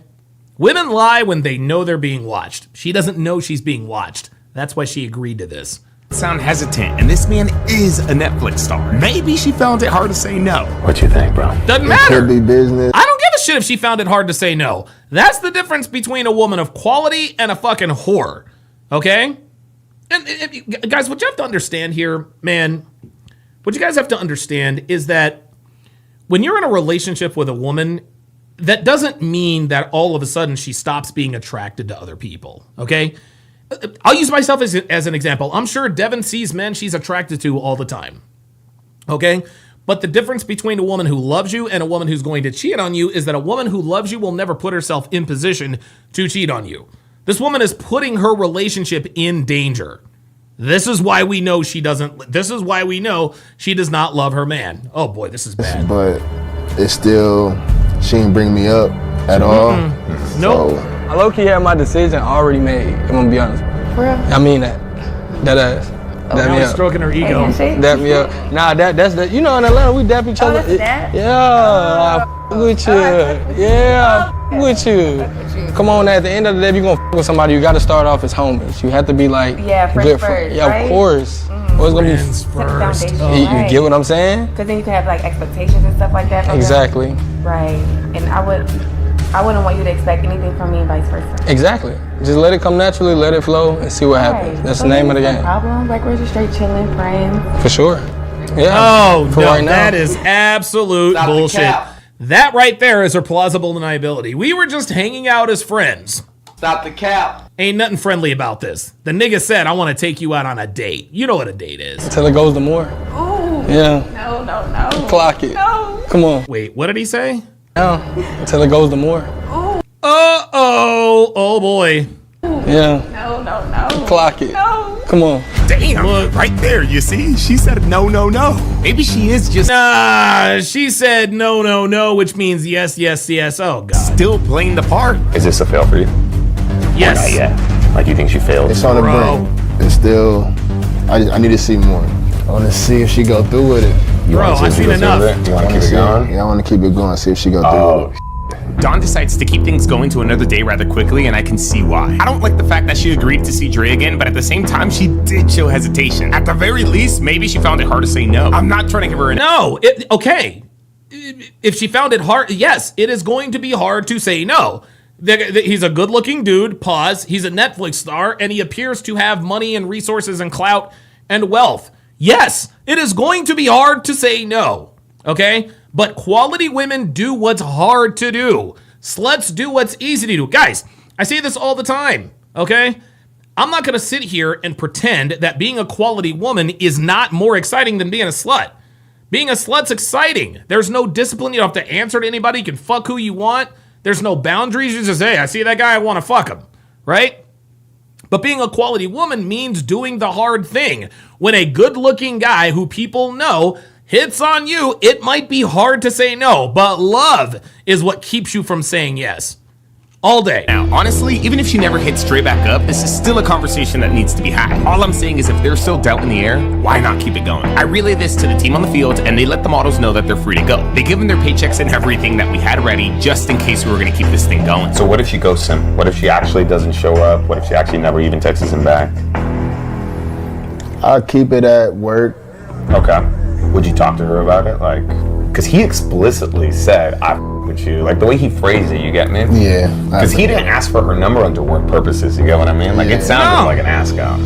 Women lie when they know they're being watched. She doesn't know she's being watched. That's why she agreed to this. Sound hesitant, and this man is a Netflix star. Maybe she found it hard to say no. What you think, bro? Doesn't matter. Could be business. I don't give a shit if she found it hard to say no. That's the difference between a woman of quality and a fucking whore. Okay? And guys, what you have to understand here, man, what you guys have to understand is that when you're in a relationship with a woman, that doesn't mean that all of a sudden she stops being attracted to other people. Okay? I'll use myself as an example. I'm sure Devin sees men she's attracted to all the time. Okay? But the difference between a woman who loves you and a woman who's going to cheat on you is that a woman who loves you will never put herself in position to cheat on you. This woman is putting her relationship in danger. This is why we know she doesn't. This is why we know she does not love her man. Oh boy, this is bad. But it's still, she didn't bring me up at all. Nope. So, I low-key had my decision already made. I'm gonna be honest. For real? I mean that. That ass. Now he's stroking her ego. Dap me up. Nah, that's the. You know, in Atlanta we dap each other. Yeah, I f- with you. Yeah, I f- with you. Come on, at the end of the day, if you gonna f- with somebody, you gotta start off as homies. You have to be like friends good first, Yeah, right? of course. Or it's gonna be first. You get what I'm saying? Because then you can have like expectations and stuff like that. from them. Exactly. Right. And I wouldn't want you to expect anything from me and vice versa. Exactly. Just let it come naturally, let it flow, and see what happens. Right. That's So the name of the there's game. no problem. Like we're just straight chilling, praying. For sure. Yeah. Oh For no, right now. that is absolute Stop the bullshit. cap. That right there is her plausible deniability. We were just hanging out as friends. Stop the cap. Ain't nothing friendly about this. The nigga said, I want to take you out on a date. You know what a date is. Until it goes to more. Ooh. Yeah. No. Clock it. No. Come on. Wait, what did he say? Yeah. Until it goes to more. Uh-oh. Oh boy. Yeah. No. Clock it. No. Come on. Damn, Look. right there, you see? She said no. Maybe she is just Nah, she said no, which means yes. Oh god. still playing the part. Is this a fail for you? Yes. Not yet. Like, you think she failed? it's on the Bro. brink. It's still, I need to see more. I want to see if she go through with it. You Bro, wanna see I've if she seen goes through enough. with it? You want to keep it See, going? yeah, I want to keep it going, see if she go through with it. Dawn decides to keep things going to another day rather quickly, and I can see why. I don't like the fact that she agreed to see Dre again, but at the same time, she did show hesitation. At the very least, maybe she found it hard to say no. I'm not trying to give her an No, okay. If she found it hard, yes, it is going to be hard to say no. He's a good-looking dude, pause. He's a Netflix star, and he appears to have money and resources and clout and wealth. Yes, it is going to be hard to say no, okay? But quality women do what's hard to do. Sluts do what's easy to do. Guys, I say this all the time, okay? I'm not going to sit here and pretend that being a quality woman is not more exciting than being a slut. Being a slut's exciting. There's no discipline. You don't have to answer to anybody. You can fuck who you want. There's no boundaries. You just, hey, I see that guy, I want to fuck him, right? But being a quality woman means doing the hard thing. When a good-looking guy who people know hits on you, it might be hard to say no, but love is what keeps you from saying yes. All day. Now, honestly, even if she never hits Dre back up, this is still a conversation that needs to be had. All I'm saying is if there's still doubt in the air, why not keep it going? I relay this to the team on the field, and they let the models know that they're free to go. They give them their paychecks and everything that we had ready, just in case we were going to keep this thing going. So what if she ghosts him? What if she actually doesn't show up? What if she actually never even texts him back? I'll keep it at work. Okay. Would you talk to her about it? Like, because he explicitly said, I with you. Like, the way he phrased it, you get me? Yeah. Because he didn't ask for her number under work purposes, you get what I mean? Like, it sounded like an ask out.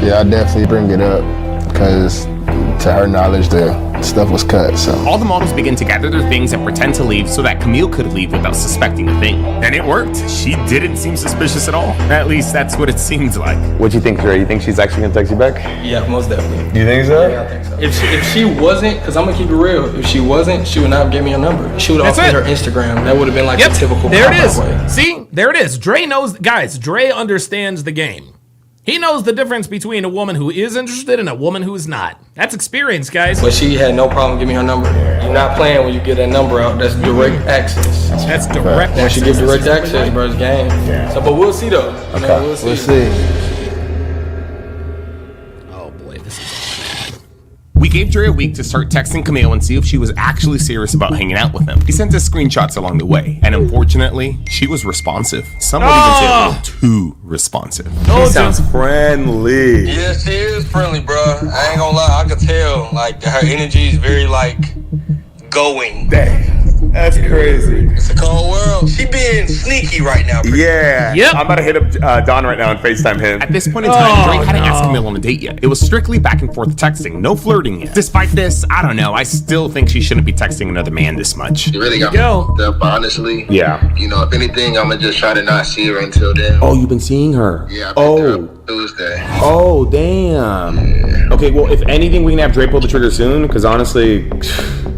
Yeah, I definitely bring it up because to her knowledge, the stuff was cut, so. All the models begin to gather their things and pretend to leave so that Camille could leave without suspecting a thing. And it worked. She didn't seem suspicious at all. At least that's what it seems like. What'd you think, Dre? You think she's actually gonna text you back? Yeah, most definitely. You think so? Yeah, I think so. If she wasn't, because I'm gonna keep it real, if she wasn't, she would not have given me a number. She would have offered her Instagram. That would have been like the typical There it cop-out is. way. See, there it is. Dre knows, guys, Dre understands the game. He knows the difference between a woman who is interested and a woman who is not. That's experience, guys. But she had no problem giving me her number. You're not playing when you get that number out. That's direct access. That's direct Once you access. give direct access, bro, it's game. Yeah. So, but we'll see though. You know, we'll see. Oh boy, this is. We gave Dre a week to start texting Camille and see if she was actually serious about hanging out with him. He sent us screenshots along the way, and unfortunately, she was responsive. Some would even say a little too responsive. Oh, He sounds friendly. Yeah, she is friendly, bro. I ain't gonna lie, I could tell. Like her energy is very like going. Dang, that's crazy. It's a cold world. She being sneaky right now. Yeah. Yep. I'm about to hit up Don right now and FaceTime him. At this point in time, Dre hadn't asked Camille on a date yet. It was strictly back and forth texting, no flirting yet. Despite this, I don't know, I still think she shouldn't be texting another man this much. You really got me fucked up, honestly. Yeah. You know, if anything, I'm gonna just try to not see her until then. Oh, you've been seeing her? Yeah, I picked her up Tuesday. Oh, damn. Yeah. Okay, well, if anything, we can have Dre pull the trigger soon, because honestly,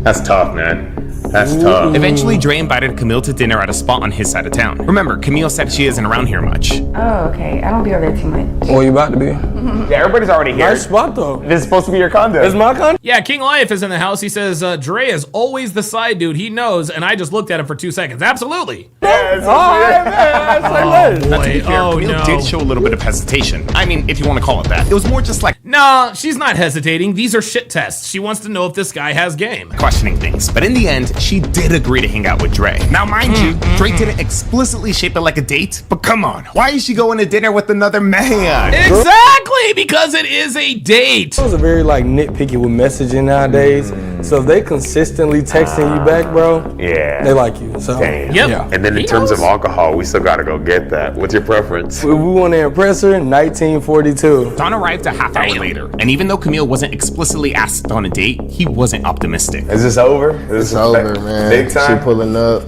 that's tough, man. That's tough. Eventually, Dre invited Camille to dinner at a spot on his side of town. Remember, Camille said she isn't around here much. Oh, okay. I don't be over there too much. Where you about to be? Yeah, everybody's already here. Nice spot though. This is supposed to be your condo. It's my condo? Yeah, King Life is in the house. He says, Dre is always the side dude. He knows, and I just looked at him for 2 seconds. Absolutely. Yes, Now, to be fair, Camille did show a little bit of hesitation. I mean, if you want to call it that. It was more just like, Nah, she's not hesitating. These are shit tests. She wants to know if this guy has game. questioning things. But in the end, she did agree to hang out with Dre. Now, mind you, Dre didn't explicitly shape it like a date, but come on. Why is she going to dinner with another man? Exactly, because it is a date. Girls are very like nitpicky with messaging nowadays. So if they consistently texting you back, bro, Yeah. they like you. So Damn. yeah. And then in terms of alcohol, we still gotta go get that. What's your preference? If we want to impress her, 1942. Dawn arrived a half hour later, and even though Camille wasn't explicitly asked on a date, he wasn't optimistic. Is this over? Is this It's over, man. Big time? She pulling up.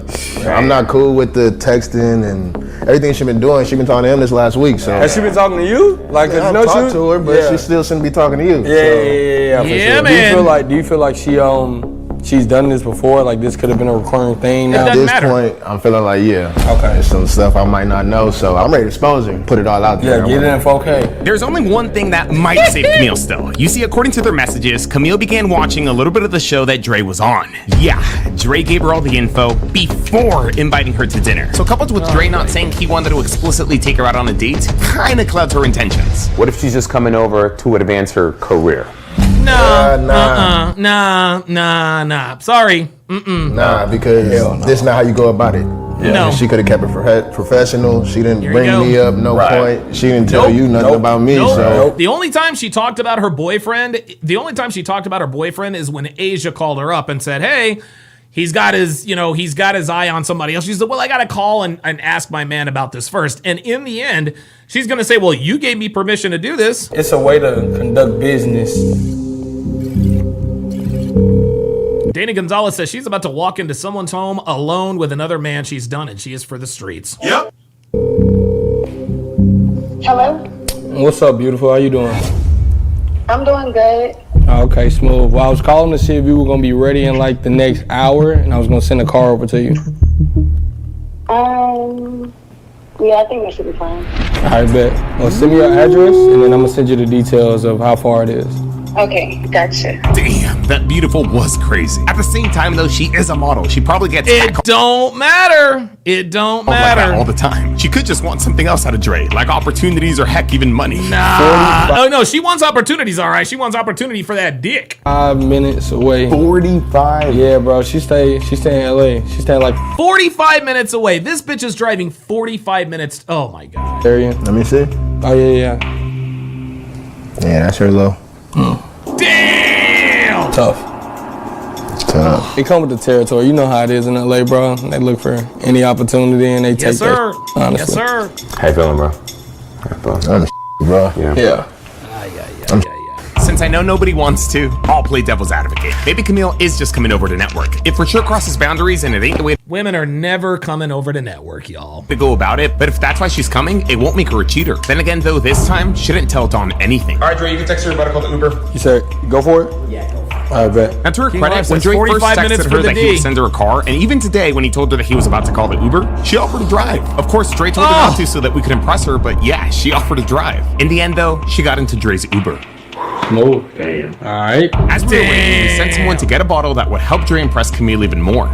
I'm not cool with the texting and everything she been doing. She been talking to him this last week. So Has she been talking to you? Like, I no talked shoot? to her, but Yeah. she still shouldn't be talking to you. Yeah, for Yeah, sure. man. Do you feel like she's done this before? Like this could have been a recurring thing now? At this point, I'm feeling like, Okay. there's some stuff I might not know, so I'm ready to expose her, put it all out there. Yeah, get it in 4K. There's only one thing that might save Camille still. You see, according to their messages, Camille began watching a little bit of the show that Dre was on. Yeah, Dre gave her all the info before inviting her to dinner. So coupled with Dre not saying he wanted to explicitly take her out on a date, kinda clouds her intentions. What if she's just coming over to advance her career? Nah. Sorry. Nah, because this is not how you go about it. No. She could have kept it professional. She didn't Here you bring go. me up, no Right. point. She didn't tell you nothing about me, so. The only time she talked about her boyfriend, is when Asia called her up and said, hey, he's got his eye on somebody else. She said, well, I got to call and ask my man about this first. And in the end, she's going to say, well, you gave me permission to do this. It's a way to conduct business. Dana Gonzalez says she's about to walk into someone's home alone with another man she's done, and she is for the streets. Hello? What's up, beautiful? How you doing? I'm doing good. Okay, smooth. Well, I was calling to see if you were gonna be ready in like the next hour, and I was gonna send a car over to you. Yeah, I think that should be fine. All right, bet. Well, send me your address, and then I'm gonna send you the details of how far it is. Okay, gotcha. Damn, that beautiful was crazy. At the same time, though, she is a model. She probably gets It don't matter. It don't like that matter. all the time. She could just want something else out of Dre, like opportunities or heck, even money. Nah. Oh, no, she wants opportunities, all right. She wants opportunity for that dick. 5 minutes away. 45? Yeah, bro. She stay in LA. She stay like 45 minutes away. This bitch is driving 45 minutes. Oh, my God. area. Let me see. Oh, yeah. Yeah, that's her low. Damn. Tough. It's tough. It come with the territory. You know how it is in LA, bro. They look for any opportunity and they take Yes, sir. that. Honestly. Yes, sir. How you feeling, bro? I'm bro. Yeah. Since I know nobody wants to, I'll play devil's advocate. Maybe Camille is just coming over to network. It for sure crosses boundaries and it ain't the way Women are never coming over to network, y'all. to go about it, but if that's why she's coming, it won't make her a cheater. Then again, though, this time, she didn't tell Dawn anything. All right, Dre, you can text her about to call the Uber. You said, go for it? Yeah, go for it. I bet. Now, to her King credit, Life when says Dre first 45 minutes texted for her the that he D. would send her a car, and even today when he told her that he was about to call the Uber, she offered to drive. Of course, Dre told her not to so that we could impress her, but yeah, she offered to drive. In the end, though, she got into Dre's Uber. Smooth. Damn. All right. As we were waiting, we sent someone to get a bottle that would help Dre impress Camille even more.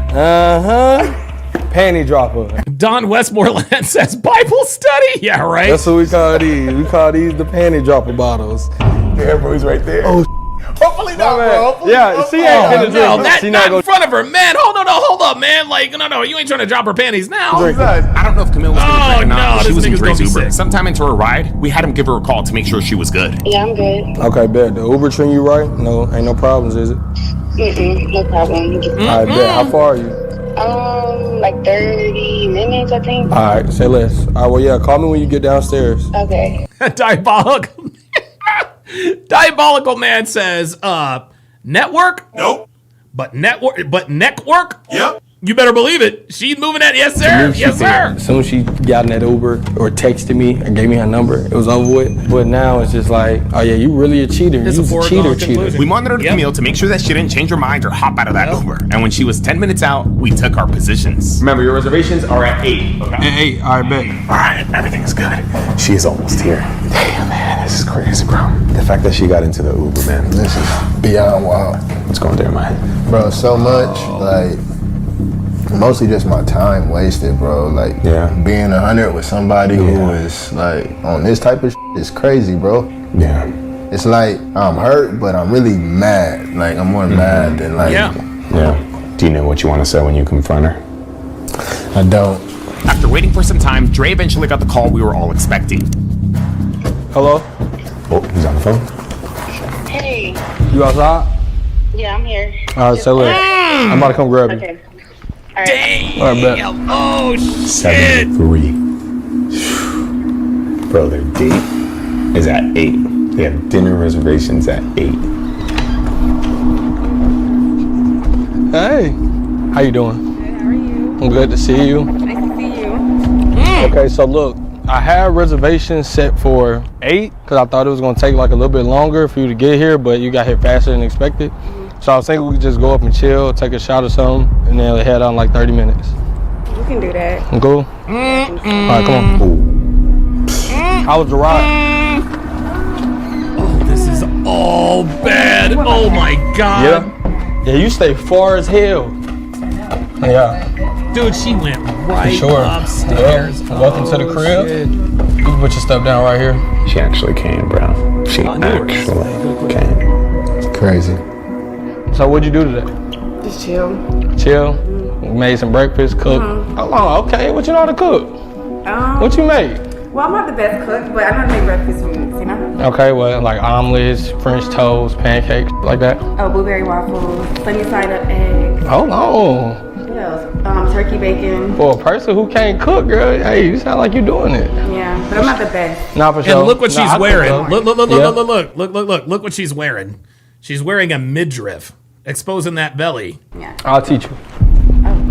Panty dropper. Don Westmoreland says Bible study. Yeah, right. That's what we call these. We call these the panty dropper bottles. Yeah, bro, he's right there. Oh, hopefully not, bro. Hopefully Yeah, she ain't gonna drink. No, that's She not not in front of her, man. Hold up, man. Like, no, you ain't trying to drop her panties now. I don't know if Camille was going to drink or not, no, but she this was in nigga's gonna Dre's be Uber. sick. Sometime into her ride, we had him give her a call to make sure she was good. Yeah, I'm good. Okay, bet. The Uber treating you right? No, ain't no problems, is it? No problem. I bet. How far are you? Like 30 minutes, I think. All right, say less. All right, well, yeah, call me when you get downstairs. Okay. Diabolical man says, network? Nope. But neck work? Yep. You better believe it. She's moving that. Yes, sir. Yes, sir. As soon as she got in that Uber or texted me and gave me her number, it was over with. But now it's just like, oh yeah, you really a cheater. You're a cheater. We monitored Camille to make sure that she didn't change her mind or hop out of that Uber. And when she was 10 minutes out, we took our positions. Remember, your reservations are at 8. Okay? At 8, all right, bet. All right, everything's good. She is almost here. Damn, man, this is crazy, bro. The fact that she got into the Uber, man. This is beyond wild. What's going through my head? Bro, so much, like, mostly just my time wasted, bro. Like, being 100 with somebody who is, like, on this type of shit is crazy, bro. Yeah. It's like, I'm hurt, but I'm really mad. Like, I'm more mad than, like... Yeah. Do you know what you want to say when you confront her? I don't. After waiting for some time, Dre eventually got the call we were all expecting. Hello? Oh, he's on the phone. Hey. You outside? Yeah, I'm here. All right, so look, I'm about to come grab you. Okay. All right. Damn. All right, bet. Oh, shit. 73. Bro, their date is at 8. They have dinner reservations at 8. Hey, how you doing? Good, how are you? I'm good to see you. Nice to see you. Okay, so look, I had reservations set for 8 because I thought it was going to take like a little bit longer for you to get here, but you got here faster than expected. So I was thinking we could just go up and chill, take a shot or something, and then head out in like 30 minutes. We can do that. Cool? All right, come on. How was the ride? Oh, this is all bad. Oh my God. Yeah, you stay far as hell. Yeah. Dude, she went right upstairs. Yeah. Welcome to the crib. You can put your stuff down right here. She actually came, bro. She actually came. Crazy. So what'd you do today? Just chill. Chill? Made some breakfast, cooked. How long? Okay, what you know how to cook? What you made? Well, I'm not the best cook, but I know how to make breakfast foods, you know? Okay, well, like omelets, French toast, pancakes, like that. Oh, blueberry waffles, sunny side up eggs. Hold on. What else? Turkey bacon. For a person who can't cook, girl, hey, you sound like you're doing it. Yeah, but I'm not the best. Nah, for sure. And look what she's wearing. Look. Look what she's wearing. She's wearing a midriff, exposing that belly. Yeah. I'll teach you.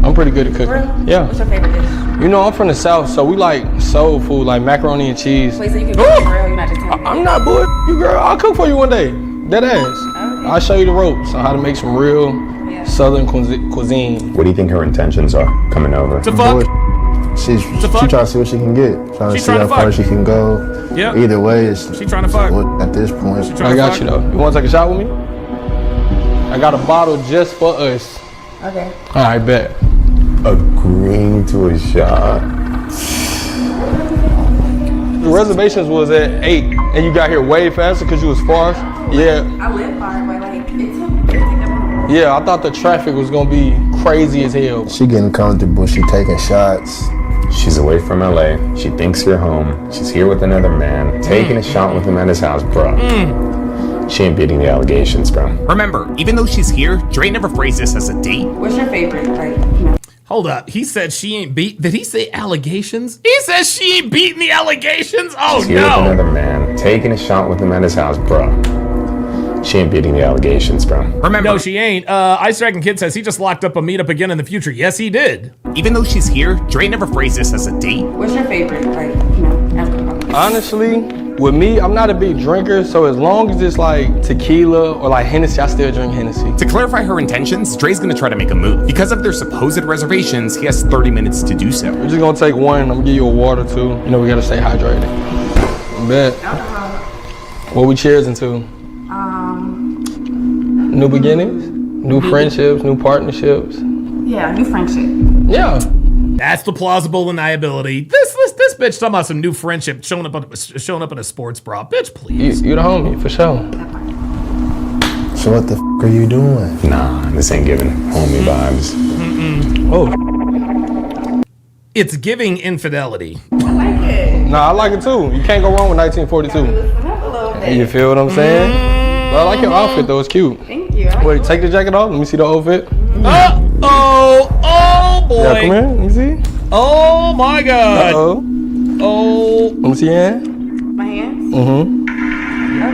I'm pretty good at cooking. Really? Yeah. What's your favorite dish? You know, I'm from the South, so we like soul food, like macaroni and cheese. Wait, so you can cook for real? You're not just telling me? I'm not bull you, girl. I'll cook for you one day. Dead ass. Okay. I'll show you the ropes on how to make some real Southern cuisine. What do you think her intentions are coming over? To fuck? She's trying to see what she can get. Trying to see how far she can go. Yeah. Either way, it's She trying to fuck. at this point. I got you though. You want to take a shot with me? I got a bottle just for us. Okay. All right, bet. Agreeing to a shot. The reservations was at 8, and you got here way faster because you was far. Yeah. I live far, but like, it took that long. Yeah, I thought the traffic was gonna be crazy as hell. She getting comfortable. She taking shots. She's away from LA. She thinks you're home. She's here with another man, taking a shot with him at his house, bro. She ain't beating the allegations, bro. Remember, even though she's here, Dre never phrased this as a date. What's your favorite? Like, you know? Hold up. He said she ain't beat. Did he say allegations? He says she ain't beating the allegations? Oh, She's here with another man, taking a shot with him at his house, bro. She ain't beating the allegations, bro. Remember, no, she ain't. Ice Dragon Kid says he just locked up a meetup again in the future. Yes, he did. Even though she's here, Dre never phrased this as a date. What's your favorite? Like, you know, alcohol? Honestly, with me, I'm not a big drinker, so as long as it's like tequila or like Hennessy, I still drink Hennessy. To clarify her intentions, Dre's gonna try to make a move. Because of their supposed reservations, he has 30 minutes to do so. We're just gonna take one. I'm gonna give you a water too. You know, we gotta stay hydrated. Bet. What we cheersing to? New beginnings, new friendships, new partnerships. Yeah, new friendship. Yeah. That's the plausible deniability. This bitch talking about some new friendship showing up in a sports bra. Bitch, please. You the homie, for sure. So what the f*** are you doing? Nah, this ain't giving homie vibes. Oh. It's giving infidelity. I like it. Nah, I like it too. You can't go wrong with 1942. Listen up a little bit. You feel what I'm saying? But I like your outfit though, it's cute. Thank you. Wait, take the jacket off. Let me see the outfit. Oh boy. Yeah, come here. Let me see. Oh my God. Uh-oh. Oh. Let me see your hand. My hands? Mm-hmm.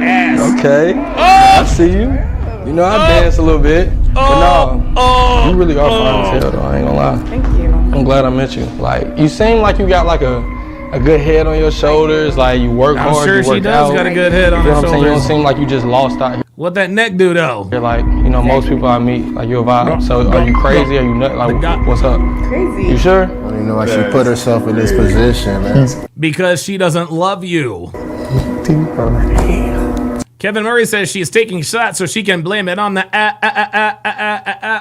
Ass. Okay. I see you. You know, I dance a little bit. You really are fine as hell, though. I ain't gonna lie. Thank you. I'm glad I met you. Like, you seem like you got like a good head on your shoulders. Like, you work hard. I'm sure you work she does out. got a good head on You know her what I'm saying? You don't shoulders. seem like you just lost out here. What that neck do though? You're like, most people I meet, like, you're a vibe. So, are you crazy? Are you nut? Like, what's up? Crazy. You sure? I don't even know why she put herself in this position, man. Because she doesn't love you. Kevin Murray says she is taking shots so she can blame it on the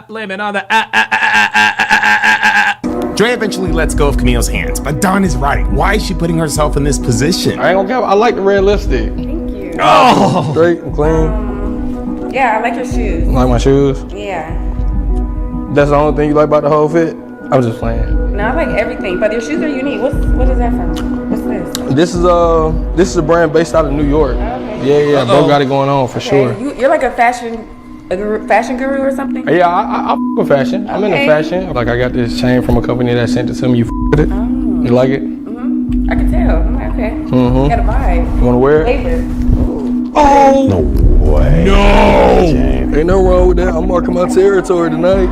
blame it on the Dre eventually lets go of Camille's hands, but Dawn is right. Why is she putting herself in this position? I ain't gonna cap. I like the red lipstick. Thank you. Oh! Straight and clean. Yeah, I like your shoes. You like my shoes? Yeah. That's the only thing you like about the whole fit? I'm just playing. No, I like everything, but your shoes are unique. What is that from? What's this? This is a brand based out of New York. Okay. Yeah, bro got it going on for sure. You're like a fashion guru or something? Yeah, I f with fashion. I'm into fashion. Like, I got this chain from a company that sent it to me. You f with it? Oh. You like it? I can tell. I'm like, okay. You got a vibe. You wanna wear it? Flavor. Oh! No way. No! Ain't no wrong with that. I'm marking my territory tonight.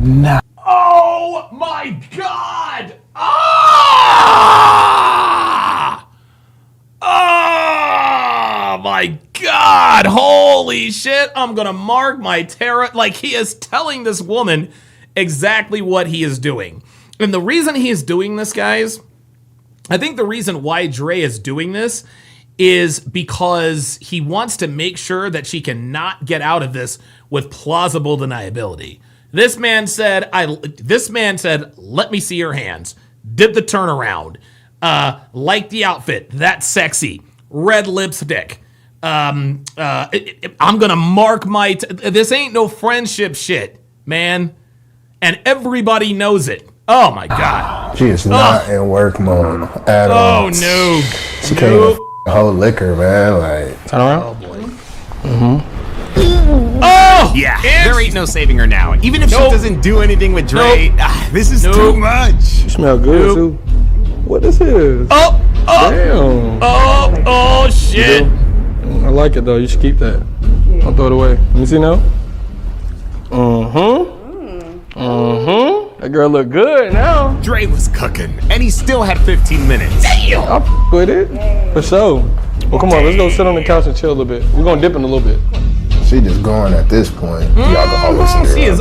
Nah. Oh my God! Oh my God! Holy shit! I'm gonna mark my terror. Like, he is telling this woman exactly what he is doing. And the reason he is doing this, guys, I think the reason why Dre is doing this is because he wants to make sure that she cannot get out of this with plausible deniability. This man said, let me see your hands. Did the turnaround. Like the outfit. That's sexy. Red lipstick. I'm gonna mark my... this ain't no friendship shit, man. And everybody knows it. Oh my God. She is not in work mode at all. Oh no. She can't even hold liquor, man. Like, turn around. Oh boy. Oh! Yeah, there ain't no saving her now. Even if she doesn't do anything with Dre, this is too much. You smell good, too. What this is? Damn. Oh, shit. I like it, though. You should keep that. Don't throw it away. Let me see now. That girl look good now. Dre was cooking, and he still had 15 minutes. Damn! I'll f with it. For sure. Well, come on, let's go sit on the couch and chill a little bit. We're gonna dip in a little bit. she just going at this point. She's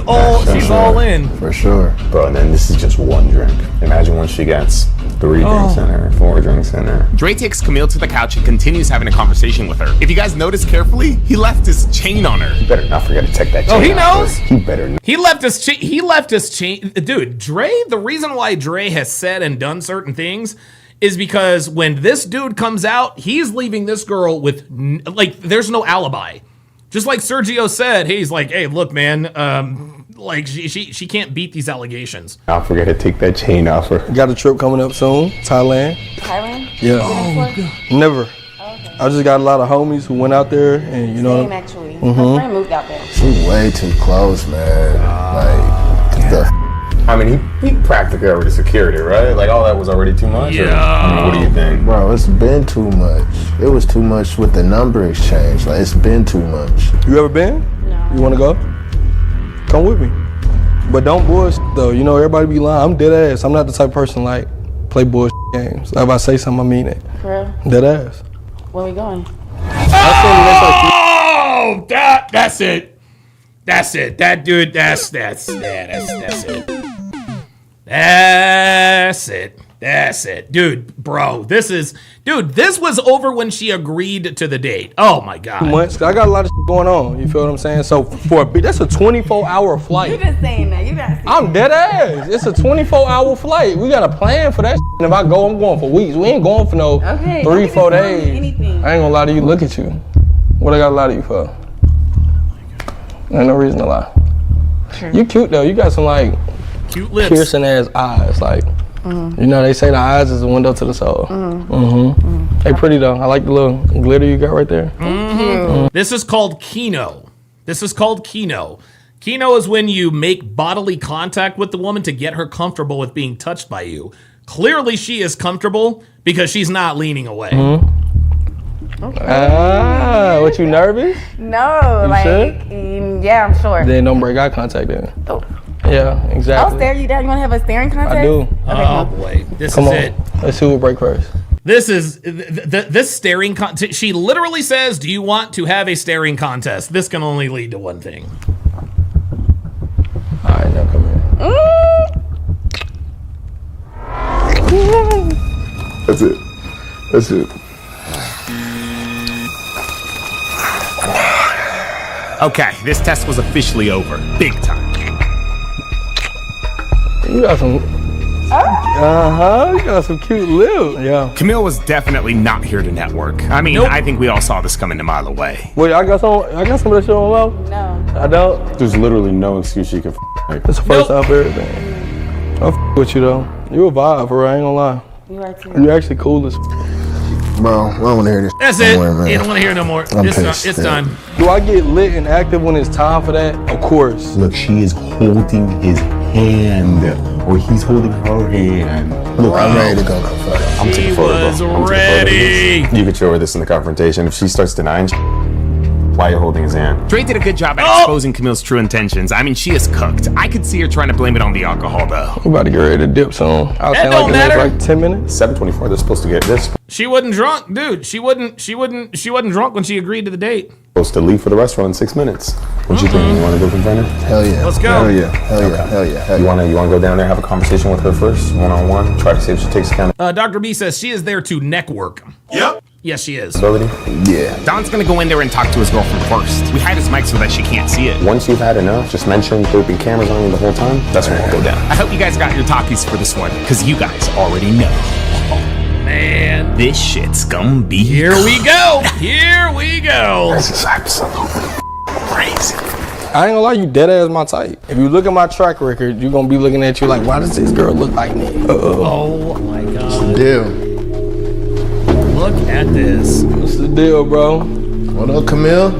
all in. For sure. Bro, and then this is just one drink. Imagine when she gets 3 drinks in her, 4 drinks in her. Dre takes Camille to the couch and continues having a conversation with her. If you guys notice carefully, he left his chain on her. You better not forget to take that chain. Oh, he knows. He better not. He left his chain. Dude, Dre, the reason why Dre has said and done certain things is because when this dude comes out, he's leaving this girl with, like, there's no alibi. Just like Sergio said, he's like, hey, look, man, like, she can't beat these allegations. I'll forget to take that chain off her. Got a trip coming up soon, Thailand. Thailand? Yeah. Never. Oh, okay. I just got a lot of homies who went out there, and you know. Same, actually. My friend moved out there. She way too close, man. Like, the I mean, he practically already security, right? Like, all that was already too much? Yeah. Or, I mean, what do you think? Bro, it's been too much. It was too much with the number exchange. Like, it's been too much. You ever been? No. You wanna go? Come with me. But don't bullshit though. You know, everybody be lying. I'm dead ass. I'm not the type of person like play bullshit games. If I say something, I mean it. For real? Dead ass. Where we going? Oh, that's it. That's it. That dude, that's it. That's it. Dude, bro, this was over when she agreed to the date. Oh my God. 2 months. I got a lot of shit going on. You feel what I'm saying? So that's a 24-hour flight. You just saying that. You got. I'm dead ass. It's a 24-hour flight. We got a plan for that. And if I go, I'm going for weeks. We ain't going for no 3-4 days. Anything. I ain't gonna lie to you. Look at you. What I gotta lie to you for? Ain't no reason to lie. Sure. You cute though. You got some like cute lips, piercing ass eyes. Like, you know, they say the eyes is a window to the soul. They pretty though. I like the little glitter you got right there. This is called Kino. Kino is when you make bodily contact with the woman to get her comfortable with being touched by you. Clearly she is comfortable because she's not leaning away. What, you nervous? No, You like, sure? yeah, I'm sure. Then don't break eye contact then. Oh. Yeah, exactly. I'll stare you down. You want to have a staring contest? I do. Oh boy, this Come is on. it. Let's see who will break first. This is this staring contest. She literally says, "Do you want to have a staring contest?" This can only lead to one thing. All right, now come here. That's it. That's it. Okay, this test was officially over. Big time. You got some. You got some cute lips. Yeah. Camille was definitely not here to network. I mean, I think we all saw this coming a mile away. Wait, I got some of that shit on low? No. I don't. There's literally no excuse she could It's the first time for everything. I'm with you though. You a vibe, for real. I ain't gonna lie. You are too. You actually cool as. Bro, I don't want to hear this. That's it. You don't want to hear no more. I'm It's pissed, it's yeah. time. Do I get lit and active when it's time for that? Of course. Look, she is holding his hand, or he's holding her hand. Look, I'm ready to go. I'm taking a photo, was bro. I'm taking a photo of ready. this. You could show her this in the confrontation. If she starts denying why you're holding his hand. Dre did a good job at exposing Camille's true intentions. I mean, she is cooked. I could see her trying to blame it on the alcohol, though. We about to get ready to dip soon. I was That saying don't like in matter. like 10 minutes. 7:24. They're supposed to get this. She wasn't drunk, dude. She wasn't drunk when she agreed to the date. Supposed to leave for the restaurant in 6 minutes. What you think? You want to go confront her? Hell yeah. Let's go. Hell yeah. Hell yeah. Hell yeah. Hell You yeah. wanna go down there, have a conversation with her first, one-on-one. Try to see if she takes accountability. Dr. B says she is there to neck work. Yep. Yes, she is. Yeah. Don's gonna go in there and talk to his girlfriend first. We hide his mic so that she can't see it. Once you've had enough, just mention there'll be cameras on you the whole time. That's when we'll go down. I hope you guys got your talkies for this one, because you guys already know. Man. This shit's gonna be Here we go. Here we go. This is absolutely crazy. I ain't gonna lie, you dead ass my type. If you look at my track record, you're gonna be looking at you like, why does this girl look like me? Oh my god. Deal. Look at this. What's the deal, bro? What up, Camille?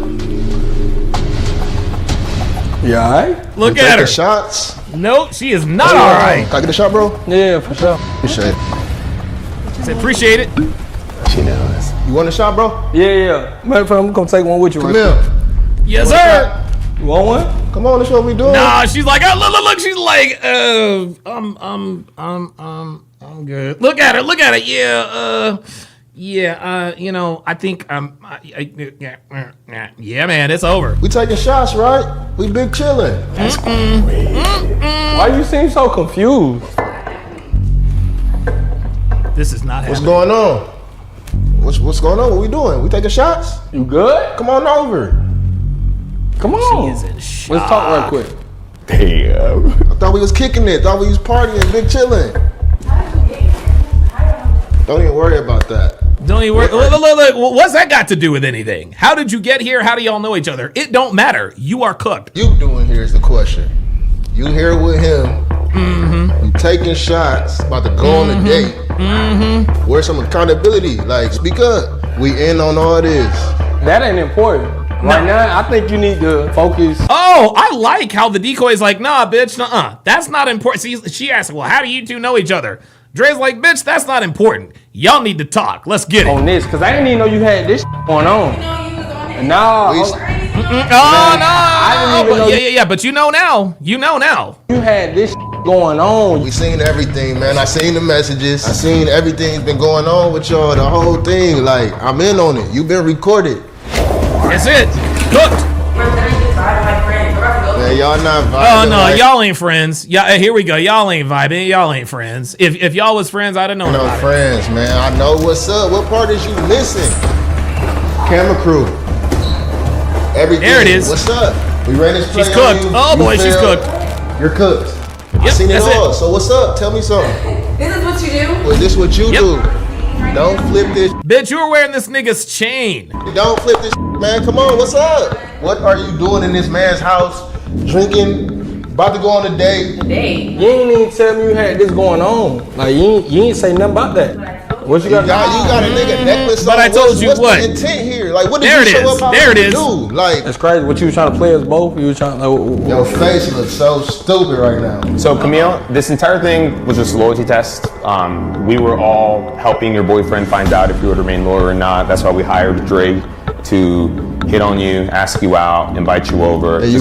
You alright? Look You at her. taking shots? Nope, she is not all right. Can I get a shot, bro? Yeah, for sure. Appreciate it. Say appreciate it. She knows. You want a shot, bro? Yeah. Matter of fact, I'm gonna take one with you right Camille. Yes, sir. You want one? Come on, that's what we doing. Nah, she's like, oh, look. She's like, I'm good. Look at her. Yeah, you know, I think, yeah, man, it's over. We taking shots, right? We been chilling. Why you seem so confused? This is not What's happening. going on? What's going on? What we doing? We taking shots? You good? Come on over. Come on. She is in shock. Let's talk right quick. Damn. I thought we was kicking it. Thought we was partying, big chilling. Don't even worry about that. Don't even worry. Look, what's that got to do with anything? How did you get here? How do y'all know each other? It don't matter. You are cooked. You doing here is the question. You here with him. You taking shots, about to go on a date. Where's some accountability? Like, speak up. We in on all this. That ain't important. Right now, I think you need to focus. Oh, I like how the decoy is like, nah, bitch, nuh-uh. That's not important. See, she asked, well, how do you two know each other? Dre's like, bitch, that's not important. Y'all need to talk. Let's get it. On this, because I didn't even know you had this going on. Nah. I didn't even know. Yeah, but you know now. You know now. You had this going on. We seen everything, man. I seen the messages. I seen everything's been going on with y'all, the whole thing. Like, I'm in on it. You've been recorded. That's it. Cooked. Man, y'all not vibing. Oh, no, like, y'all ain't friends. Yeah, here we go. Y'all ain't vibing. Y'all ain't friends. If y'all was friends, I'd have known about friends, man. I know what's up. What part is you missing? Camera crew. Everything. There it is. What's up? We ran this play. She's cooked. Oh, boy, she's cooked. You're cooked. I Yep, seen it that's all. it. So what's up? Tell me something. This is what you do? Well, this what you do. Don't flip this. Bitch, you were wearing this nigga's chain. Don't flip this, man. Come on, what's up? What are you doing in this man's house? Drinking, about to go on a date. You ain't even tell me you had this going on. Like, you ain't say nothing about that. What you got? You got a nigga necklace on. But I told you what's what? the intent here? Like, what did There you it show is. up There it to is. do? Like, That's crazy. What you was trying to play as both? You was trying to your face looks so stupid right now. So Camille, this entire thing was just a loyalty test. We were all helping your boyfriend find out if you would remain loyal or not. That's why we hired Dre to hit on you, ask you out, invite you over. And you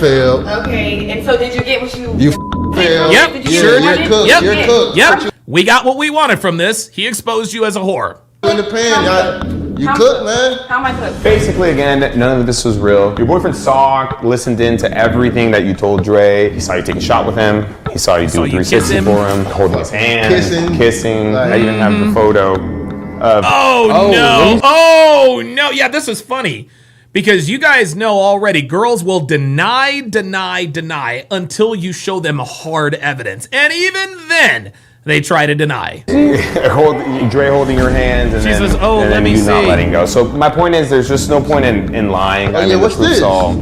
failed. Okay, and so did you get what you? You failed. Yep, Did you sure get did. what Yep. you You're cooked. Yep, we got what we wanted from this. He exposed you as a whore. In the pan, you cooked, man. How am I cooked? Basically, again, none of this was real. Your boyfriend saw, listened in to everything that you told Dre. He saw you take a shot with him. He saw you do a 360 for him, holding his hand, kissing. I even have the photo of. Oh no! Yeah, this is funny because you guys know already. Girls will deny until you show them hard evidence, and even then they try to deny. Dre holding your hand, and She then, says, "Oh, and let then me you not see." letting go. So my point is, there's just no point in lying. Oh, I yeah, mean, what's the proof's this? all.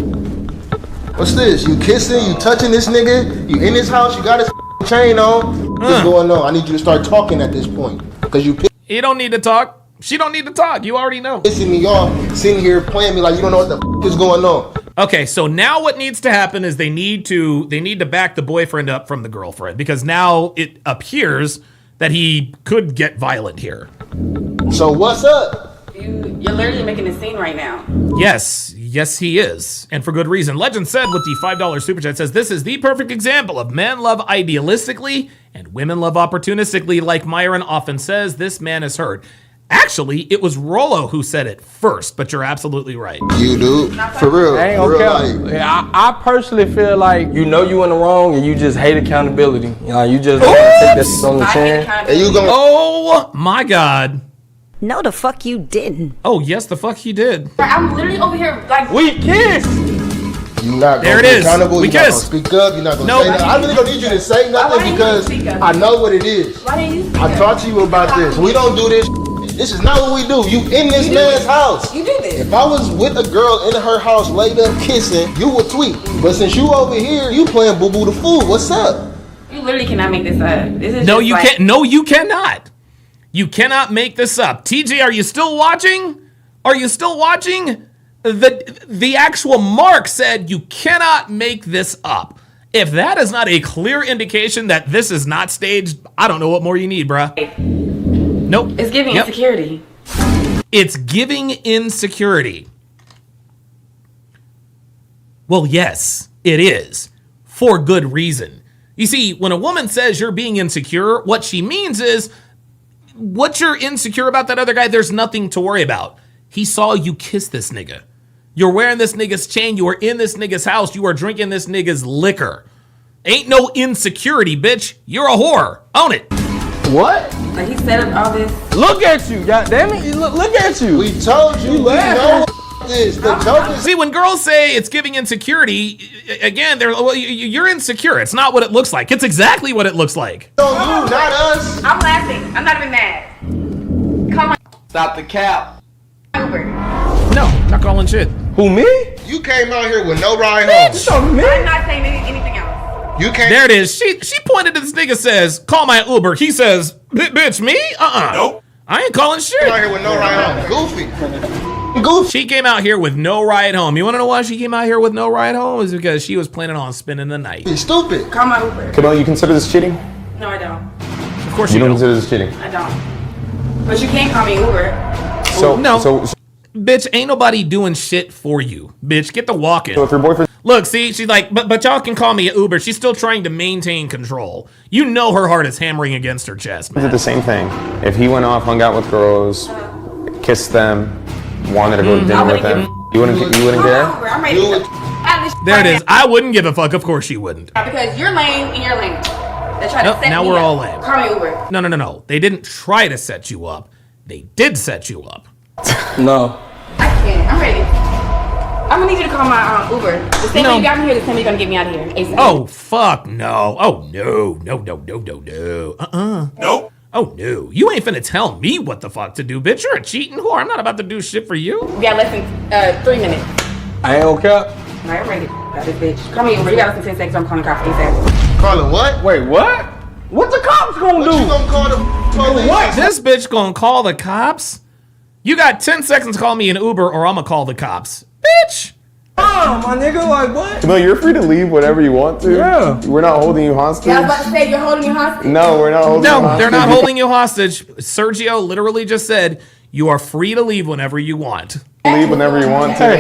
What's this? You kissing? You touching this nigga? You in his house? You got his chain on? What's going on? I need you to start talking at this point because you You don't need to talk. She don't need to talk. You already know. pissing me off, sitting here playing me like you don't know what the is going on. Okay, so now what needs to happen is they need to back the boyfriend up from the girlfriend because now it appears that he could get violent here. So what's up? You're literally making a scene right now. Yes, he is. And for good reason. Legend said with the $5 super chat says, this is the perfect example of men love idealistically and women love opportunistically. Like Myron often says, this man is hurt. Actually, it was Rollo who said it first, but you're absolutely right. You do? For real. I ain't For real, gonna like, count. I personally feel like you know you in the wrong and you just hate accountability. You know, you just want to take this on the chin. and you gonna Oh my God. No, the fuck you didn't. Oh, yes, the fuck he did. I'm literally over here like We kissed. you not There gonna it be is. accountable. We You not gonna kiss. speak up. You're not gonna Nope. say nothing. I really don't need you to say Why nothing didn't you because speak up? I know what it is. Why didn't you? I talked to you about this. We don't do this. This is not what we do. You in this man's house. You do this. If I was with a girl in her house laid up kissing, you would tweet. But since you over here, you playing boo boo the fool. What's up? You literally cannot make this up. This is No, just you like, can't. No, you cannot. You cannot make this up. TJ, are you still watching? Are you still watching? The actual Mark said you cannot make this up. If that is not a clear indication that this is not staged, I don't know what more you need, bruh. Nope. It's giving Yep. insecurity. It's giving insecurity. Well, yes, it is. For good reason. You see, when a woman says you're being insecure, what she means is, what you're insecure about that other guy, there's nothing to worry about. He saw you kiss this nigga. You're wearing this nigga's chain. You are in this nigga's house. You are drinking this nigga's liquor. Ain't no insecurity, bitch. You're a whore. Own it. What? Like he set up all this. Look at you, goddamn it! Look at you. We told you. We know this. The joke is See, when girls say it's giving insecurity, again, they're well, you're insecure. It's not what it looks like. It's exactly what it looks like. on you, not us. I'm laughing. I'm not even mad. Come on, Stop the cap. Uber. No, not calling shit. Who, me? You came out here with no ride home. Me? I'm not saying anything else. You came. There it is. She pointed to this nigga, says, call my Uber. He says, bitch, me? Nope. I ain't calling shit. Came out here with no ride home. Goofy. She came out here with no ride home. You want to know why she came out here with no ride home? Is because she was planning on spending the night. He's stupid. Call my Uber. Camille, you consider this cheating? No, I don't. Of course You you don't don't. consider this cheating? I don't. But you can't call me Uber. So No. So Bitch, ain't nobody doing shit for you. Bitch, get the walking. if your boyfriend. Look, see, she's like, but y'all can call me an Uber. She's still trying to maintain control. You know her heart is hammering against her chest, Did man. the same thing. If he went off, hung out with girls, kissed them, wanted to go to dinner with them, you wouldn't care? Uber. I'm ready to add this There it right is. I wouldn't give a fuck. Of course you wouldn't. now. Because you're lame and you're lame. They try Nope, to set now me we're up. all lame. Call me Uber. No. They didn't try to set you up. They did set you up. No. I can't. I'm ready. I'm gonna need you to call my Uber. The same No. way you got me here, the same way you're gonna get me out of here. ASAP. Oh, fuck no. Oh, no. Nope. Oh, no. You ain't finna tell me what the fuck to do, bitch. You're a cheating whore. I'm not about to do shit for you. We got less than 3 minutes. I ain't gonna cap. All right, I'm ready. Got this bitch. Call me Uber. You got less than 10 seconds. I'm calling the cops ASAP. Calling what? Wait, what? What the cops gonna What do? you gonna call the police? What? This bitch gonna call the cops? You got 10 seconds to call me an Uber or I'm gonna call the cops. Bitch! Oh, my nigga, like what? Camille, you're free to leave whenever you want to. Yeah. We're not holding you hostage. Yeah, I was about to say, you're holding me hostage. No, we're not holding you hostage. No, they're not holding you hostage. Sergio literally just said, you are free to leave whenever you want. Leave whenever you want to.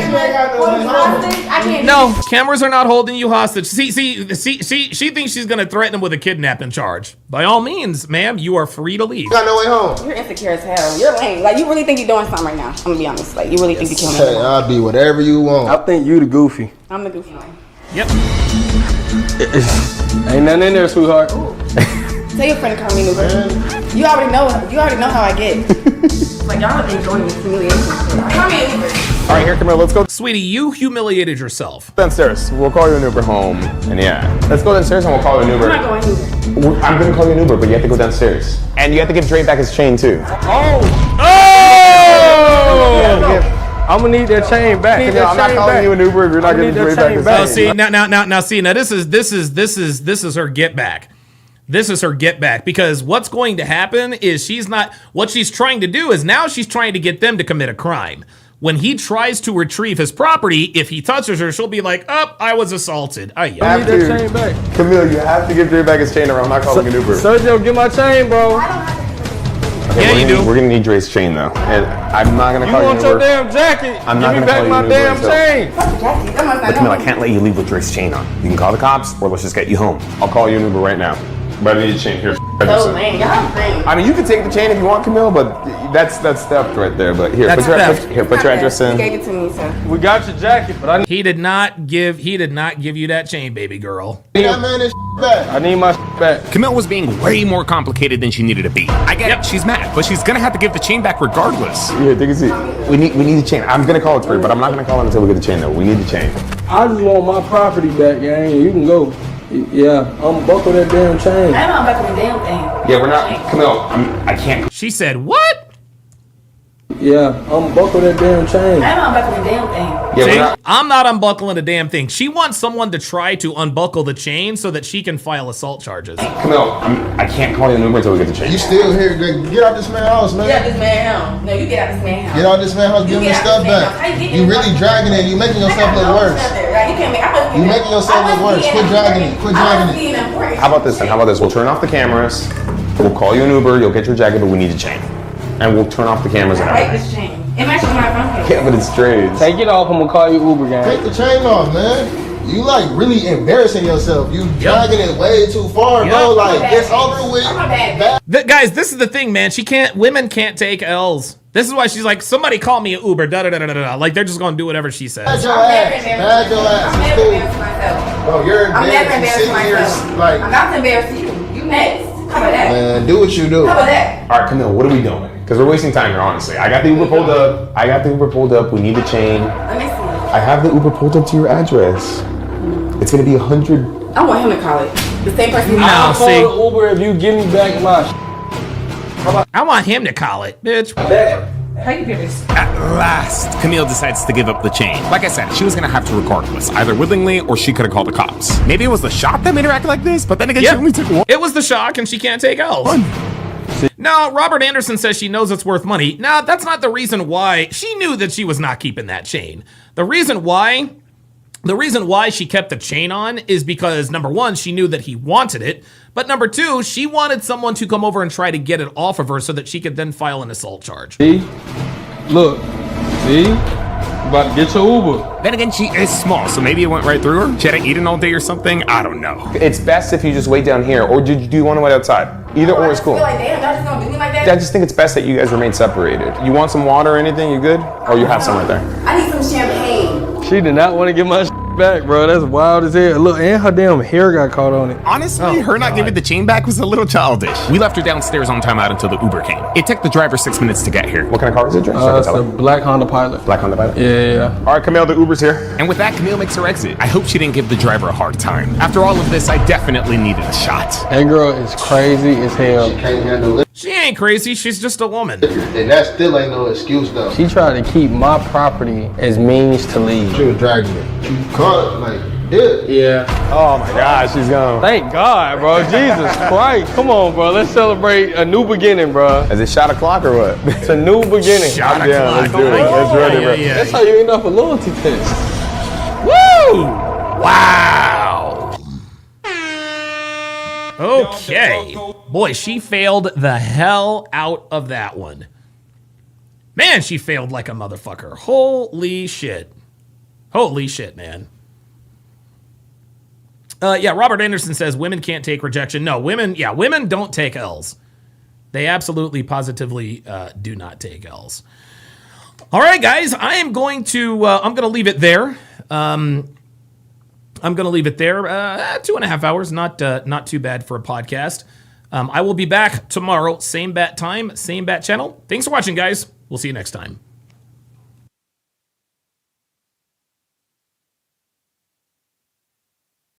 No, cameras are not holding you hostage. See, she thinks she's gonna threaten him with a kidnapping charge. By all means, ma'am, you are free to leave. You got no way home. You're insecure as hell. You're lame. Like, you really think you're doing something right now. I'm gonna be honest. Like, you really think you're killing Hey, me. I'll be whatever you want. I think you the goofy. I'm the goofy one. Yep. Ain't nothing in there, sweetheart. Tell your friend to call me Uber. You already know how I get. Like, y'all enjoying this humiliation. Call me an Uber. All right, here, Camille, let's go Sweetie, you humiliated yourself. downstairs. We'll call you an Uber home. And yeah, let's go downstairs and we'll call you an Uber. I'm not going Uber. I'm gonna call you an Uber, but you have to go downstairs. And you have to give Dre back his chain too. I'm gonna need that chain back. Camille, I'm not calling you an Uber if you're not giving Dre back his Oh, chain. see, now this is her get back. This is her get back, because what's going to happen is what she's trying to do is now she's trying to get them to commit a crime. When he tries to retrieve his property, if he touches her, she'll be like, "Oh, I was assaulted." I need that chain back. Camille, you have to give Dre back his chain or I'm not calling an Uber. Sergio, get my chain, bro. Yeah, you do. We're gonna need Dre's chain though. And I'm not gonna call You you an want your Uber. damn jacket? I'm not Give me gonna call back you my an Uber damn until- chain. But Camille, I can't let you leave with Dre's chain on. You can call the cops or let's just get you home. I'll call you an Uber right now. But I need a chain here. So lame. Y'all lame. I mean, you can take the chain if you want, Camille, but that's theft right there. But here, That's theft. put your address You in. gave it to me, so. We got your jacket, but I need He did not give you that chain, baby girl. That man is back. I need my back. Camille was being way more complicated than she needed to be. I get it, she's mad, but she's gonna have to give the chain back regardless. Here, take a seat. We need the chain. I'm gonna call it for you, but I'm not gonna call it until we get the chain though. We need the chain. I just want my property back, gang. You can go. Yeah, I'm buckle that damn chain. I'm not about to the damn thing. Yeah, we're not. Camille, I can't. She said, "What?" Yeah, I'm buckle that damn chain. I'm not about to the damn thing. Yeah, See, we're not. I'm not unbuckling a damn thing. She wants someone to try to unbuckle the chain so that she can file assault charges. Camille, I can't call you an Uber until we get the chain. You still here? Get out this man's house, man. Get out this man's house. No, you get out this man's house. Get out this man's house. Give him his stuff back. You really dragging it. You making yourself look worse. You making yourself look worse. Quit dragging it. Quit dragging it. How about this then? How about this? We'll turn off the cameras. We'll call you an Uber. You'll get your jacket, but we need the chain. And we'll turn off the cameras and I like everything. this chain. It matches my phone case. Yeah, but it's Dre's. Take it off. I'm gonna call you Uber, gang. Take the chain off, man. You like really embarrassing yourself. You dragging it way too far, bro. Like it's over with. Guys, this is the thing, man. Women can't take L's. This is why she's like, somebody call me an Uber, da-da-da-da-da. Like, they're just gonna do whatever she says. Bad your ass. Bad your ass. I'm It's never cool. embarrassed myself. Bro, you're I'm never embarrassed. You embarrassed sitting here myself. like, I'm not to embarrass you. You next. How about that? man, do what you do. How about that? All right, Camille, what are we doing? Because we're wasting time here, honestly. I got the Uber pulled up. We need the chain. Let me see. I have the Uber pulled up to your address. It's gonna be 100. I want him to call it. The same person. I'll call the Uber if you give me back my I want him to call it, bitch. How you do this? At last, Camille decides to give up the chain. Like I said, she was gonna have to regardless, either willingly or she could have called the cops. Maybe it was the shock that made her act like this, but then again, she only took one. It was the shock, and she can't take L's. No, Robert Anderson says she knows it's worth money. No, that's not the reason why. She knew that she was not keeping that chain. The reason why she kept the chain on is because, number one, she knew that he wanted it. But number two, she wanted someone to come over and try to get it off of her so that she could then file an assault charge. See? Look. See? About to get your Uber. Then again, she is small, so maybe it went right through her. She hadn't eaten all day or something. I don't know. It's best if you just wait down here, or do you want to wait outside? Either or is cool. I feel like, damn, y'all just gonna do me like that? I just think it's best that you guys remain separated. You want some water or anything? You good? Or you have some right there? I need some champagne. She did not want to get my back, bro. That's wild as hell. Look, and her damn hair got caught on it. Honestly, her not giving the chain back was a little childish. We left her downstairs on timeout until the Uber came. It took the driver 6 minutes to get here. What kind of car is it, Dre? It's a black Honda Pilot. Black Honda Pilot? Yeah. All right, Camille, the Uber's here. And with that, Camille makes her exit. I hope she didn't give the driver a hard time. After all of this, I definitely needed a shot. That girl is crazy as hell. Can't handle it. She ain't crazy. She's just a woman. And that still ain't no excuse though. She tried to keep my property as means to leave. She was dragging it. She caught it like. Dip. Yeah. Oh my God, she's gone. Thank God, bro. Jesus Christ. Come on, bro. Let's celebrate a new beginning, bro. Is it shot o'clock or what? It's a new beginning. Shot I'm down. Let's do it. Let's run it, bro. That's how you end up a loyalty test. Woo! Wow. Okay. Boy, she failed the hell out of that one. Man, she failed like a motherfucker. Holy shit. Holy shit, man. Yeah, Robert Anderson says women can't take rejection. No, women don't take L's. They absolutely, positively do not take L's. All right, guys, I'm going to leave it there. I'm going to leave it there. 2.5 hours, not too bad for a podcast. I will be back tomorrow, same bat time, same bat channel. Thanks for watching, guys. We'll see you next time.